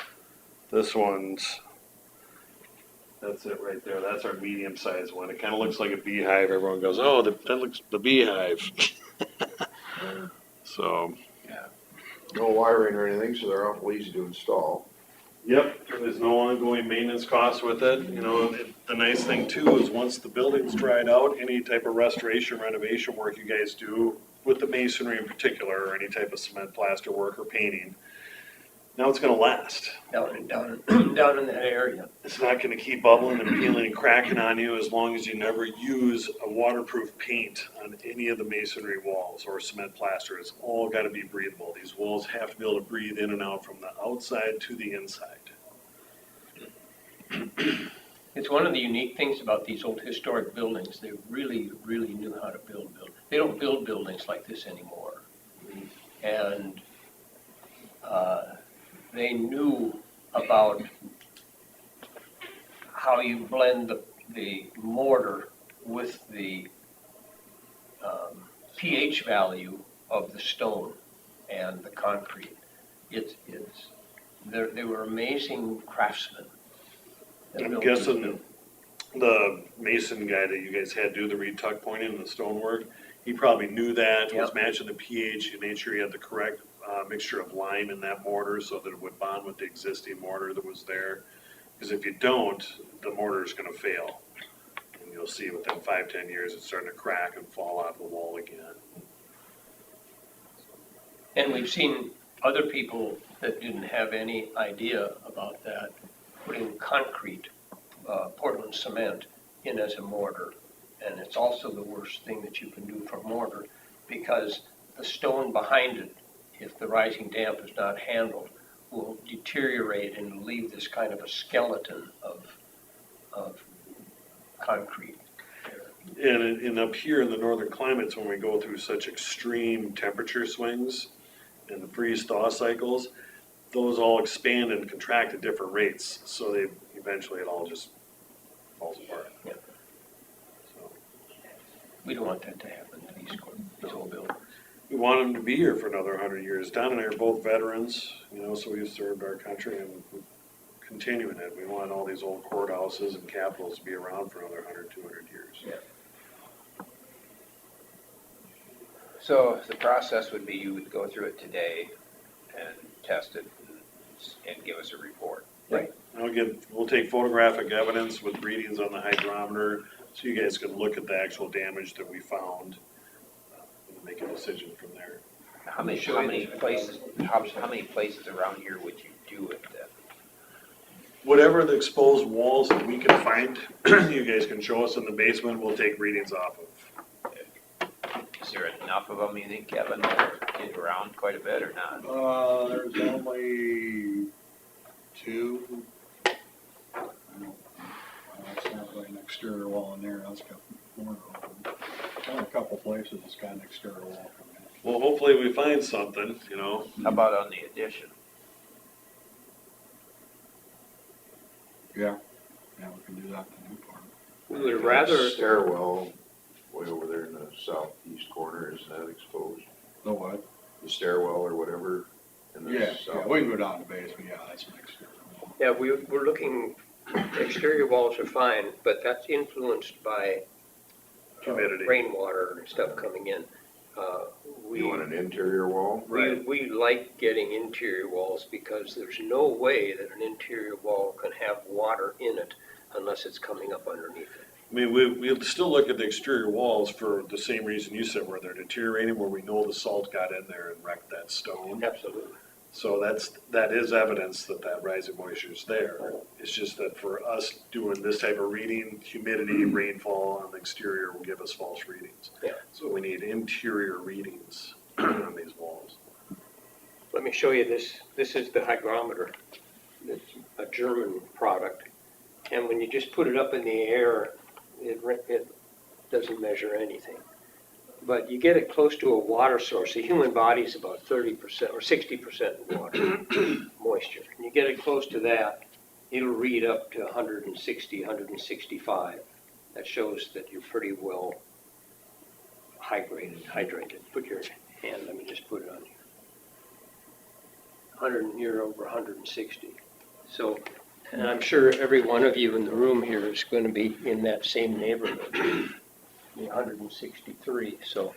This one's. That's it right there. That's our medium-sized one. It kind of looks like a beehive. Everyone goes, "Oh, that looks the beehive." So, No wiring or anything, so they're awful easy to install. yep, there's no ongoing maintenance costs with it. The nice thing too is once the building's dried out, any type of restoration, renovation work you guys do with the masonry in particular, or any type of cement plaster work or painting, now it's gonna last. Down in that area. It's not gonna keep bubbling and peeling and cracking on you as long as you never use a waterproof paint on any of the masonry walls or cement plaster. It's all gotta be breathable. These walls have to be able to breathe in and out from the outside to the inside. It's one of the unique things about these old historic buildings. They really, really knew how to build buildings. They don't build buildings like this anymore. And they knew about how you blend the mortar with the pH value of the stone and the concrete. They were amazing craftsmen. They I'm built guessing this the mason guy that you guys had do the retuck pointing and the stonework, he probably knew that, was Yep. matching the pH, he made sure he had the correct mixture of lime in that mortar so that it would bond with the existing mortar that was there. Because if you don't, the mortar is gonna fail. And you'll see within 5-10 years, it's starting to crack and fall off the wall again. And we've seen other people that didn't have any idea about that, putting concrete, Portland cement in as a mortar. And it's also the worst thing that you can do for mortar, because the stone behind it, if the rising damp is not handled, will deteriorate and leave this kind of a skeleton of concrete. And up here in the northern climates, when we go through such extreme temperature swings and the freeze-thaw cycles, those all expand and contract at different rates, so eventually it all just falls apart. Yeah. So, We don't want that to happen to these old buildings. we want them to be here for another 100 years. Don and I are both veterans, so we've served our country and we're continuing it. We want all these old courthouses and capitals to be around for another 100, 200 years. Yeah. So the process would be you would go through it today and test it and give us a report. Right. We'll take photographic evidence with readings on the hydrometer, so you guys can look at the actual damage that we found, and make a decision from there. How many places around here would you do it then? Whatever the exposed walls that we can find, you guys can show us in the basement, we'll take readings off of. Is there enough of them, you think, Kevin, that get around quite a bit or not? There's only 2. It's not like an exterior wall in there, that's got more of them. Only a couple places it's got an exterior wall from that. Well, hopefully we find something, How about on the addition? Yeah, we can do that in the new part. We would rather, Stairwell way over there in the southeast corner, is that exposed? The what? The stairwell or whatever in the Yeah, south? we can go down to basement, yeah, that's an exterior wall. yeah, we're looking, exterior walls are fine, but that's influenced by humidity. rainwater and stuff coming in. You want an interior wall? We like getting interior walls because there's no way that an interior wall can have water in it unless it's coming up underneath it. I mean, we'll still look at the exterior walls for the same reason you said, where they're deteriorating, where we know the salt got in there and wrecked that stone. Absolutely. So that is evidence that rising moisture is there. It's just that for us doing this type of reading, humidity, rainfall on the exterior will give us false readings. Yeah. So we need interior readings on these walls. Let me show you this. This is the hygrometer. It's a German product. And when you just put it up in the air, it doesn't measure anything. But you get it close to a water source. The human body is about 30% or 60% water moisture. And you get it close to that, it'll read up to 160, 165. That shows that you're pretty well hydrated. Put your hand, let me just put it on you. You're over 160. So, and I'm sure every one of you in the room here is going to be in that same neighborhood. 163, so.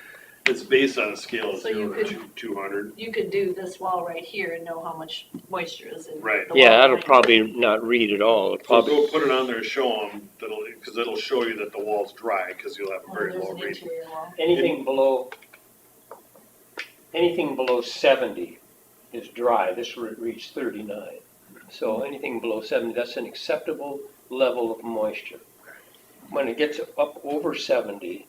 It's based on a scale of So you 0 to 200. You could do this wall right here and know how much moisture is in Right. the wall. Yeah, that'll probably not read at all. It'll So probably, go put it on there, show them, because it'll show you that the wall's dry, because you'll have a very There's low an reading. interior wall. anything below 70 is dry. This reads 39. So anything below 70, that's an acceptable level of moisture. When it gets up over 70,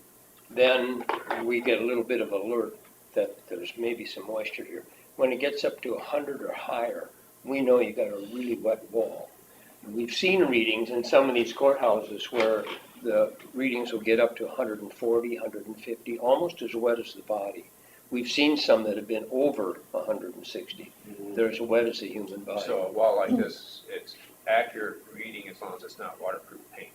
then we get a little bit of alert that there's maybe some moisture here. When it gets up to 100 or higher, we know you got a really wet wall. We've seen readings in some of these courthouses where the readings will get up to 140, 150, almost as wet as the body. We've seen some that have been over 160. They're as wet as the human body. So a wall like this, it's accurate reading as long as it's not waterproof paint.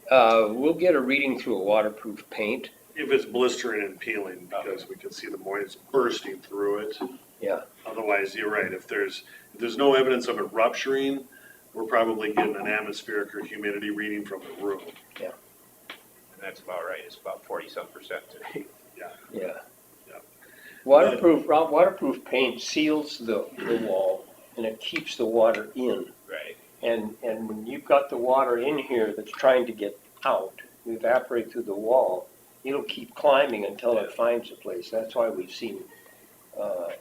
We'll get a reading through a waterproof paint, If it's blistering and peeling, because we can see the moisture bursting through it. Yeah. Otherwise, you're right, if there's no evidence of it rupturing, we're probably getting an atmospheric or humidity reading from the room. And that's about right, it's about 40-some% today. Yeah. Yeah. Waterproof paint seals the wall and it keeps the water in. Right. And when you've got the water in here that's trying to get out, evaporate through the wall, it'll keep climbing until it finds a place. That's why we've seen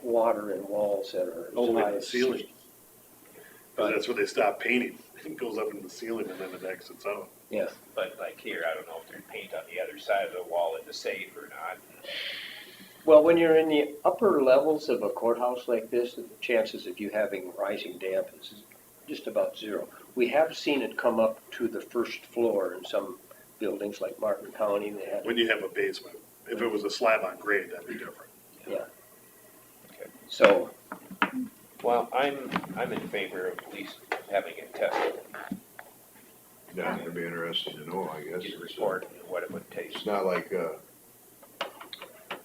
water in walls that are All the as way high to the as ceiling. 60. But that's where they stop painting, it goes up in the ceiling and then it exits out. Yeah. But like here, I don't know if there's paint on the other side of the wall in the safe or not. Well, when you're in the upper levels of a courthouse like this, the chances of you having rising damp is just about zero. We have seen it come up to the first floor in some buildings like Martin County. They had When you have a basement, if it was a slab on grade, that'd be different. so. Well, I'm in favor of at least having it tested, Yeah, it'd be interesting to know, I guess. get a report and what it would take. It's not like,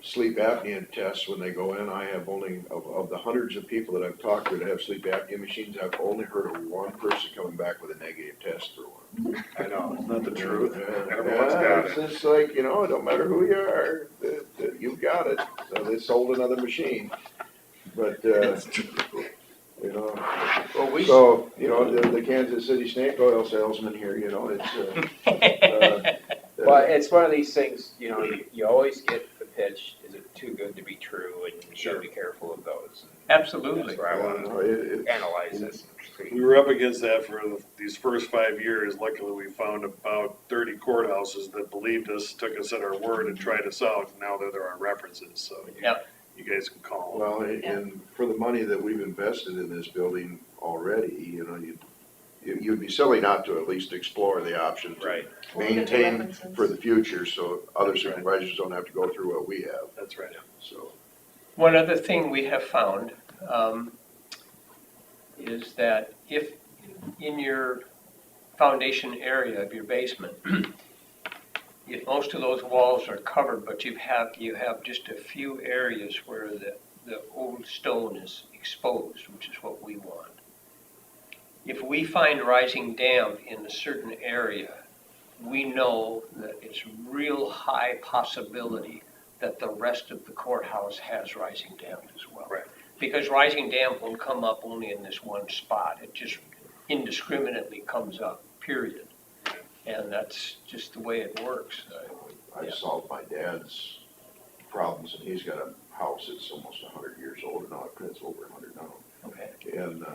sleep apnea tests when they go in. I have only, of the hundreds of people that I've talked to that have sleep apnea machines, I've only heard of one person coming back with a negative test for one. I know, it's not the truth. Yeah, Everyone's got it's it. just like, it don't matter who you are, you've got it. So they sold another machine. But, Well, we so, the Kansas City snake oil salesman here, it's, Well, it's one of these things, you always get the pitch, is it too good to be true, and you gotta be careful of those. Absolutely. That's why I want to analyze this and see. We were up against that for these first 5 years. Luckily, we found about 30 courthouses that believed us, took us at our word and tried us out. Now they're our references, so Yep. you guys can call them. well, and for the money that we've invested in this building already, you'd be silly not to at least explore the option to Right. maintain for the future, so other supervisors don't have to go through what we have, That's right. so. One other thing we have found is that if in your foundation area of your basement, if most of those walls are covered, but you have just a few areas where the old stone is exposed, which is what we want. If we find rising damp in a certain area, we know that it's real high possibility that the rest of the courthouse has rising damp as well. Right. Because rising damp won't come up only in this one spot. It just indiscriminately comes up, period. And that's just the way it works. I solved my dad's problems, and he's got a house that's almost 100 years old now. It's over 100 now. Okay. And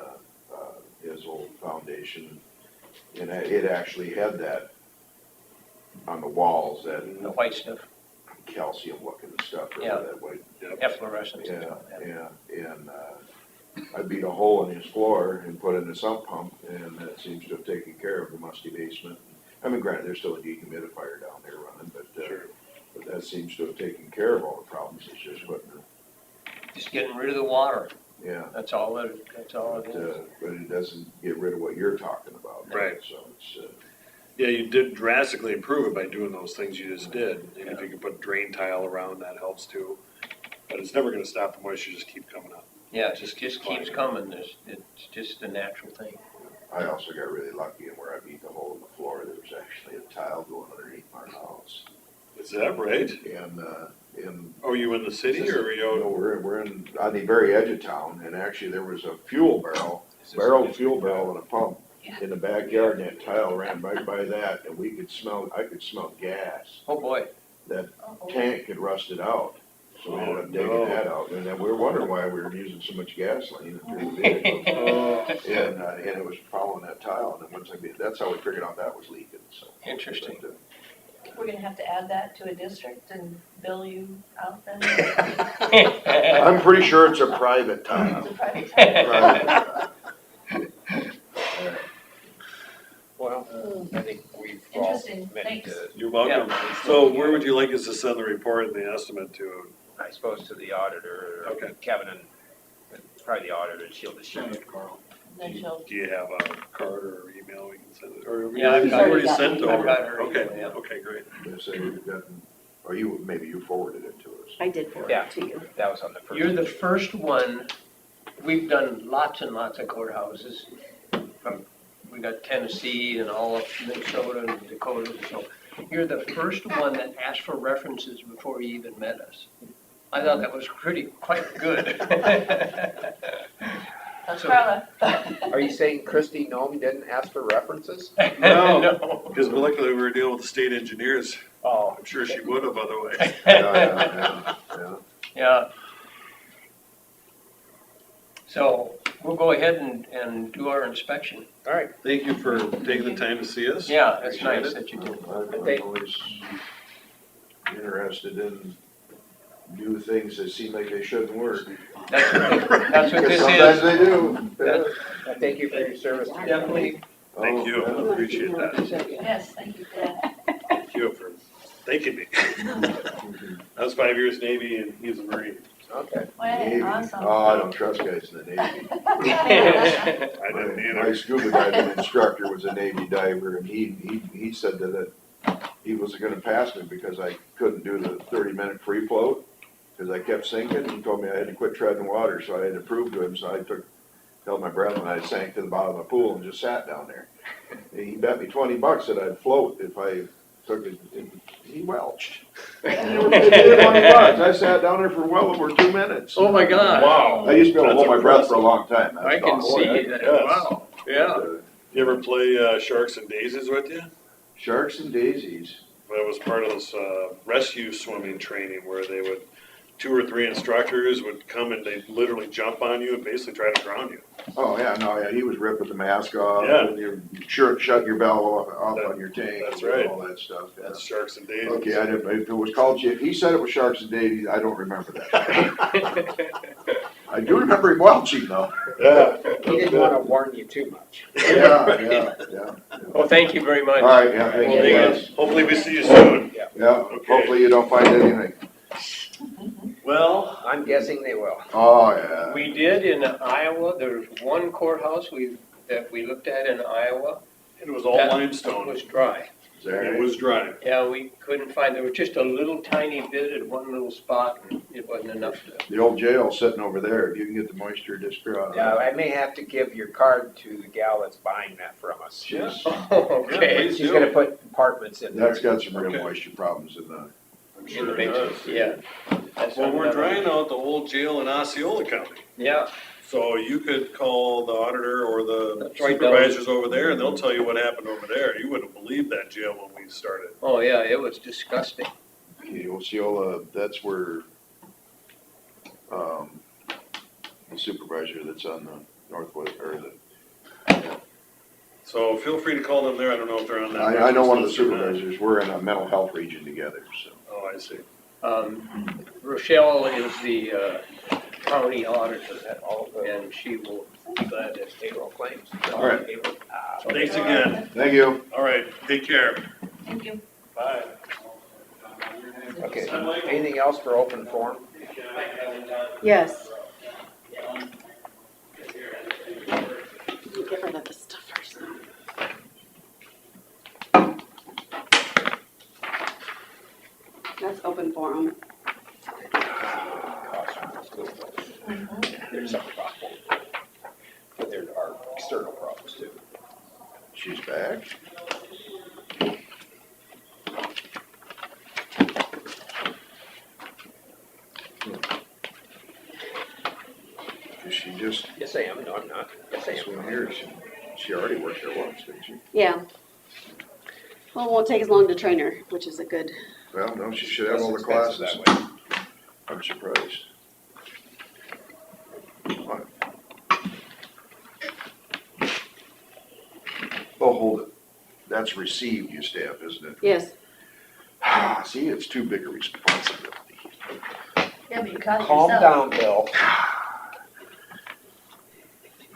his old foundation, and it actually had that on the walls, that The white stuff, calcium looking stuff. Yeah. That white. efflorescence and Yeah, stuff. and I beat a hole in his floor and put in a sump pump, and that seems to have taken care of the musty basement. I mean, granted, there's still a dehumidifier down there running, but that seems to have taken care of all the problems. It's just putting, Just getting rid of the water. yeah. That's all it is. But it doesn't get rid of what you're talking about. Right. So it's, Yeah, you did drastically improve it by doing those things you just did. And if you could put drain tile around, that helps too. But it's never gonna stop the moisture, just keep coming up. Yeah, it just keeps coming. It's just a natural thing. I also got really lucky in where I beat the hole in the floor. There was actually a tile going underneath my house. Is that right? And Oh, you in the city or are you? no, we're in, on the very edge of town, and actually there was a fuel barrel fuel barrel and a pump in the backyard, and that tile ran right by that, and I could smell gas. Oh, boy. That tank had rusted out, so we ended up digging that out, and then we were wondering why we were using so much gasoline through the vehicle. And it was following that tile, and then that's how we figured out that was leaking, so. Interesting. But, We're gonna have to add that to a district and bill you out then? I'm pretty sure it's a private tile. It's a private Private tile. Well, I think we've all Interesting, met thanks. You're welcome. So where would you like us to send the report and the estimate to? I suppose to the auditor, or Okay. Kevin, and probably the auditor, she'll just shoot it. Then she'll, Do you have a card or email we can send it? Or Yeah, I've you've got- already sent I've over? got her Okay, email, yeah. okay, great. They say we've gotten Or maybe you forwarded it to us. I did forward Yeah. it to you. That was on the first. You're the first one, we've done lots and lots of courthouses. We got Tennessee and all of Minnesota and Dakota, so you're the first one that asked for references before you even met us. I thought that was quite good. That's Carla. Are you saying Christy Nome didn't ask for references? No, because luckily we were dealing with the state engineers. Oh, I'm sure she would have otherwise. Yeah. Yeah. So we'll go ahead and do our inspection. all right. Thank you for taking the time to see us. Yeah, that's Appreciate nice it. that you did. I'm always interested in new things that seem like they shouldn't work. That's what Because this sometimes is. they do. Yeah. Thank you for your service. Definitely. Thank you, Oh, I appreciate that. Yes, thank you for that. Thank you for thanking me. I was 5 years Navy and he's a Marine. Okay. Navy. Well, awesome. Oh, I don't trust guys in the Navy. I didn't My either. scuba diving instructor was a Navy diver, and he said that he wasn't gonna pass me because I couldn't do the 30-minute free float, because I kept sinking. He told me I had to quit treading water, so I had to prove to him, so I told my brethren I sank to the bottom of the pool and just sat down there. He bet me $20 that I'd float if I took it. He welched. $20. I sat down there for well over 2 minutes. Oh, my God. Wow. I used to be able to hold That's my breath for a impressive. long time. That's I can awesome. see that. Yes. Wow. Yeah. You ever play Sharks and Daisies with you? Sharks and daisies. That was part of this rescue swimming training where they would, 2 or 3 instructors would come and they'd literally jump on you and basically try to drown you. Oh, yeah, no, yeah, he was ripping the mask off, Yeah. and you shut your valve off on your tank. That's and right. all that stuff, yeah. That's Sharks and Daisies. Okay, I didn't, if it was called, if he said it was Sharks and Daisies, I don't remember that. I do remember him watching though. Yeah. He didn't want to warn you too much. Yeah. Well, thank you very much. All right, yeah, thank you guys. Hopefully we see you soon. Yeah, hopefully you don't find anything. Well, I'm guessing they will. Oh, yeah. We did in Iowa, there's one courthouse that we looked at in Iowa. it was all That limestone. was dry. Is that It right? was dry. Yeah, we couldn't find, there was just a little tiny bit at one little spot, and it wasn't enough to. The old jail sitting over there, if you can get the moisture just out of Yeah, it. I may have to give your card to the gal that's buying that from us. She's- Okay. She's gonna put compartments in there. That's got some real Okay. moisture problems in the, I'm In the sure it basement, does. yeah. That's Well, we're another- drying out the old jail in Osceola County. Yeah, So you could call the auditor or the That's right, supervisors over there and they'll tell you what happened over there. You wouldn't believe that jail when we started. oh, yeah, it was disgusting. Osceola, that's where, the supervisor that's on the northwest, or the, So feel free to call them there. I don't know if they're on that. I know one of the reference list or not. supervisors, we're in a mental health region together, so. Oh, I see. Rochelle is the county auditor, All the and she will be glad to. payroll claims. All right. Thanks again. Thank you. All right, take care. Thank you. Bye. Okay, anything else for open forum? Yes. Get rid of this stuff first. That's open forum. There's some problem. But there are external problems too. She's back. Cause she just, Yes, I am. No, I'm not. Yes, I this am. one here, she already worked there once, didn't she? Yeah. Well, it won't take as long to train her, which is a good. Well, no, she should have all the Less expensive classes. that way. I'm surprised. What? Oh, hold it. That's received, you staff, isn't it? Yes. See, it's too big a responsibility. Yeah, but you caught it Calm yourself. down, Bill.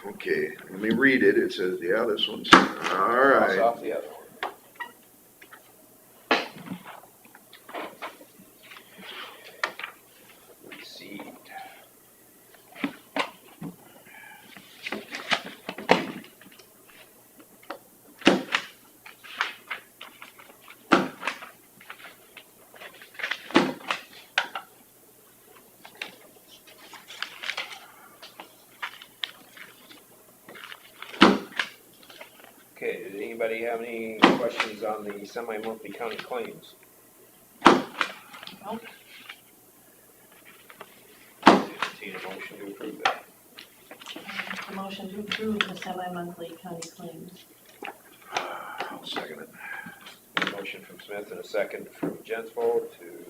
Okay, let me read it. It says, yeah, this one's, all Cross right. off the other one. Received. Okay, did anybody have any questions on the semi-monthly county claims? Nope. Entertain a motion to approve that. The motion to approve the semi-monthly county claims. I'll second it. A motion from Smith and a second from Jensvold to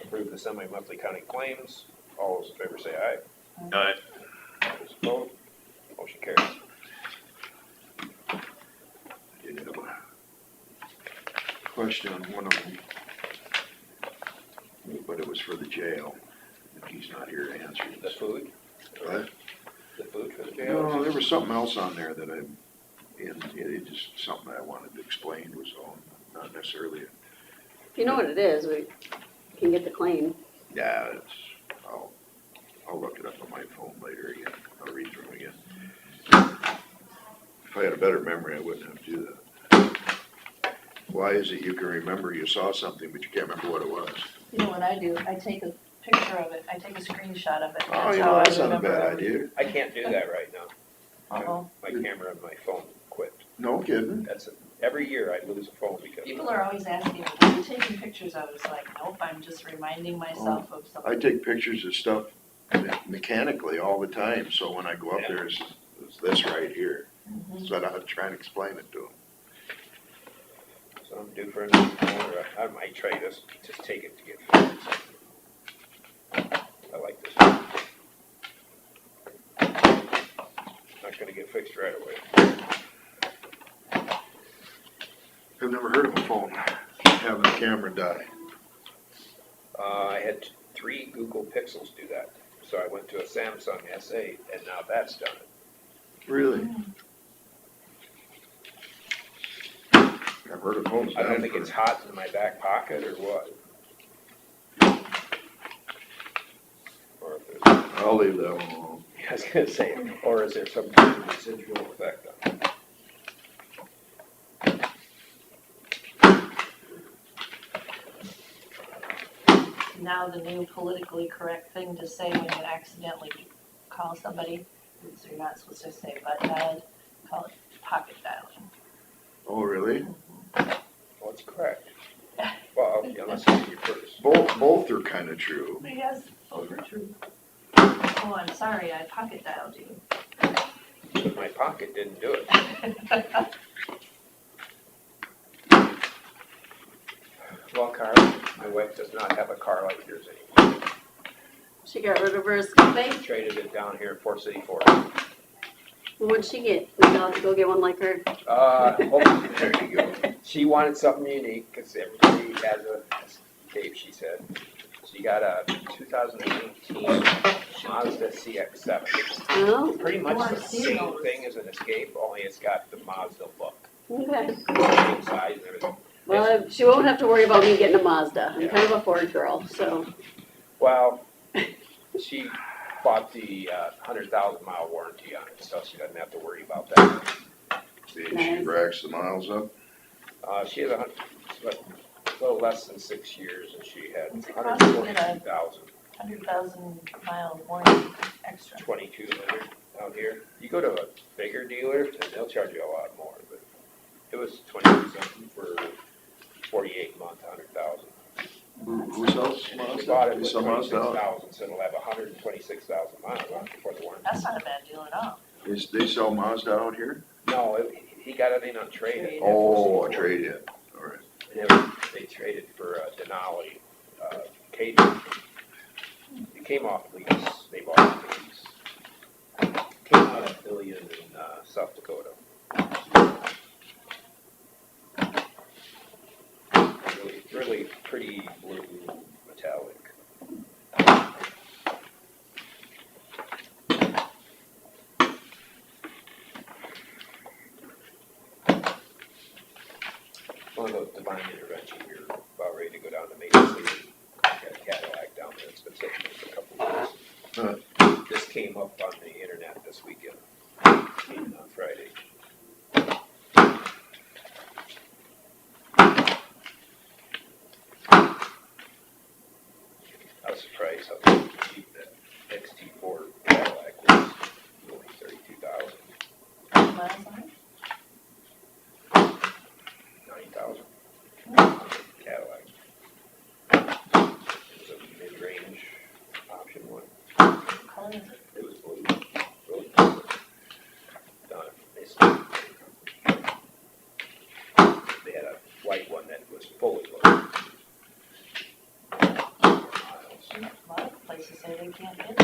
approve the semi-monthly county claims. All those in favor say aye. Aye. All those opposed, motion carries. I did have a question on one of them, but it was for the jail. And he's not here to answer The this. food? What? The food for the jail? No, there was something else on there that it just something I wanted to explain was all, not necessarily. If you know what it is, we can get the claim. Yeah, I'll look it up on my phone later again. I'll read through them again. If I had a better memory, I wouldn't have to do that. Why is it you can remember you saw something, but you can't remember what it was? You know what I do? I take a picture of it. I take a screenshot of it. Oh, That's you how know, I that's not a remember bad everything. idea. I can't do that right now. Uh-oh. My camera on my phone quit. No kidding. Every year I lose a phone because of People that. are always asking me, what are you taking pictures of? It's like, nope, I'm just reminding myself of something. I take pictures of stuff mechanically all the time, so when I go up there, it's this right here. Mhm. So I don't have to try and explain it to them. So I'm due for a new phone, or I might try this, just take it to get fixed. I like this one. Not gonna get fixed right away. I've never heard of a phone having the camera die. I had 3 Google Pixels do that. So I went to a Samsung S8 and now that's done it. Really? I've heard of phones I down don't think for- it's hot in my back pocket or what. Or if there's, I'll leave that one alone. I was gonna say, or is there some kind of residual effect on it? Now the new politically correct thing to say when you accidentally call somebody, so you're not supposed to say butt dialed, call it pocket dialing. Oh, really? Well, it's correct. Well, unless it's in your purse. Both are kind of true. Yes, both are true. Oh, I'm sorry, I pocket dialed you. But my pocket didn't do it. Well, Carl, my wife does not have a car like yours anymore. She got rid of her Escape. She traded it down here in Fort City Ford. What'd she get? Maybe I'll have to go get one like her. There you go. She wanted something unique, because everybody has a Escape, she said. She got a 2018 Mazda CX-7. Oh, Pretty much Oh, the I've seen same those. thing as an Escape, only it's got the Mazda look. okay. Same size and everything. Well, she won't have to worry about me getting a Mazda. I'm Yeah. kind of a Ford girl, so. Well, she bought the 100,000 mile warranty on it, so she doesn't have to worry about that. See, she Nice. racks the miles up. She has a little less than 6 years, and she had What's it cost to get a 142,000, 100,000 mile warranty extra? 2,200 out here. You go to a bigger dealer, and they'll charge you a lot more, but it was 22 something for 48 month, 100,000. Who sells She Mazda? bought it You with sell Mazda? 26,000, so it'll have 126,000 miles on it before the warranty. That's not a bad deal at all. They sell Mazda out here? No, he got it in on trade. Oh, a trade-in, all right. And they traded for Denali, Caden. It came off lease, they bought it lease. Came out of Billion in South Dakota. Really pretty blue metallic. One of those divine intervention, you're about ready to go down to Maple City. Got a Cadillac down there, it's been sitting there for a couple of years. This came up on the internet this weekend, on Friday. I was surprised how cheap that XT4 Cadillac was, only 32,000. Miles on it? places say they can't get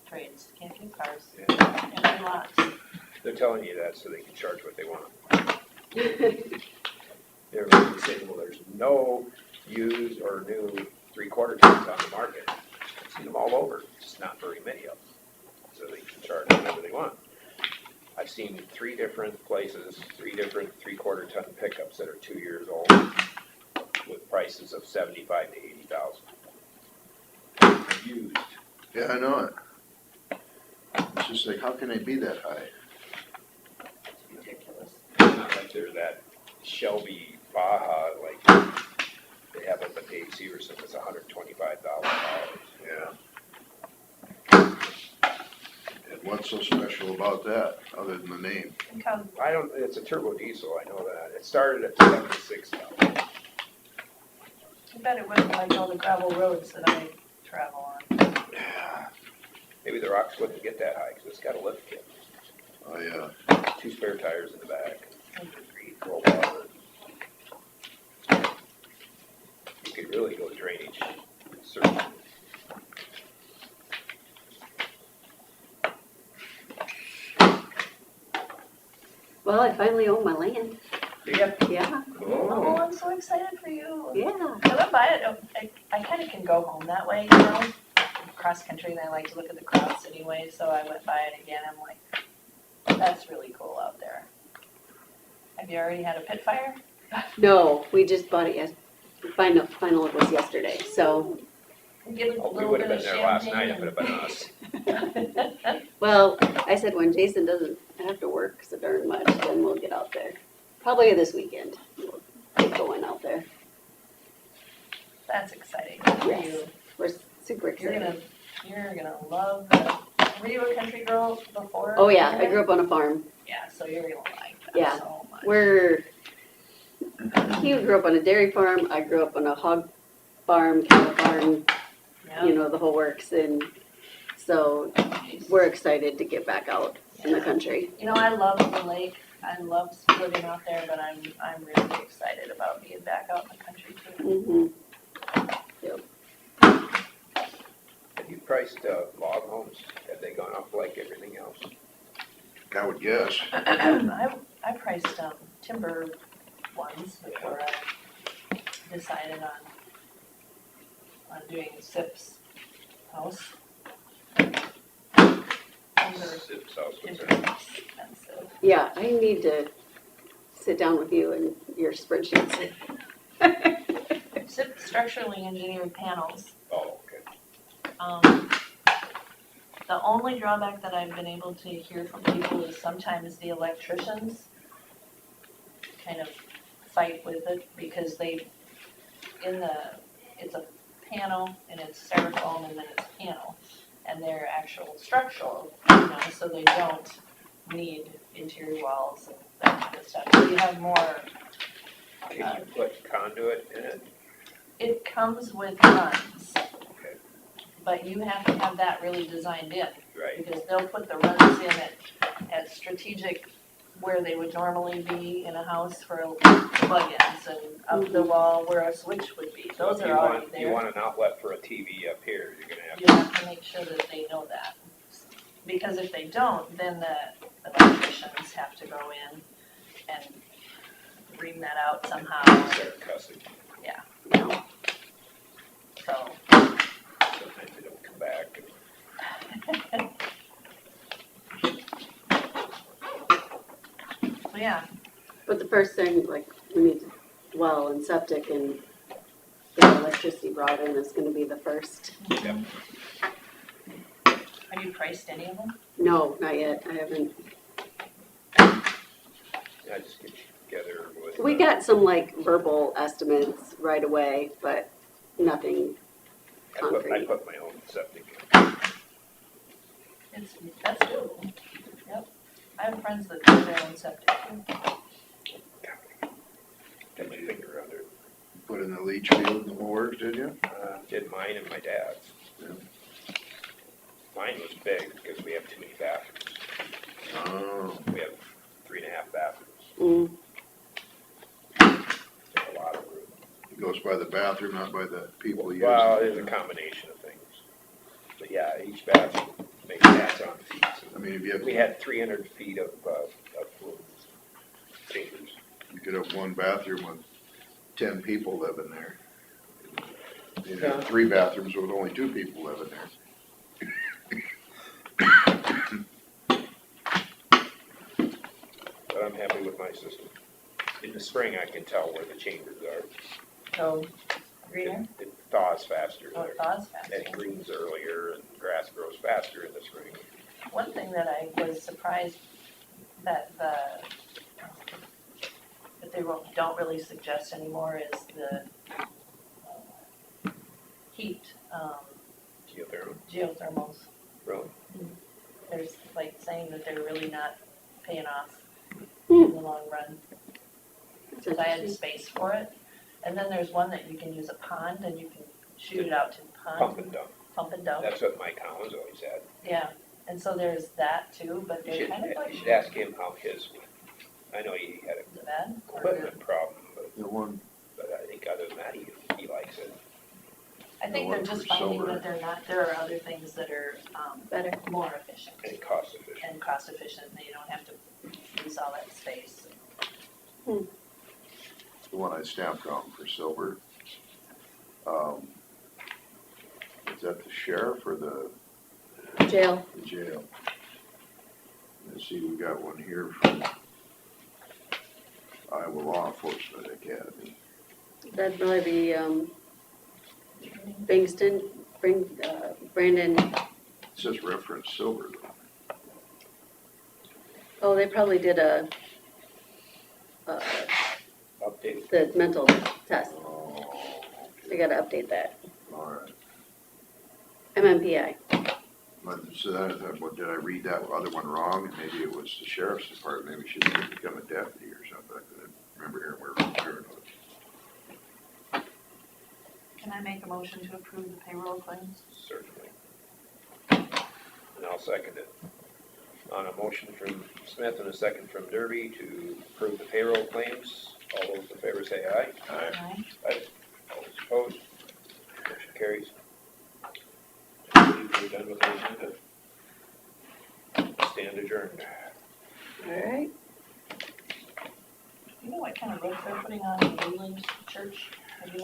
trades, can't get cars, Yeah. can't get lots. They're telling you that so they can charge what they want. Everybody's saying, well, there's no used or new 3/4 tons on the market. I've seen them all over, just not very many of them. So they can charge whatever they want. I've seen 3 different places, 3 different 3/4 ton pickups that are 2 years old with prices of 75 to 80,000. Used. Yeah, I know it. It's just like, how can they be that high? It's ridiculous. It's not like they're that Shelby Baja, like they have up at Dave Severson, it's $125,000. Yeah. And what's so special about that, other than the name? It's a turbo diesel, I know that. It started at 76,000. I bet it wasn't like all the gravel roads that I travel on. Yeah. Maybe the rocks wouldn't get that high, because it's got a lift kit. Oh, yeah. 2 spare tires in the back. Roll bar. You could really go drainage, certainly. Well, I finally own my land. Yeah. Yeah, Oh, I'm so excited for you. yeah. I went by it, I kind of can go home that way, you know, cross country, and I like to look at the crops anyway, so I went by it again, I'm like, that's really cool out there. Have you already had a pit fire? No, we just bought it final was yesterday, so, Give a Oh, we little would bit have of been there last night champagne if it had been us. well, I said when Jason doesn't have to work so darn much, then we'll get out there. Probably this weekend, we'll get going out there. That's exciting for Yes. you. We're super excited. You're gonna love that. Were you a country girl before? Oh, yeah, I grew up on a farm. Yeah, so you're gonna like Yeah. that so much. He grew up on a dairy farm, I grew up on a hog farm, cattle farm, Yeah. you know, the whole works, and so we're excited to get back out in the country. You know, I love the lake. I love living out there, but I'm really excited about being back out in the country too. Have you priced log homes? Have they gone up like everything else? I would guess. I priced timber ones before I decided on doing SIP's house. Timber Sips house, what's timber that? is expensive. Yeah, I need to sit down with you and your spreadsheets. SIP structurally engineered panels. Oh, okay. The only drawback that I've been able to hear from people is sometimes the electricians kind of fight with it because it's a panel and it's styrofoam and then it's panel and they're actual structural, you know, so they don't need interior walls and that kind of stuff. So you have more, Can you put conduit in it? it comes with runs, Okay, but you have to have that really designed in. right. Because they'll put the runs in at strategic where they would normally be in a house for plug-ins and up the wall where a switch would be. So Those if are you already want, you there. want an outlet for a TV up here, you're gonna have You have to make sure that they know that. Because if they don't, then the electricians have to go in and ream that out somehow. to start cussing. So, Sometimes they don't come back. so yeah, But the first thing, like, we need well and septic and the electricity brought in is gonna be the first. Yep. have you priced any of them? No, not yet, I haven't. Yeah, just get together with. We got some like verbal estimates right away, but nothing I concrete. put my own septic in. That's doable. Yep. I have friends that do their own septic too. Got my finger under it. Put in the leach field and the whole works, did you? Did mine and my dad's. Yeah. Mine was big because we have too many bathrooms. Oh, We have 3.5 bathrooms. Mm, There's a lot of room. It goes by the bathroom, not by the people using it. Well, there's a combination of things. But yeah, each bathroom makes its own feet. I mean, if you We have, had 300 feet of rooms, chambers. you could have one bathroom with 10 people living there. You'd Yeah. have 3 bathrooms with only 2 people living there. But I'm happy with my system. In the spring, I can tell where the chambers are. So, greener, It thaws faster oh, there. it thaws faster. And it greens earlier and grass grows faster in the spring. One thing that I was surprised that that they don't really suggest anymore is the heat, Geothermal, geothermals. really. There's like saying that they're really not paying off Hmm. in the long run. That's Because I had interesting. space for it. And then there's one that you can use a pond and you can shoot it out to the pond. Pump and dump. Pump and dump. That's what Mike Collins always had. Yeah, and so there's that too, but You they're should, kind of like, you should ask him how his went. I know he had is it bad? an Or- equipment problem, The one, but I think other than that, he likes it. I think the they're one just for finding solar. that there are other things that are, Better. more efficient And cost efficient. and cost efficient, and you don't have to use all that space. the one I stamped on for silver. Is that the sheriff or the Jail. jail? Let's see, we got one here from Iowa Law Enforcement Academy. That'd probably be, Brandon, It says reference silver though. oh, they probably did Update. the mental test. Oh, I gotta update that. all right. MMPI. So what, did I read that other one wrong? And maybe it was the sheriff's department, maybe she should become a deputy or something. I couldn't remember hearing where from here. Can I make a motion to approve the payroll claims? Certainly. And I'll second it. On a motion from Smith and a second from Derby to approve the payroll claims, all those in favor say aye. Aye. Aye. All those opposed? Motion carries. I believe we're done with the agenda. Stand adjourned. All right. You know what kind of roof they're putting on in Leland Church?